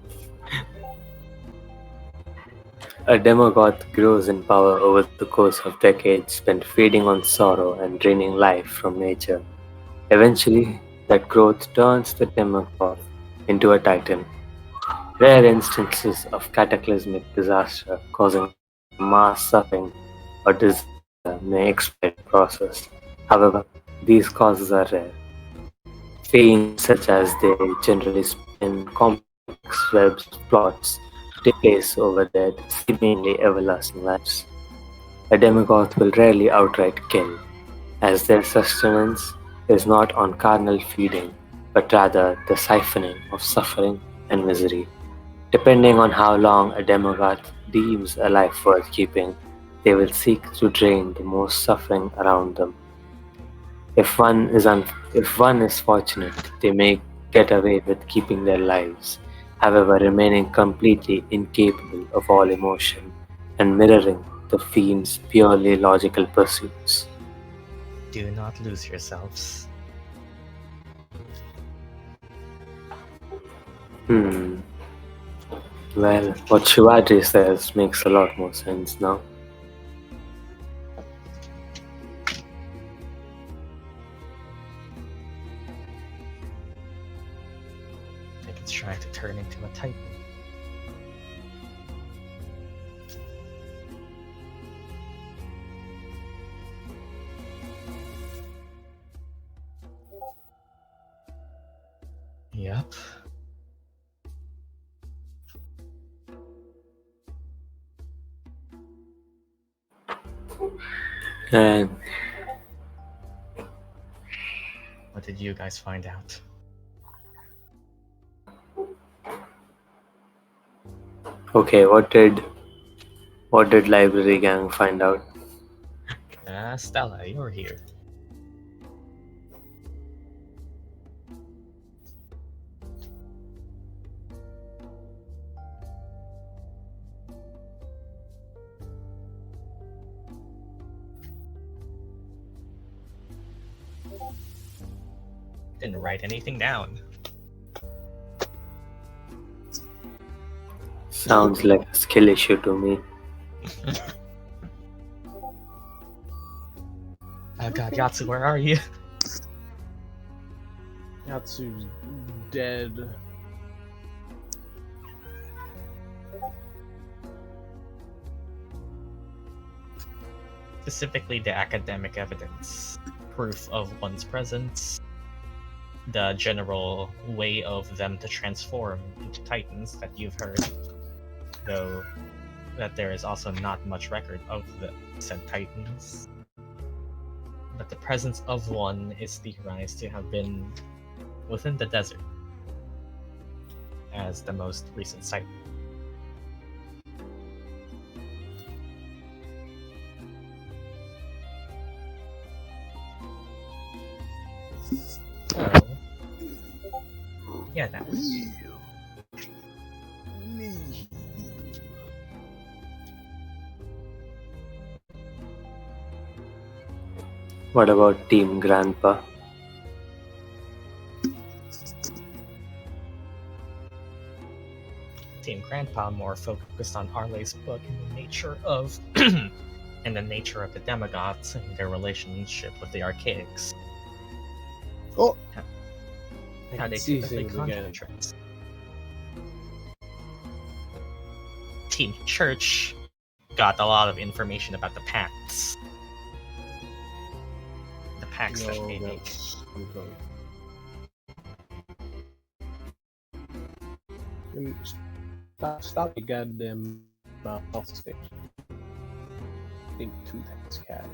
A Daemogoth grows in power over the course of decades spent feeding on sorrow and draining life from nature. Eventually, that growth turns the Daemogoth into a titan. Rare instances of cataclysmic disaster causing mass suffering or disaster may explain the process. However, these causes are rare. Fiends such as they generally spin complex webs plots to take place over their seemingly everlasting lives. A Daemogoth will rarely outright kill, as their sustenance is not on carnal feeding, but rather the siphoning of suffering and misery. Depending on how long a Daemogoth deems a life worth keeping, they will seek to drain the most suffering around them. If one is fortunate, they may get away with keeping their lives, however remaining completely incapable of all emotion and mirroring the fiend's purely logical pursuits. Do not lose yourselves. Well, what Shivaji says makes a lot more sense now. I think it's trying to turn into a titan. Yep. And What did you guys find out? okay, what did Library Gang find out? Stella, you're here. Didn't write anything down. Sounds like a skill issue to me. Oh god, Yatsu, where are you? Yatsu's dead. Specifically the academic evidence, proof of one's presence, the general way of them to transform into titans that you've heard, though that there is also not much record of the said titans. But the presence of one is theorized to have been within the desert as the most recent site. So, yeah, that. What about Team Grandpa? Team Grandpa more focused on Arleigh's book and the nature of and the nature of the Daemogoths and their relationship with the Archaics. Oh! How they see typically things again. contract. Team Church got a lot of information about the pacts. The pacts that they make. Stop your goddamn mouth stage. I think Tooth's cat.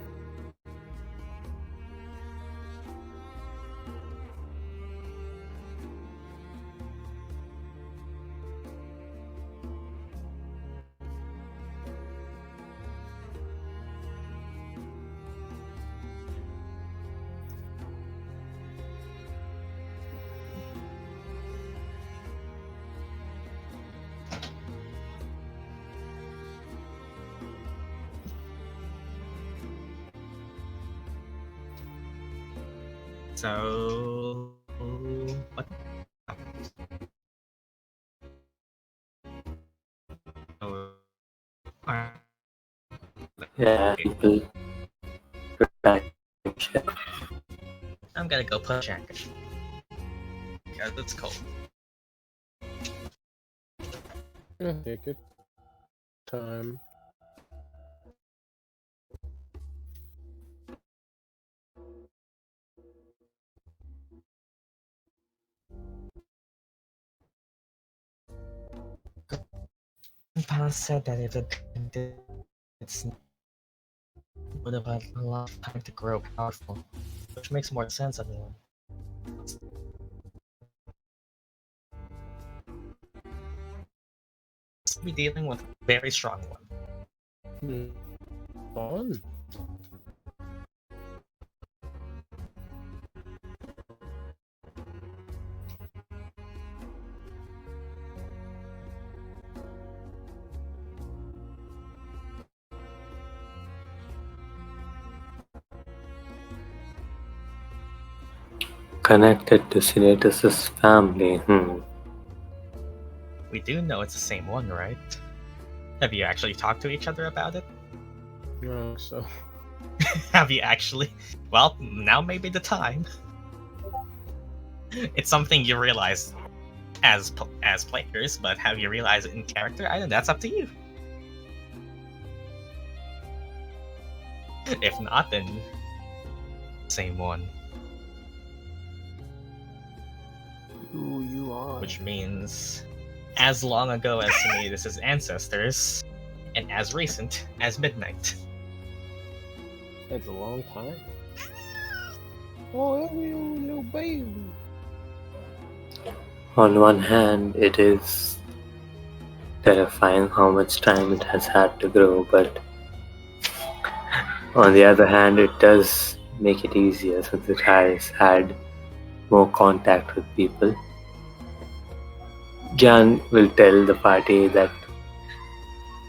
So, what? Oh, Yeah, people. I'm gonna go put a jacket. Yeah, that's cold. Yeah, take it. Time. Pa said that if it's would have had a lot of time to grow powerful, which makes more sense. I mean, be dealing with a very strong one. Fun. Connected to Sinetis' family. We do know it's the same one, right? Have you actually talked to each other about it? No, so. Have you actually? Well, now may be the time. It's something you realize as players, but have you realized it in character? I don't know, that's up to you. If not, then same one. Who you are? which means as long ago as Sinetis' ancestors, and as recent as midnight. That's a long time. Oh, that little baby. On one hand, it is terrifying how much time it has had to grow, but on the other hand, it does make it easier since it has had more contact with people. Gyan will tell the party that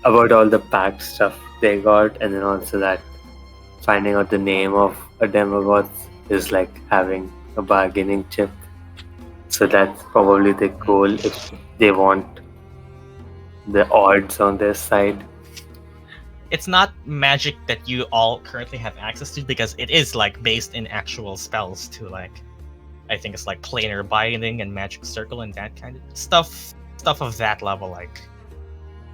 about all the packed stuff they got, and then also that finding out the name of a Daemogoth is like having a bargaining chip. So that's probably the goal if they want the odds on their side. It's not magic that you all currently have access to because it is like based in actual spells too. Like, I think it's like planar binding and magic circle and that kind of stuff. Stuff of that level, like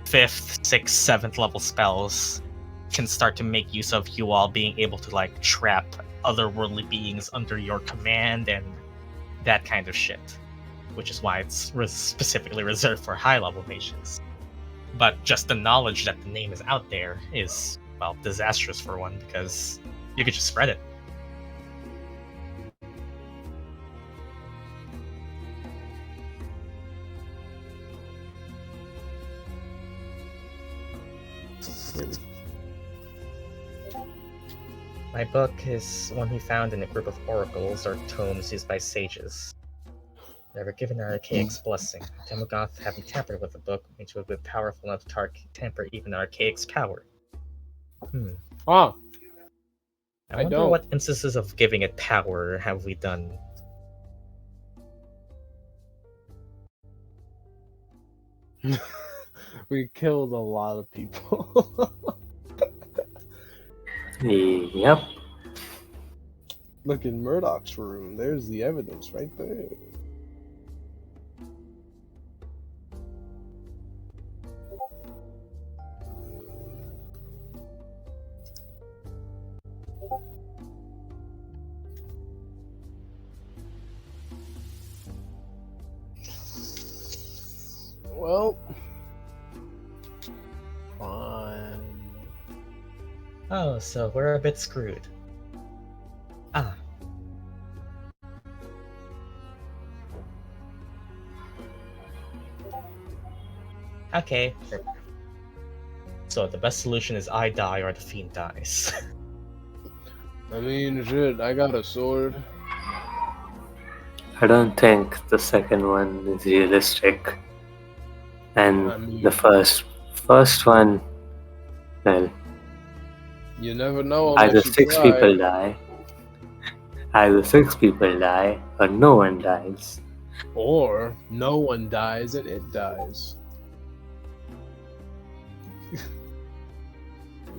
5th, 6th, 7th level spells can start to make use of you all being able to like trap otherworldly beings under your command and that kind of shit, which is why it's specifically reserved for high level mages. But just the knowledge that the name is out there is, well, disastrous for one, because you could just spread it. My book is one he found in a group of oracles or tomes used by sages. Never given an archaic's blessing. Daemogoth, having tampered with the book, means it would be powerful enough to tamper even an archaic's power. Oh, I wonder don't. what instances of giving it power have we done? We killed a lot of people. Yep. Look in Murdock's room. There's the evidence right there. Well, fine. Oh, so we're a bit screwed. Ah. Okay. So the best solution is I die or the fiend dies. I mean, shit, I got a sword. I don't think the second one is realistic. And I mean- the first one, well, You never know either unless you 6 try. people die. Either 6 people die, or no one dies. Or no one dies and it dies.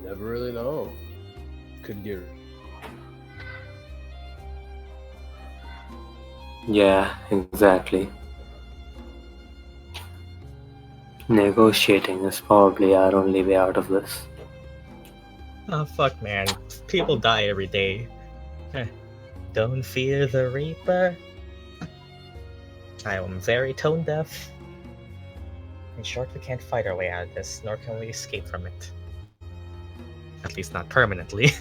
Never really know. Could get. Yeah, exactly. Negotiating is probably our only way out of this. Oh fuck, man. People die every day. Don't fear the Reaper. I am very tone deaf. In short, we can't fight our way out of this, nor can we escape from it. At least not permanently.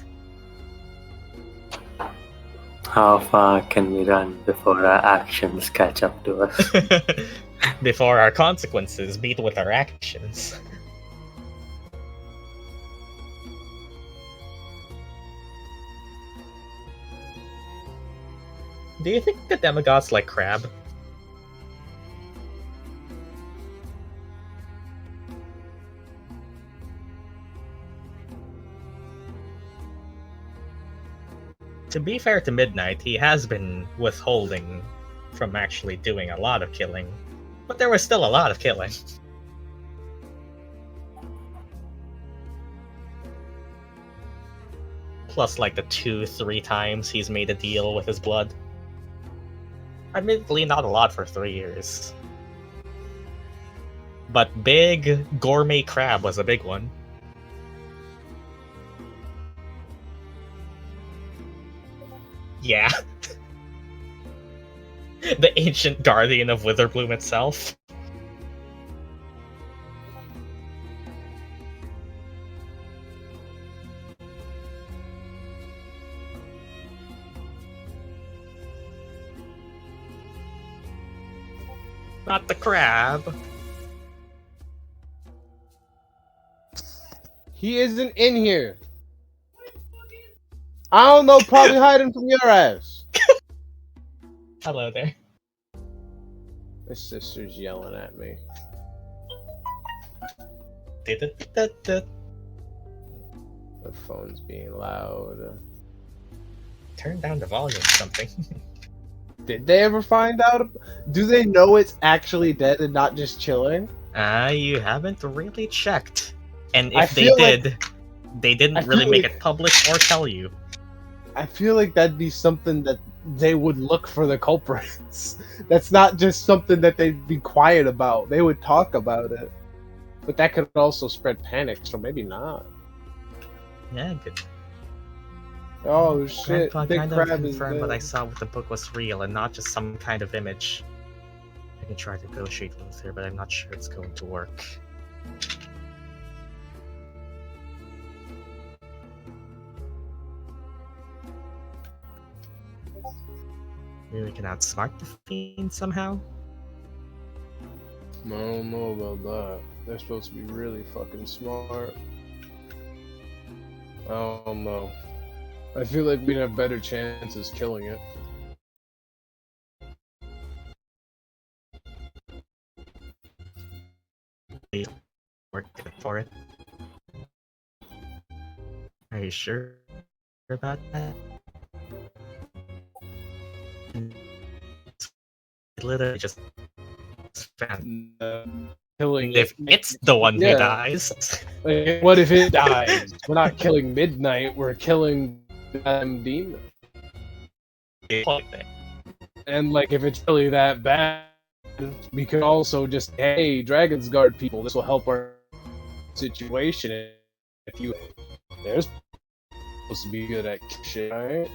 How far can we run before our actions catch up to us? Before our consequences meet with our actions. Do you think the Daemogoths like crab? To be fair to Midnight, he has been withholding from actually doing a lot of killing, but there was still a lot of killing. Plus, like the 2-3 times he's made a deal with his blood. Admittedly, not a lot for 3 years. But big gourmet crab was a big one. Yeah. The ancient guardian of Witherbloom itself. Not the crab. He isn't in here. I don't know, probably hiding from your ass. Hello there. My sister's yelling at me. Da-da-da-da. The phone's being loud. Turn down the volume or something. Did they ever find out? Do they know it's actually dead and not just chilling? You haven't really checked. And I if they feel did, they didn't really feel make like- it public or tell you. I feel like that'd be something that they would look for the culprits. That's not just something that they'd be quiet about. They would talk about it. But that could also spread panic, so maybe not. Yeah, good. Oh shit, Grandpa Big kind of Crab is confirmed what I dead. saw with the book was real and not just some kind of image. I can try to negotiate with her, but I'm not sure it's going to work. Maybe we can outsmart the fiend somehow? I don't know about that. They're supposed to be really fucking smart. I don't know. I feel like we'd have better chances killing it. Work for it. Are you sure about that? Literally just found. Killing If it. it's the one who Yeah. dies. Like, what if it dies? We're not killing Midnight, we're killing them demon. And like, if it's really that bad, we could also just, hey, Dragon's Guard people, this will help our situation. If you, they're supposed to be good at shit, right?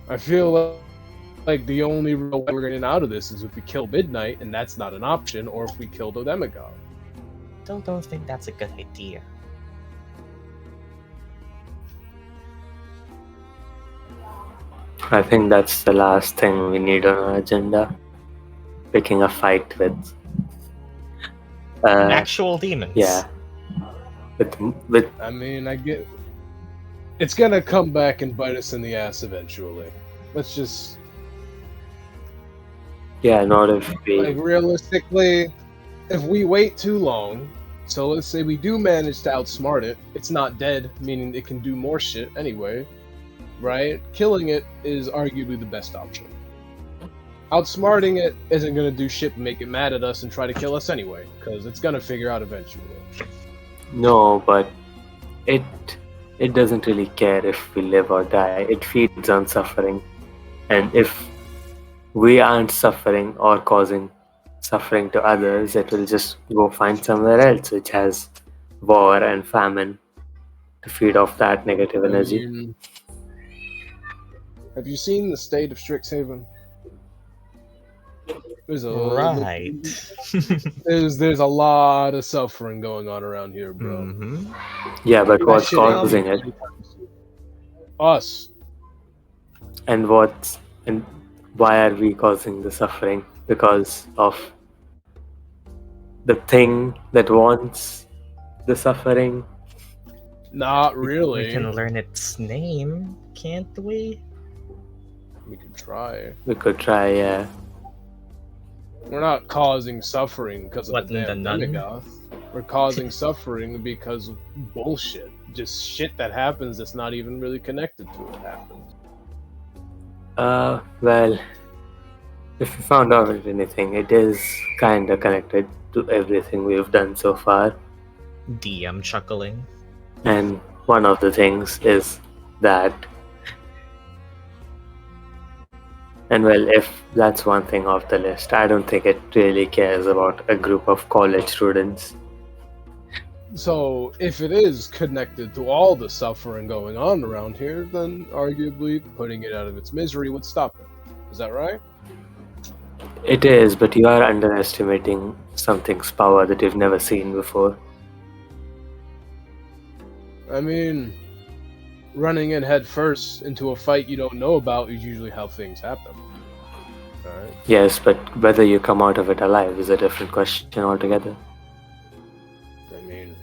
I feel like the only real way we're getting out of this is if we kill Midnight, and that's not an option, or if we kill the Daemogoth. Still don't think that's a good idea. I think that's the last thing we need on our agenda. Picking a fight with. Actual demons. Yeah. With I mean, I get it's gonna come back and bite us in the ass eventually. Let's just not if we. like realistically, if we wait too long, so let's say we do manage to outsmart it, it's not dead, meaning it can do more shit anyway, right? Killing it is arguably the best option. Outsmarting it isn't gonna do shit but make it mad at us and try to kill us anyway, because it's gonna figure out eventually. No, but it doesn't really care if we live or die. It feeds on suffering. And if we aren't suffering or causing suffering to others, it will just go find somewhere else which has war and famine to feed off that negative energy. Have you seen the state of Strixhaven? There's a Right. there's a lot of suffering going on around here, bro. Mhm. Yeah, but That what's shit ain't causing it? Us. And why are we causing the suffering? Because of the thing that wants the suffering? Not We really. can learn its name, can't we? We could try. We could try, yeah. We're not causing suffering because of What, the the damn nun? Daemogoth. We're causing suffering because of bullshit. Just shit that happens that's not even really connected to what happened. Well, if you found out anything, it is kinda connected to everything we've done so far. DM chuckling. And one of the things is that. And well, if that's one thing off the list, I don't think it really cares about a group of college students. So, if it is connected to all the suffering going on around here, then arguably putting it out of its misery would stop it. Is that right? It is, but you are underestimating something's power that you've never seen before. I mean, running in head first into a fight you don't know about is usually how things happen. Alright. Yes, but whether you come out of it alive is a different question altogether. I mean,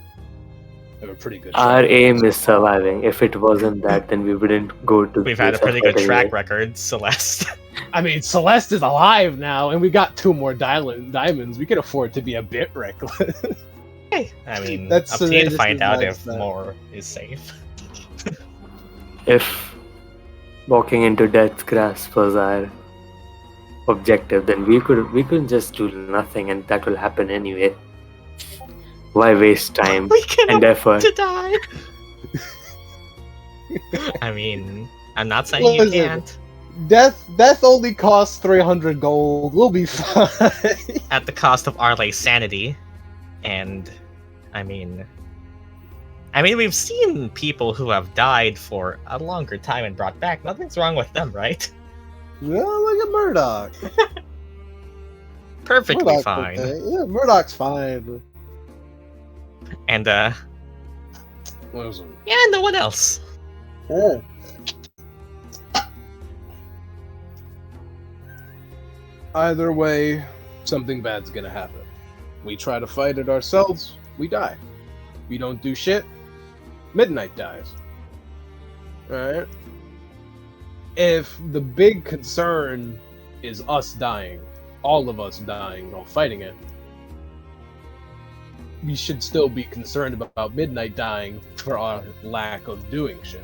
I have a pretty good Our track aim record is so far. surviving. If it wasn't that, then we wouldn't go to We've had a this pretty good effort track anyway. record, Celeste. I mean, Celeste is alive now, and we got 2 more diamonds. We can afford to be a bit reckless. I mean, That's up to you to Sinetis' find out if mindset. more is safe. If walking into death's grasp was our objective, then we could just do nothing, and that will happen anyway. Why waste time We can and effort? to die. I mean, I'm not saying you Listen. can't. Death only costs 300 gold. We'll be fine. At the cost of Arleigh's sanity, and I mean, we've seen people who have died for a longer time and brought back. Nothing's wrong with them, right? Yeah, look at Murdock. Perfectly Murdock's fine. okay. Yeah, Murdock's fine. And Listen. yeah, no one else. Yeah. Either way, something bad's gonna happen. We try to fight it ourselves, we die. We don't do shit, Midnight dies. Alright? If the big concern is us dying, all of us dying while fighting it, we should still be concerned about Midnight dying for our lack of doing shit.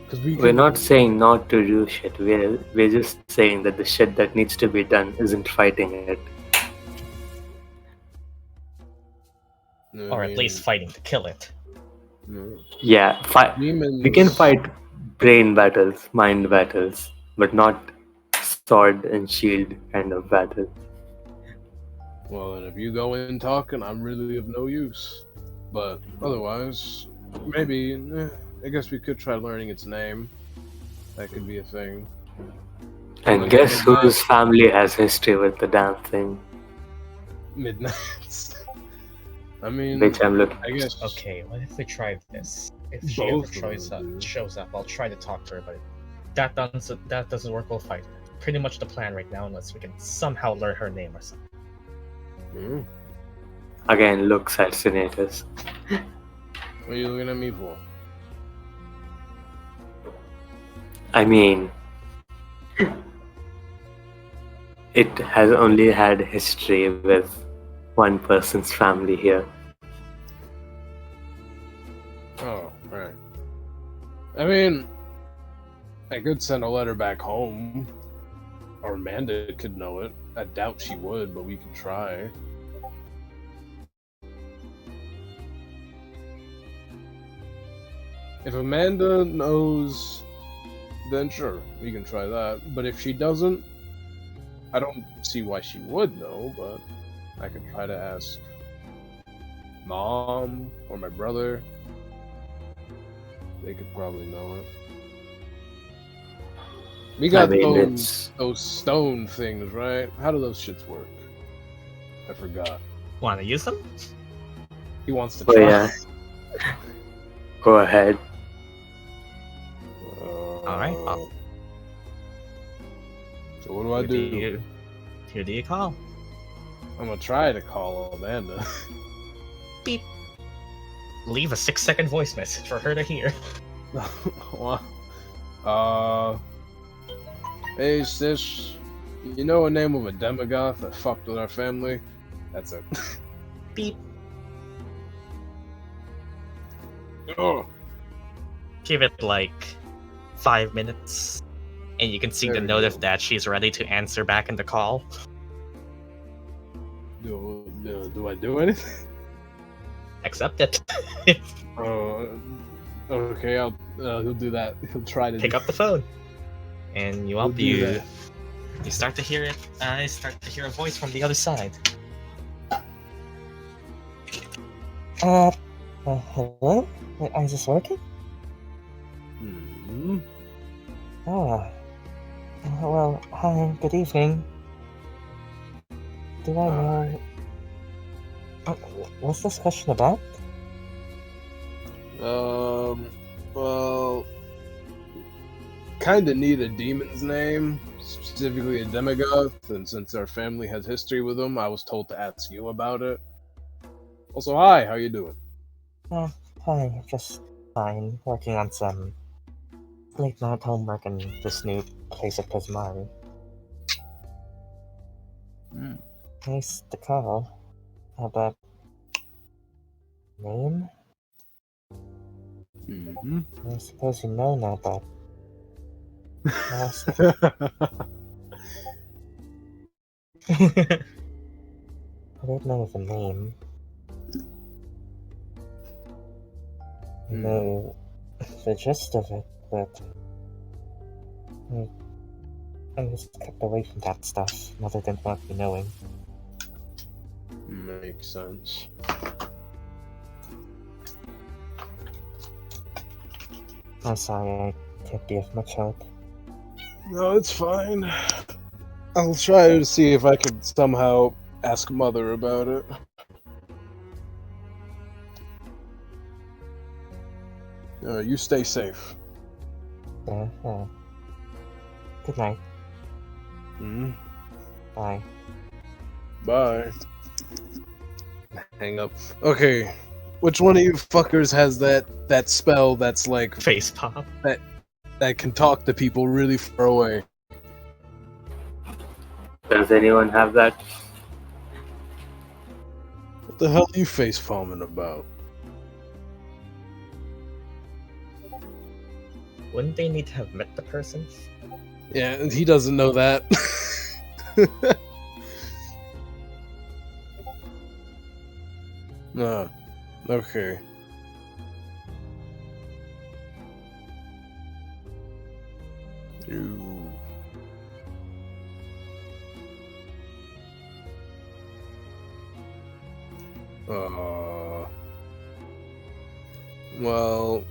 Because We're not saying not to do shit. We're just saying that the shit that needs to be done isn't fighting it. Or at least fighting to kill it. Yeah, Demons. we can fight brain battles, mind battles, but not sword and shield kind of battles. Well, and if you go in talking, I'm really of no use. But otherwise, maybe, I guess we could try learning its name. That could be a thing. And Like guess Midnight. whose family has history with the damn thing? Midnights. I mean, Which I'm looking. I guess. Okay, what if we try this? If she Both ever of them, dude. shows up, I'll try to talk to her, but if that doesn't work, we'll fight her. Pretty much the plan right now, unless we can somehow learn her name or something. Hmm. Again, looks at Sinetis. What are you looking at me for? I mean, it has only had history with one person's family here. Oh, right. I mean, I could send a letter back home. Or Amanda could know it. I doubt she would, but we could try. If Amanda knows, then sure, we can try that. But if she doesn't, I don't see why she would know, but I could try to ask Mom or my brother. They could probably know it. We got those stone things, right? How do those shits work? I forgot. Want to use them? He wants to Oh try. yeah. Go ahead. Alright, So what do I do? Who do you call? I'm gonna try to call Amanda. Beep. Leave a 6-second voice message for her to hear. Hey sis, you know the name of a Daemogoth that fucked with our family? That's it. Beep. Oh, Give it like 5 minutes, and you can see There the we note go. of that she's ready to answer back in the call. do I do anything? Accept it. Okay, he'll do that. He'll try to Pick do up the phone, and you He'll do you that. you start to hear it. Start to hear a voice from the other side. Hello? Is this working? Hmm. Well, hi, good evening. Do I know... what's this question about? Well, kinda need a demon's name, specifically a Daemogoth, and since our family has history with them, I was told to ask you about it. Also, hi, how you doing? Hi, just fine. Working on some late-night homework in this new place of Prismari. Nice to call. But... name? Mm-hmm. I suppose you know now, but... I don't know the name. I know the gist of it, but... I was kept away from that stuff. Mother didn't want me knowing. Makes sense. I'm sorry, I can't be of much help. No, it's fine. I'll try to see if I could somehow ask Mother about it. You stay safe. Good night. Mm-hmm. Bye. Bye. Hang up. Okay, which one of you fuckers has that spell that's like Face pop. that can talk to people really far away? Does anyone have that? What the hell are you face palming about? Wouldn't they need to have met the person? Yeah, and he doesn't know that. No. Okay. You. Well,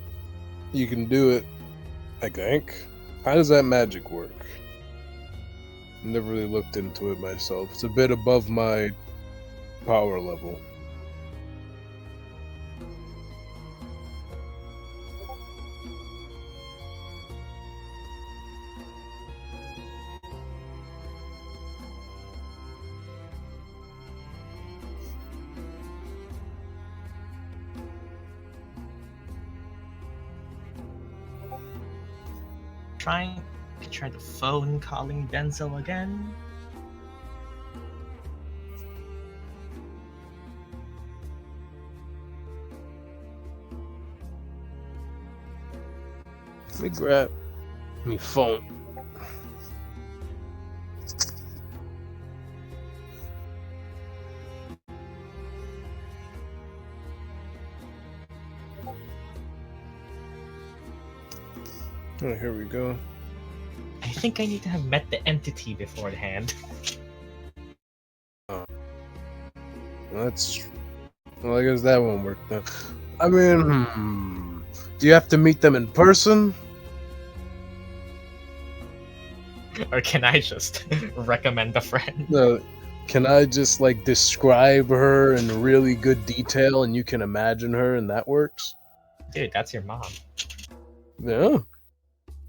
you can do it, I think. How does that magic work? Never really looked into it myself. It's a bit above my power level. Try the phone calling Denzel again. Let me grab me phone. Oh, here we go. I think I need to have met the entity beforehand. That's... Well, I guess that won't work then. I mean, do you have to meet them in person? Or can I just recommend a friend? No. Can I just, like, describe her in really good detail and you can imagine her and that works? Dude, that's your mom. Yeah.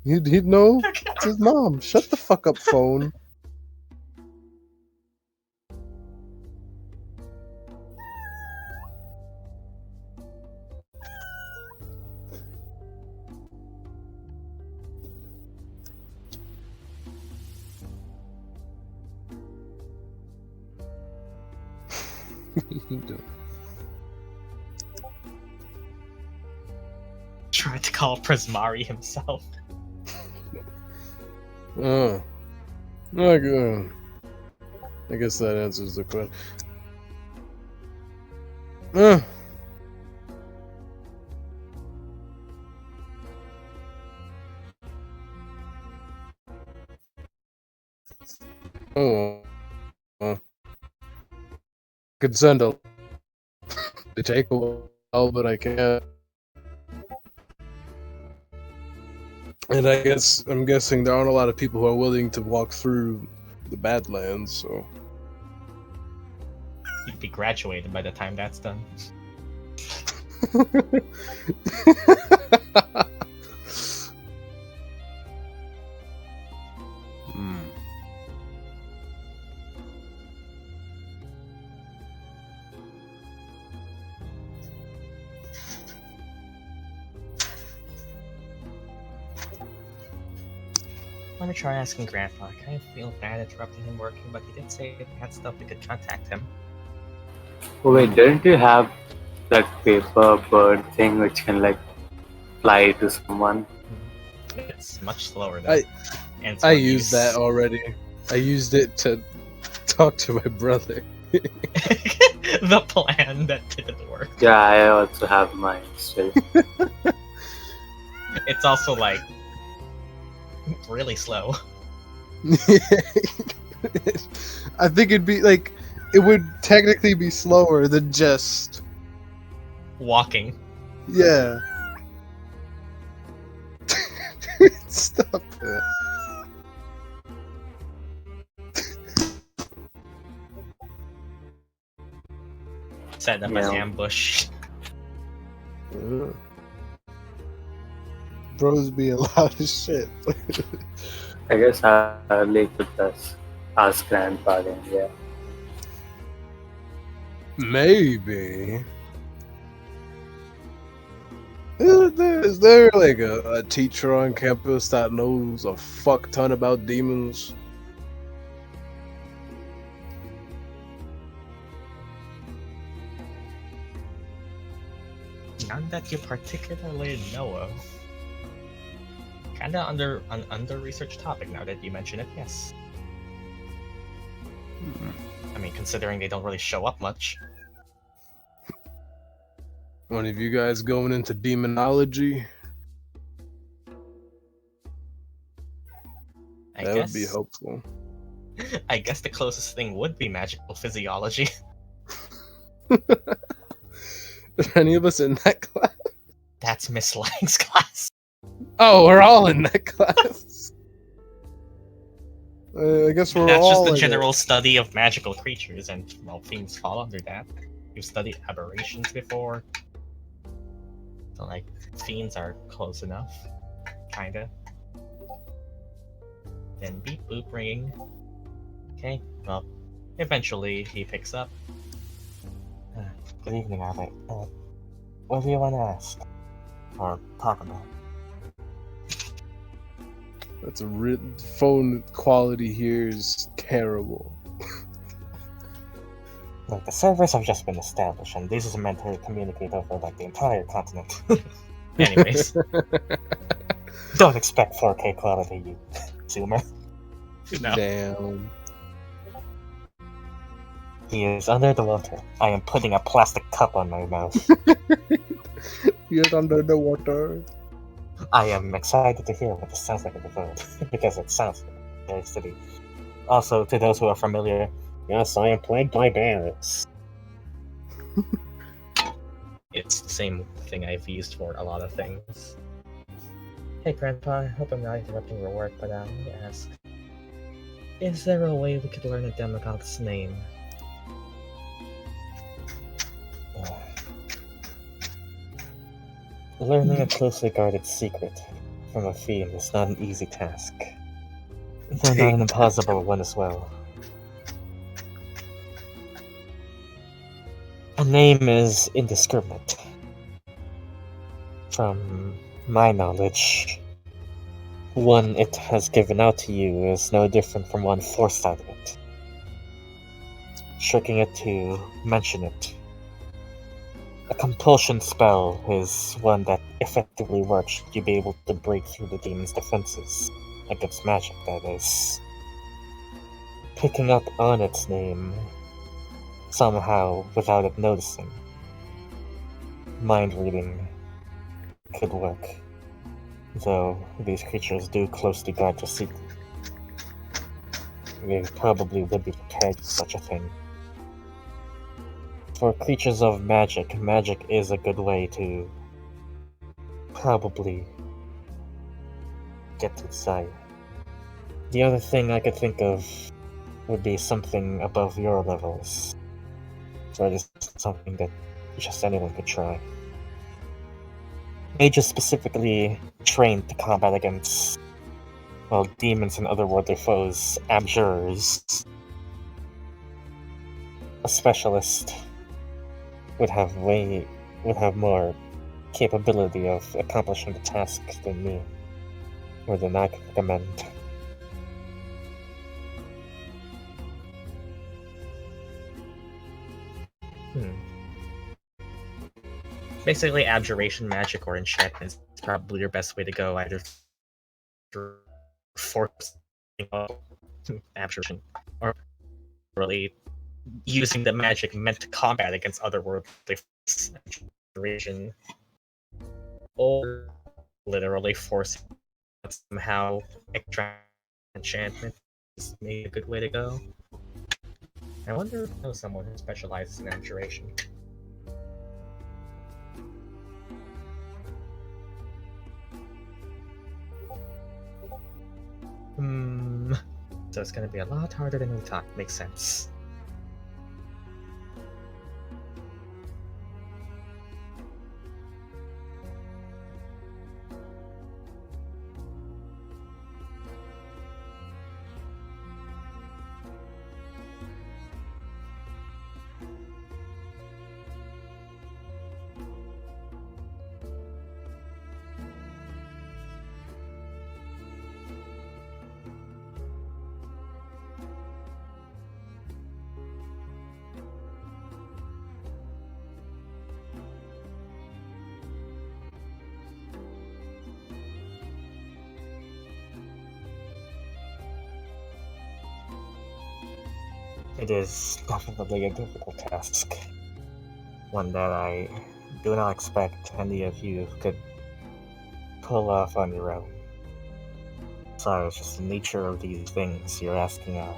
He'd know. It's his mom. Shut the fuck up, phone. Tried to call Prismari himself. I guess that answers the question. Oh. Could send a It take a while, but I can't. And I'm guessing there aren't a lot of people who are willing to walk through the Badlands, so. You'd be graduated by the time that's done. Let me try asking Grandpa. I kind of feel bad interrupting him working, but he did say if we had stuff we could contact him. Oh wait, didn't you have that paper bird thing which can like fly to someone? It's much slower though. I used that already. I used it to talk to my brother. The plan that didn't work. Yeah, I also have mine still. It's also like really slow. I think it'd be like it would technically be slower than just walking. Yeah. Stop it. Set up an ambush. Bros be a lot of shit. I guess Arleigh could just ask Grandpa then, yeah. Maybe. Is there like a teacher on campus that knows a fuck ton about demons? None that you particularly know of. Kinda an under-researched topic now that you mention it, yes. I mean, considering they don't really show up much. One of you guys going into demonology? That would be helpful. I guess the closest thing would be magical physiology. Are any of us in that class? That's Miss Lang's class. Oh, we're all in that class. I guess we're That's all. That's just the general study of magical creatures, and well, themes fall under that. You've studied aberrations before, so like fiends are close enough, kinda. Then beep boop ringing. Okay, well, eventually he picks up. Good evening, Arleigh. What do you want to ask? Or talk about? That's phone quality here is terrible. Look, the servers have just been established, and this is meant to communicate over like the entire continent. Anyways. Don't expect 4K quality, you zoomer. No. Damn. He is under the water. I am putting a plastic cup on my mouth. You're under the water. I am excited to hear what this sounds like in the world, because it sounds very silly. Also, to those who are familiar, yes, I am plagued by bears. It's the same thing I've used for a lot of things. Hey Grandpa, I hope I'm not interrupting your work, but I need to ask. Is there a way we could learn a Daemogoth's name? Learning a closely guarded secret from a fiend is not an easy task. Though not an impossible one as well. A name is indiscriminate. From my knowledge, one it has given out to you is no different from one forced out of it. Tricking it to mention it. A compulsion spell is one that effectively works should you be able to break through the demon's defenses. Against magic, that is. Picking up on its name, somehow, without it noticing. Mind reading could work. Though these creatures do closely guard their secret. They probably would be prepared for such a thing. for creatures of magic, magic is a good way to probably get inside. The other thing I could think of would be something above your levels. So it is something that just anyone could try. Mages specifically trained to combat against, well, demons and otherworldly foes, abjurers. A specialist would have more capability of accomplishing the task than me, or than I could recommend. Basically, abjuration magic or enchantment is probably your best way to go, either through forcing abjuration, or really using the magic meant to combat against otherworldly abjuration, or literally forcing somehow extract enchantment is maybe a good way to go. I wonder if I know someone who specializes in abjuration. So it's gonna be a lot harder than we thought. Makes sense. It is definitely a difficult task. One that I do not expect any of you could pull off on your own. Sorry, it's just the nature of these things you're asking of.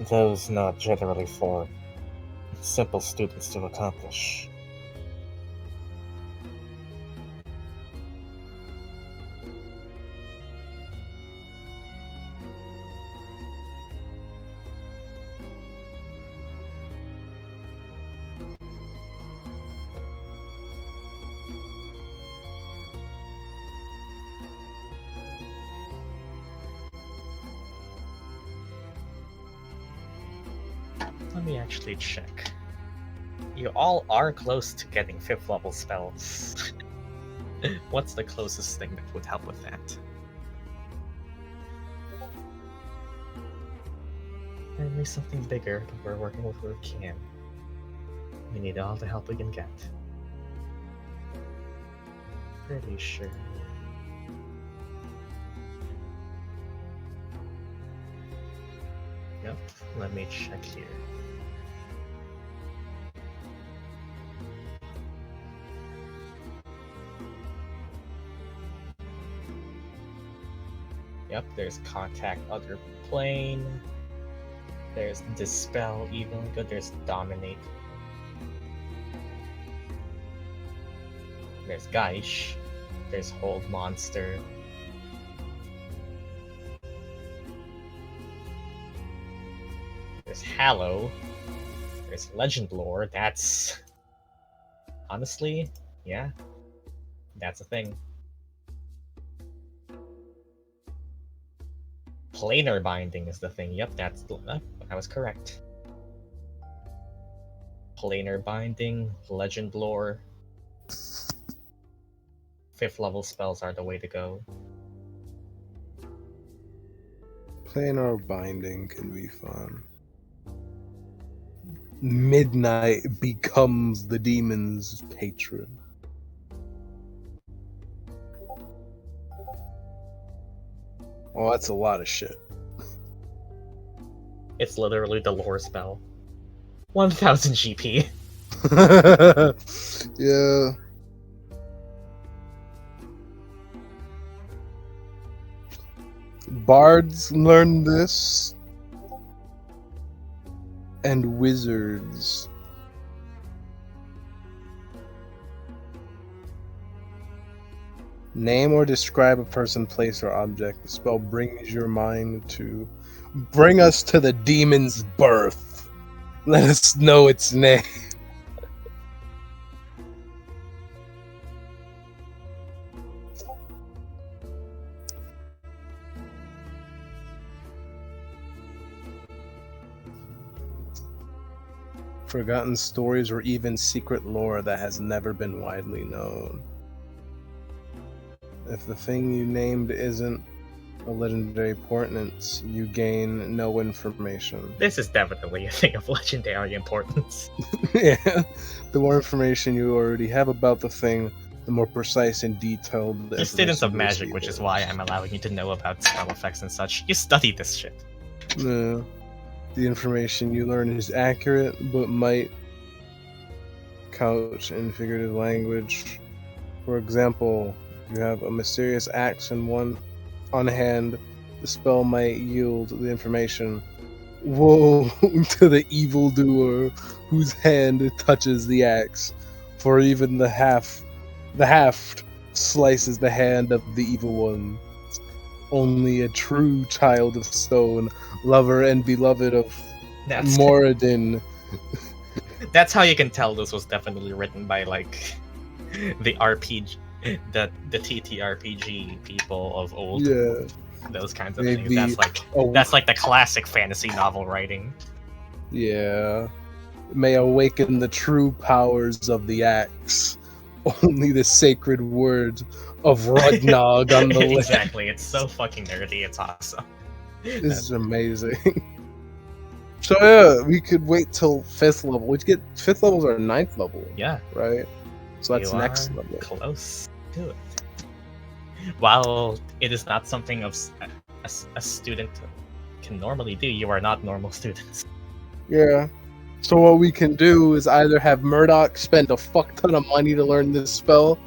Those not generally for simple students to accomplish. Let me actually check. You all are close to getting 5th level spells. What's the closest thing that would help with that? At least something bigger, but we're working with what we can. We need all the help we can get. Pretty sure. Yep, let me check here. Yep, there's Contact Other Plane. There's Dispel Evil and Good. There's Dominate. There's Gaish. There's Hold Monster. There's Hallow. There's Legend Lore. That's... honestly, yeah. That's a thing. Planar Binding is the thing. Yep, that's... I was correct. Planar Binding, Legend Lore. 5th level spells are the way to go. Planar Binding can be fun. Midnight becomes the demon's patron. Oh, that's a lot of shit. It's literally the lore spell. 1000 GP. Yeah. Bards learn this, and wizards. Name or describe a person, place, or object. The spell brings your mind to... Bring us to the demon's birth. Let us know its name. Forgotten stories or even secret lore that has never been widely known. If the thing you named isn't a legendary importance, you gain no information. This is definitely a thing of legendary importance. Yeah. The more information you already have about the thing, the more precise and detailed the You're students of information magic, which is why I'm allowing you to know about spell effects and such. You studied this shit. No. The information you learn is accurate, but might couch in figurative language. For example, if you have a mysterious axe in one on hand, the spell might yield the information, "Woe to the evildoer whose hand touches the axe, for even the haft slices the hand of the evil one. Only a true child of stone, lover and beloved of That's Moradin." That's how you can tell this was definitely written by like the RPG, the TTRPG people of old. Yeah. Those kinds of Maybe things. That's like the classic fantasy novel writing. Yeah. May awaken the true powers of the axe. Only the sacred words of Rudnog on the list. Exactly. It's so fucking nerdy. It's awesome. This is amazing. So yeah, we could wait till 5th level. We get 5th levels or 9th level, Yeah. right? So that's You next are level. close to it. While it is not something of a student can normally do, you are not normal students. Yeah. So what we can do is either have Murdock spend a fuck ton of money to learn this spell,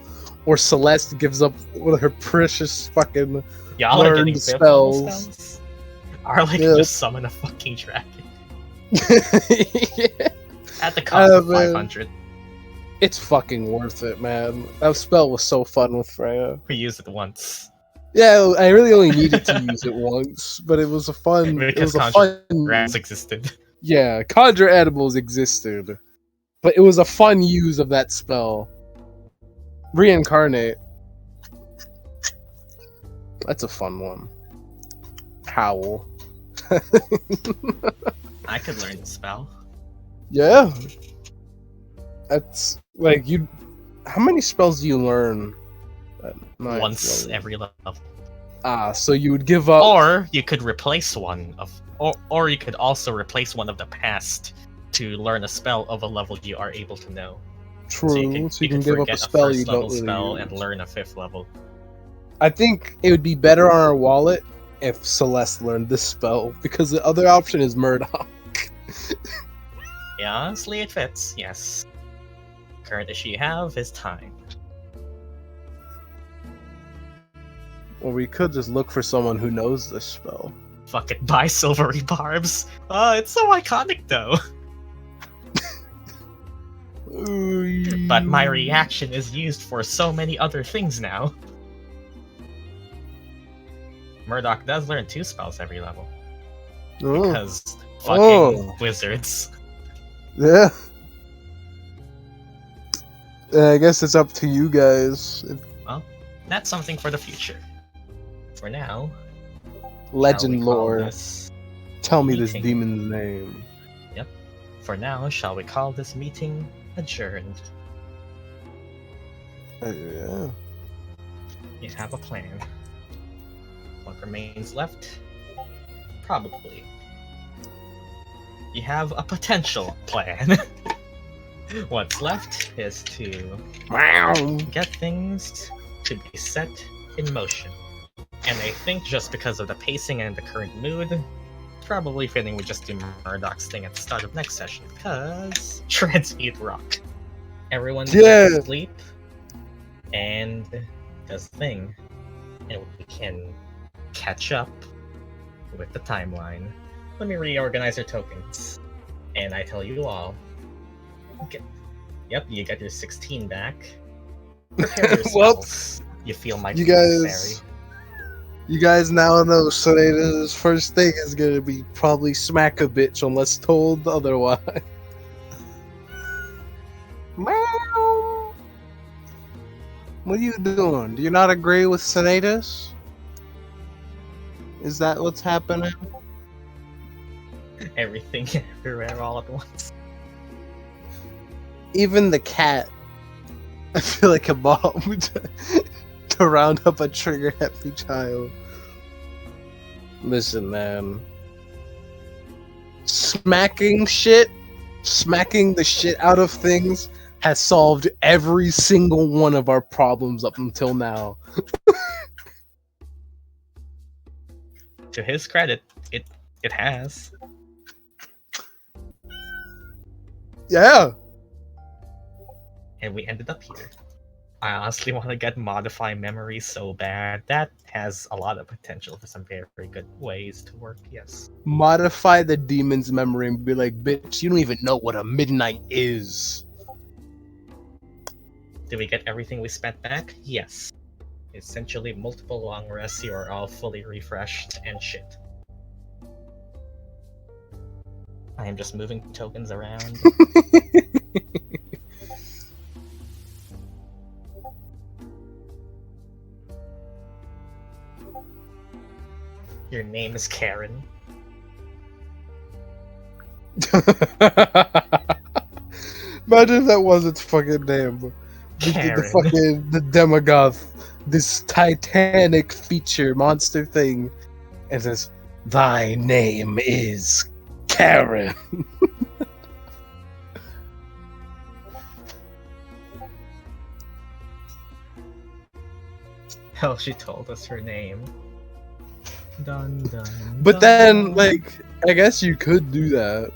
or Celeste gives up one of her precious fucking Y'all are learned getting spells. spells. Arleigh Yeah. can just summon a fucking dragon Yeah. at the cost of man. 500. It's fucking worth it, man. That spell was so fun with Freya. We use it once. Yeah, I really only needed to use it once, but it was a fun. It Because was a fun. Rats existed. Yeah, conjure animals existed, but it was a fun use of that spell. Reincarnate. That's a fun one. Howl. I could learn the spell. Yeah. That's like you. How many spells do you learn? At ninth Once level? every level. Ah, so you would give up. Or you could replace one of, or you could also replace one of the past to learn a spell of a level you are able to know. True. So So you you can could give up forget a spell you first don't level really spell use. and learn a 5th level. I think it would be better on our wallet if Celeste learned this spell, because the other option is Murdock. Yeah, honestly, it fits. Yes. Current issue you have is time. Or we could just look for someone who knows this spell. Fucking buy silvery barbs. It's so iconic though. But my reaction is used for so many other things now. Murdock does learn 2 spells every level. Oh, Because fucking Oh. wizards. yeah. I guess it's up to you guys. That's something for the future. For now, Legend shall we call lore. this- Tell me this meeting? demon's name. For now, shall we call this meeting adjourned? Yeah. You have a plan. What remains left? Probably. You have a potential plan. What's left is to get things to be set in motion. And I think just because of the pacing and the current mood, probably fitting we just do Murdock's thing at the start of next session, because transmute rock. Everyone Yeah. goes to sleep and does the thing, and we can catch up with the timeline. Let me reorganize your tokens. And I tell you all, yep, you got your 16 back. Prepare yourselves. You feel might you be necessary. You guys now know Sinetis' first thing is gonna be probably smack a bitch unless told otherwise. Meow. What are you doing? Do you not agree with Sinetis? Is that what's happening? Everything everywhere all at once. Even the cat, I feel like a mom to round up a trigger-happy child. Listen, man. Smacking the shit out of things has solved every single one of our problems up until now. To his credit, it has. Yeah. And we ended up here. I honestly want to get Modify Memory so bad. That has a lot of potential for some very, very good ways to work, yes. Modify the demon's memory and be like, bitch, you don't even know what a midnight is. Did we get everything we spent back? Yes. Essentially, multiple long rests, you are all fully refreshed and shit. I am just moving tokens around. Your name is Karen. Imagine if that was its fucking name. The Daemogoth, this titanic feature monster thing, and says, "Thy name is Karen." Hell, she told us her name. Dun, dun, But dun. then, like, I guess you could do that.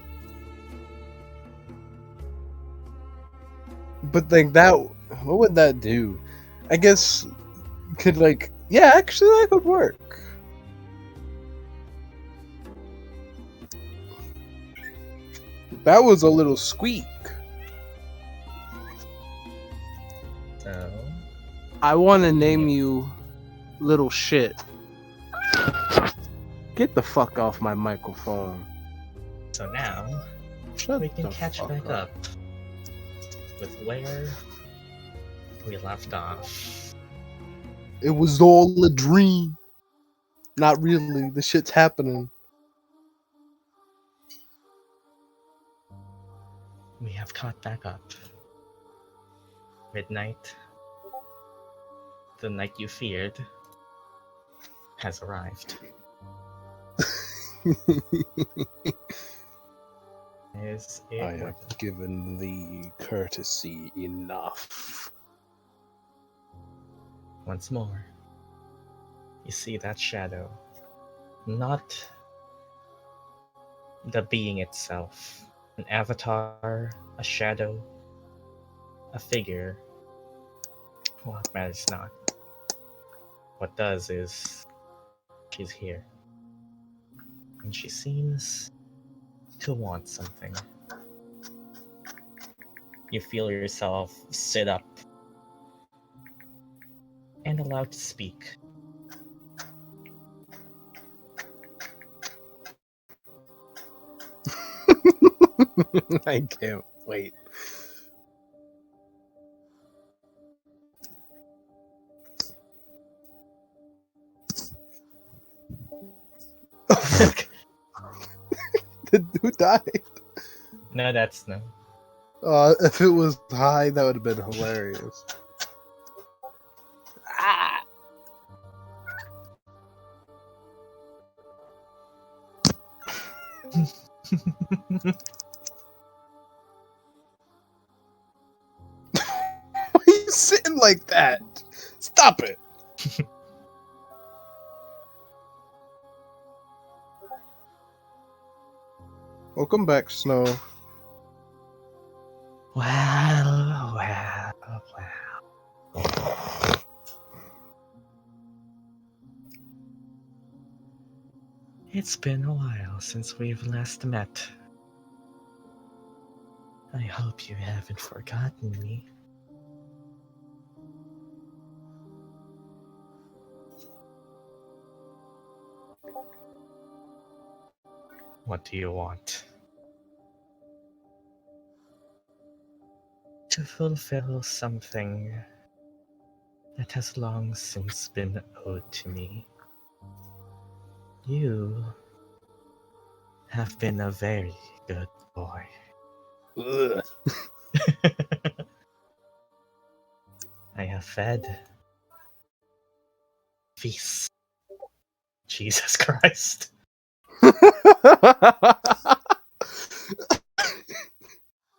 But like that, what would that do? I guess could like, yeah, actually that could work. That was a little squeak. So, I want to name you little shit. Get the fuck off my microphone. so now Shut we can the catch fuck back up with where we left off. It was all a dream. Not really. The shit's happening. We have caught back up. Midnight, the night you feared, has arrived. Is it I have given thee courtesy enough. Once more, you see that shadow. Not the being itself. An avatar, a shadow, a figure. What matters not. What does is she's here. And she seems to want something. You feel yourself sit up and allowed to speak. I can't wait. Who died? No, that's no. If it was high, that would have been hilarious. Ah! Why are you sitting like that? Stop it. Welcome back, Snow. Well. It's been a while since we've last met. I hope you haven't forgotten me. What do you want? To fulfill something that has long since been owed to me. You have been a very good boy. Ugh. I have fed. Feast. Jesus Christ.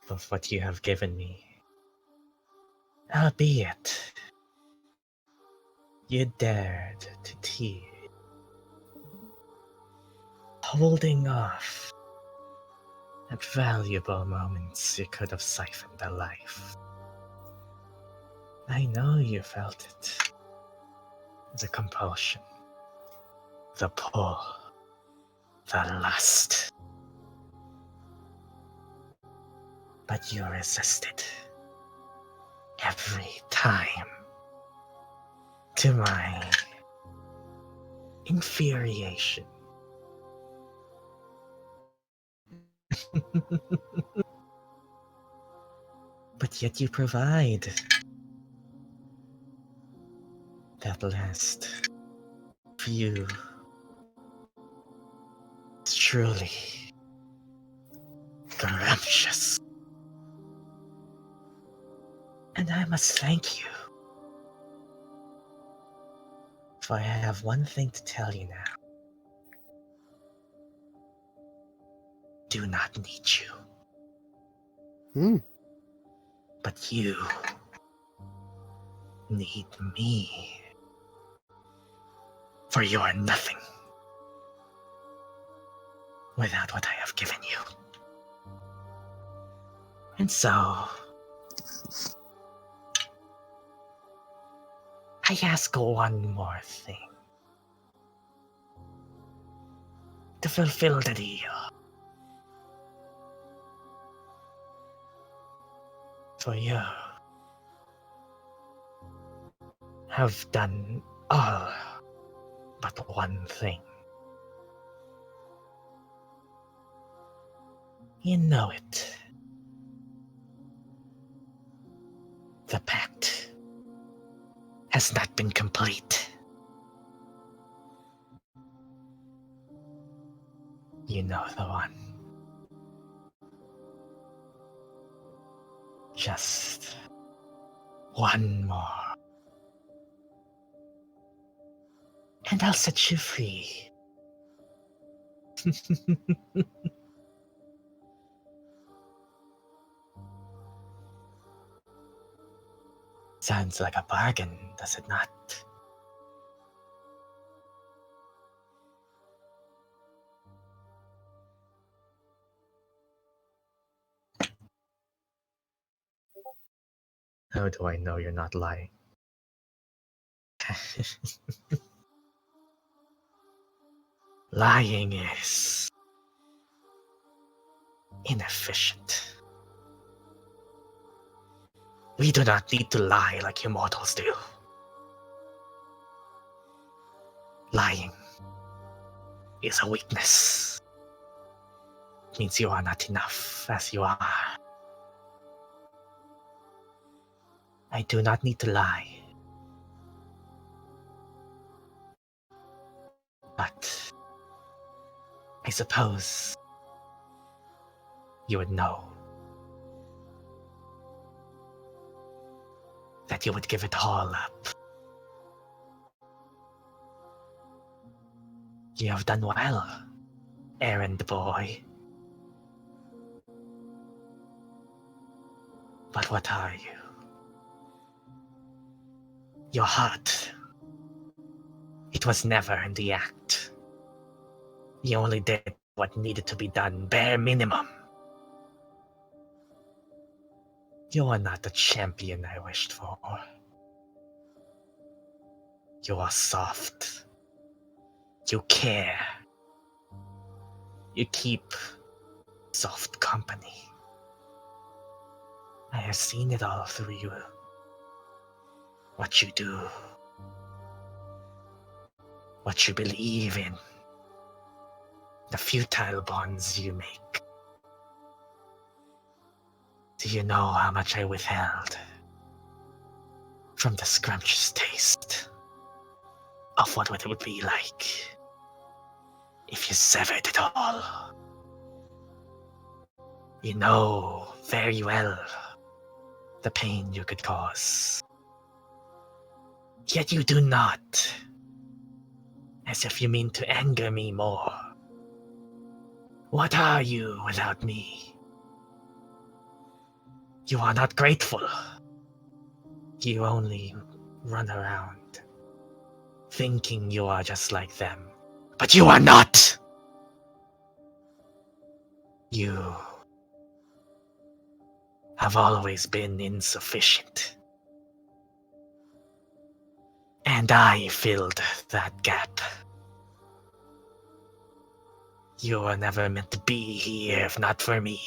Of what you have given me. Albeit, you dared to tease. Holding off at valuable moments you could have siphoned a life. I know you felt it. The compulsion. The pull. The lust. But you resisted. Every time. To my infuriation. But yet you provide. That last few is truly scrumptious. And I must thank you. For I have one thing to tell you now. Do not need you. But you need me. For you are nothing without what I have given you. And so, I ask one more thing. To fulfill the deal. For you have done all but one thing. You know it. The pact has not been complete. You know the one. Just one more. And I'll set you free. Sounds like a bargain, does it not? How do I know you're not lying? Lying is inefficient. We do not need to lie like you mortals do. Lying is a weakness. It means you are not enough as you are. I do not need to lie. But I suppose you would know that you would give it all up. You have done well, errand boy. But what are you? Your heart. It was never in the act. You only did what needed to be done, bare minimum. You are not the champion I wished for. You are soft. You care. You keep soft company. I have seen it all through you. What you do. What you believe in. The futile bonds you make. Do you know how much I withheld from the scrumptious taste of what it would be like if you severed it all? You know very well the pain you could cause. Yet you do not, as if you mean to anger me more. What are you without me? You are not grateful. You only run around thinking you are just like them. But you are not! You have always been insufficient. And I filled that gap. You were never meant to be here if not for me.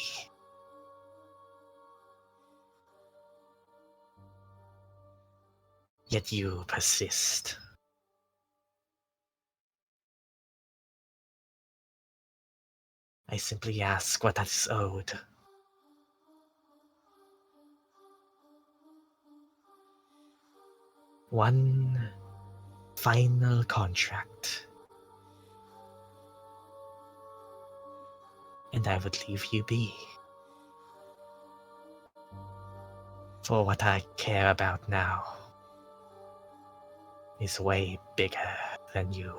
Yet you persist. I simply ask what that is owed. One final contract. And I would leave you be. For what I care about now is way bigger than you.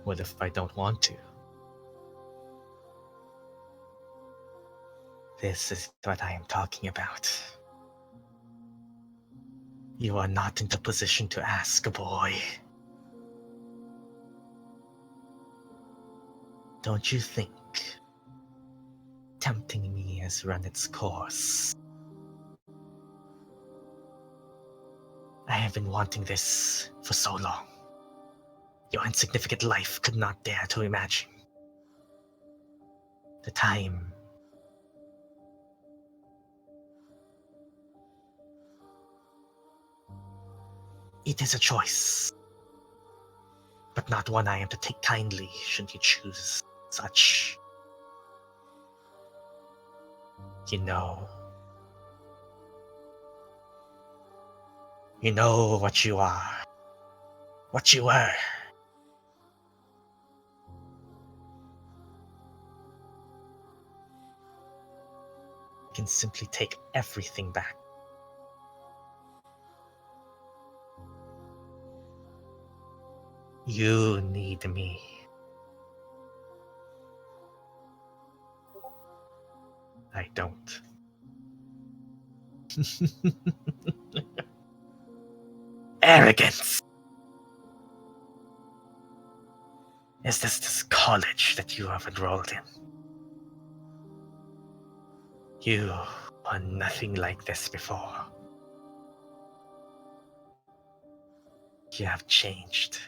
What if I don't want to? This is what I am talking about. You are not in the position to ask, boy. Don't you think tempting me has run its course? I have been wanting this for so long. Your insignificant life could not dare to imagine. The time. It is a choice, but not one I am to take kindly should you choose such. You know what you are, what you were. You can simply take everything back. You need me. I don't. Arrogance! Is this college that you have enrolled in? You are nothing like this before. You have changed.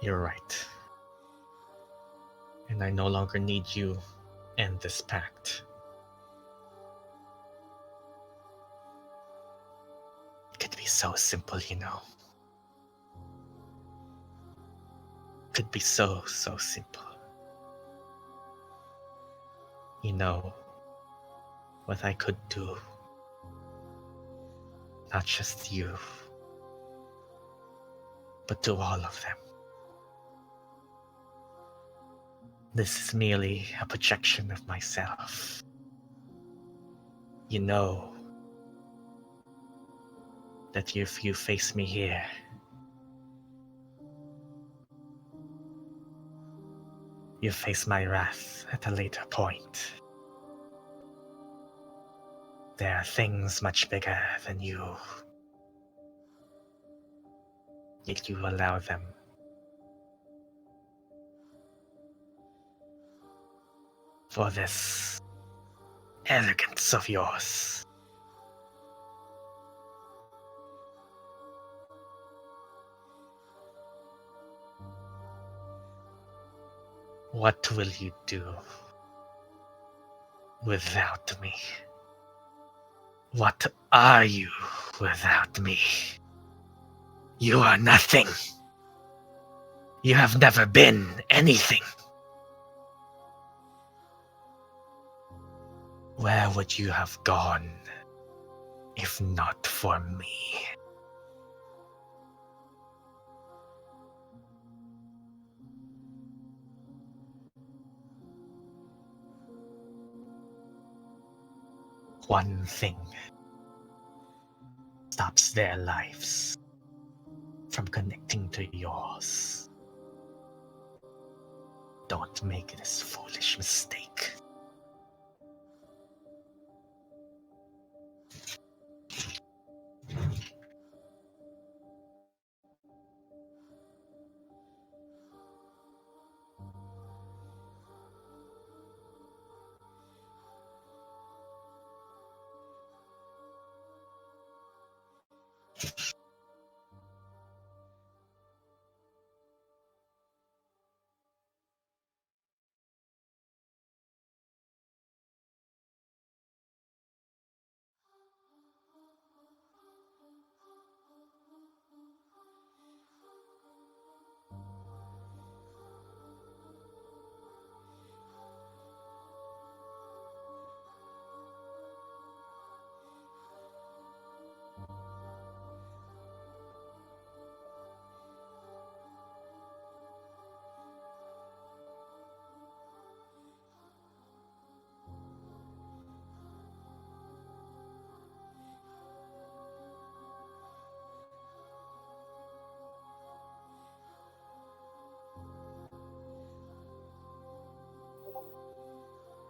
You're right. And I no longer need you and this pact. It could be so simple, you know. Could be so simple. You know what I could do. Not just you, but to all of them. This is merely a projection of myself. You know that if you face me here, you face my wrath at a later point. There are things much bigger than you, yet you allow them. For this arrogance of yours. What will you do without me? What are you without me? You are nothing. You have never been anything. Where would you have gone if not for me? One thing stops their lives from connecting to yours. Don't make this foolish mistake.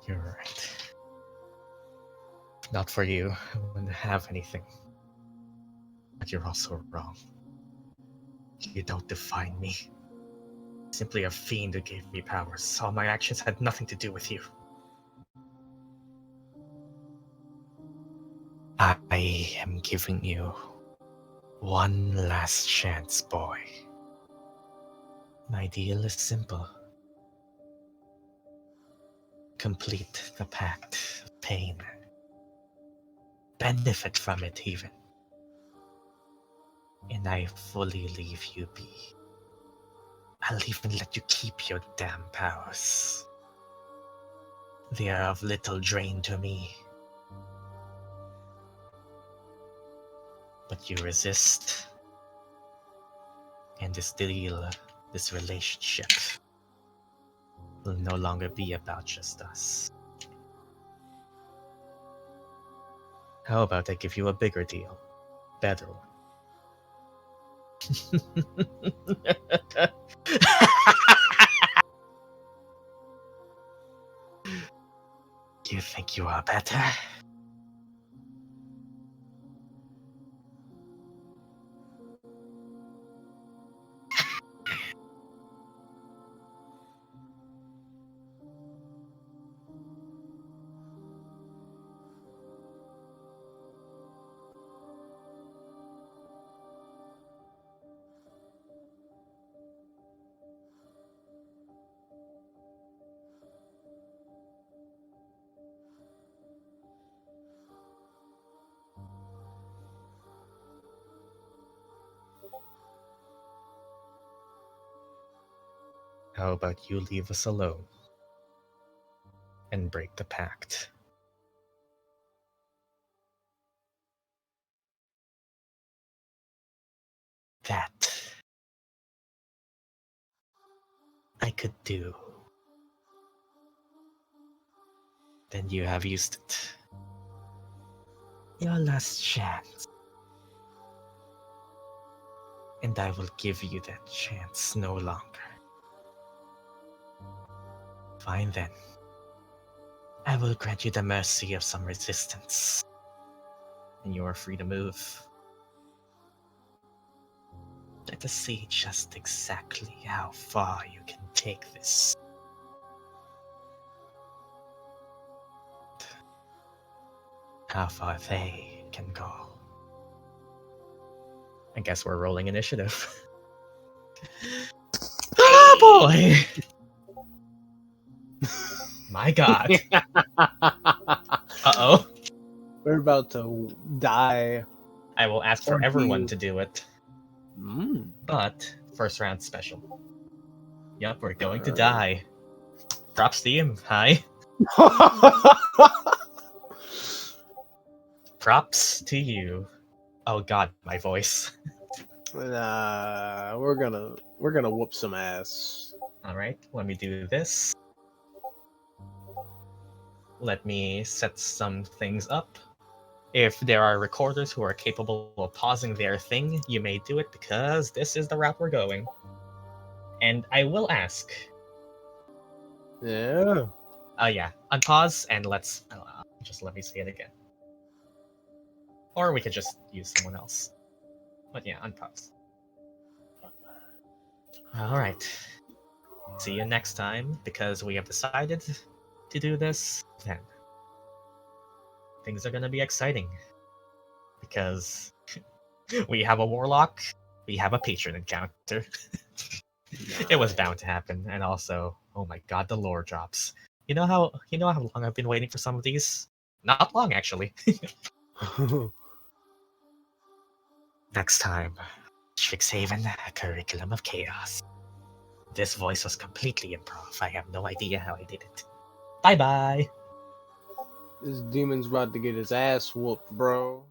You're right. If not for you, I wouldn't have anything. But you're also wrong. You don't define me. Simply a fiend who gave me powers. All my actions had nothing to do with you. I am giving you one last chance, boy. My deal is simple. Complete the pact of pain. Benefit from it, even. And I fully leave you be. I'll even let you keep your damn powers. They are of little drain to me. But you resist. And this deal, this relationship, will no longer be about just us. How about I give you a bigger deal? Better one. You think you are better? How about you leave us alone and break the pact? That I could do, then you have used it. Your last chance. And I will give you that chance no longer. Fine then. I will grant you the mercy of some resistance. And you are free to move. Let us see just exactly how far you can take this. How far they can go. I guess we're rolling initiative. Oh boy! My god. Uh-oh. We're about to die. I will ask for Or everyone you. to do it. But, first round special. Yup, we're going to die. Props to you. Hi. Props to you. Oh god, my voice. Nah, we're gonna whoop some ass. Alright, let me do this. Let me set some things up. If there are recorders who are capable of pausing their thing, you may do it because this is the route we're going. And I will ask. Yeah. Yeah, unpause and let's just let me say it again. Or we could just use someone else. But yeah, unpause. Alright. See you next time, because we have decided to do this then. Things are gonna be exciting. Because we have a Warlock, we have a Patron encounter. It was bound to happen, and also, oh my god, the lore drops. You know how long I've been waiting for some of these? Not long, actually. Next time, Strixhaven, a curriculum of chaos. This voice was completely improv. I have no idea how I did it. Bye bye! This demon's about to get his ass whooped, bro.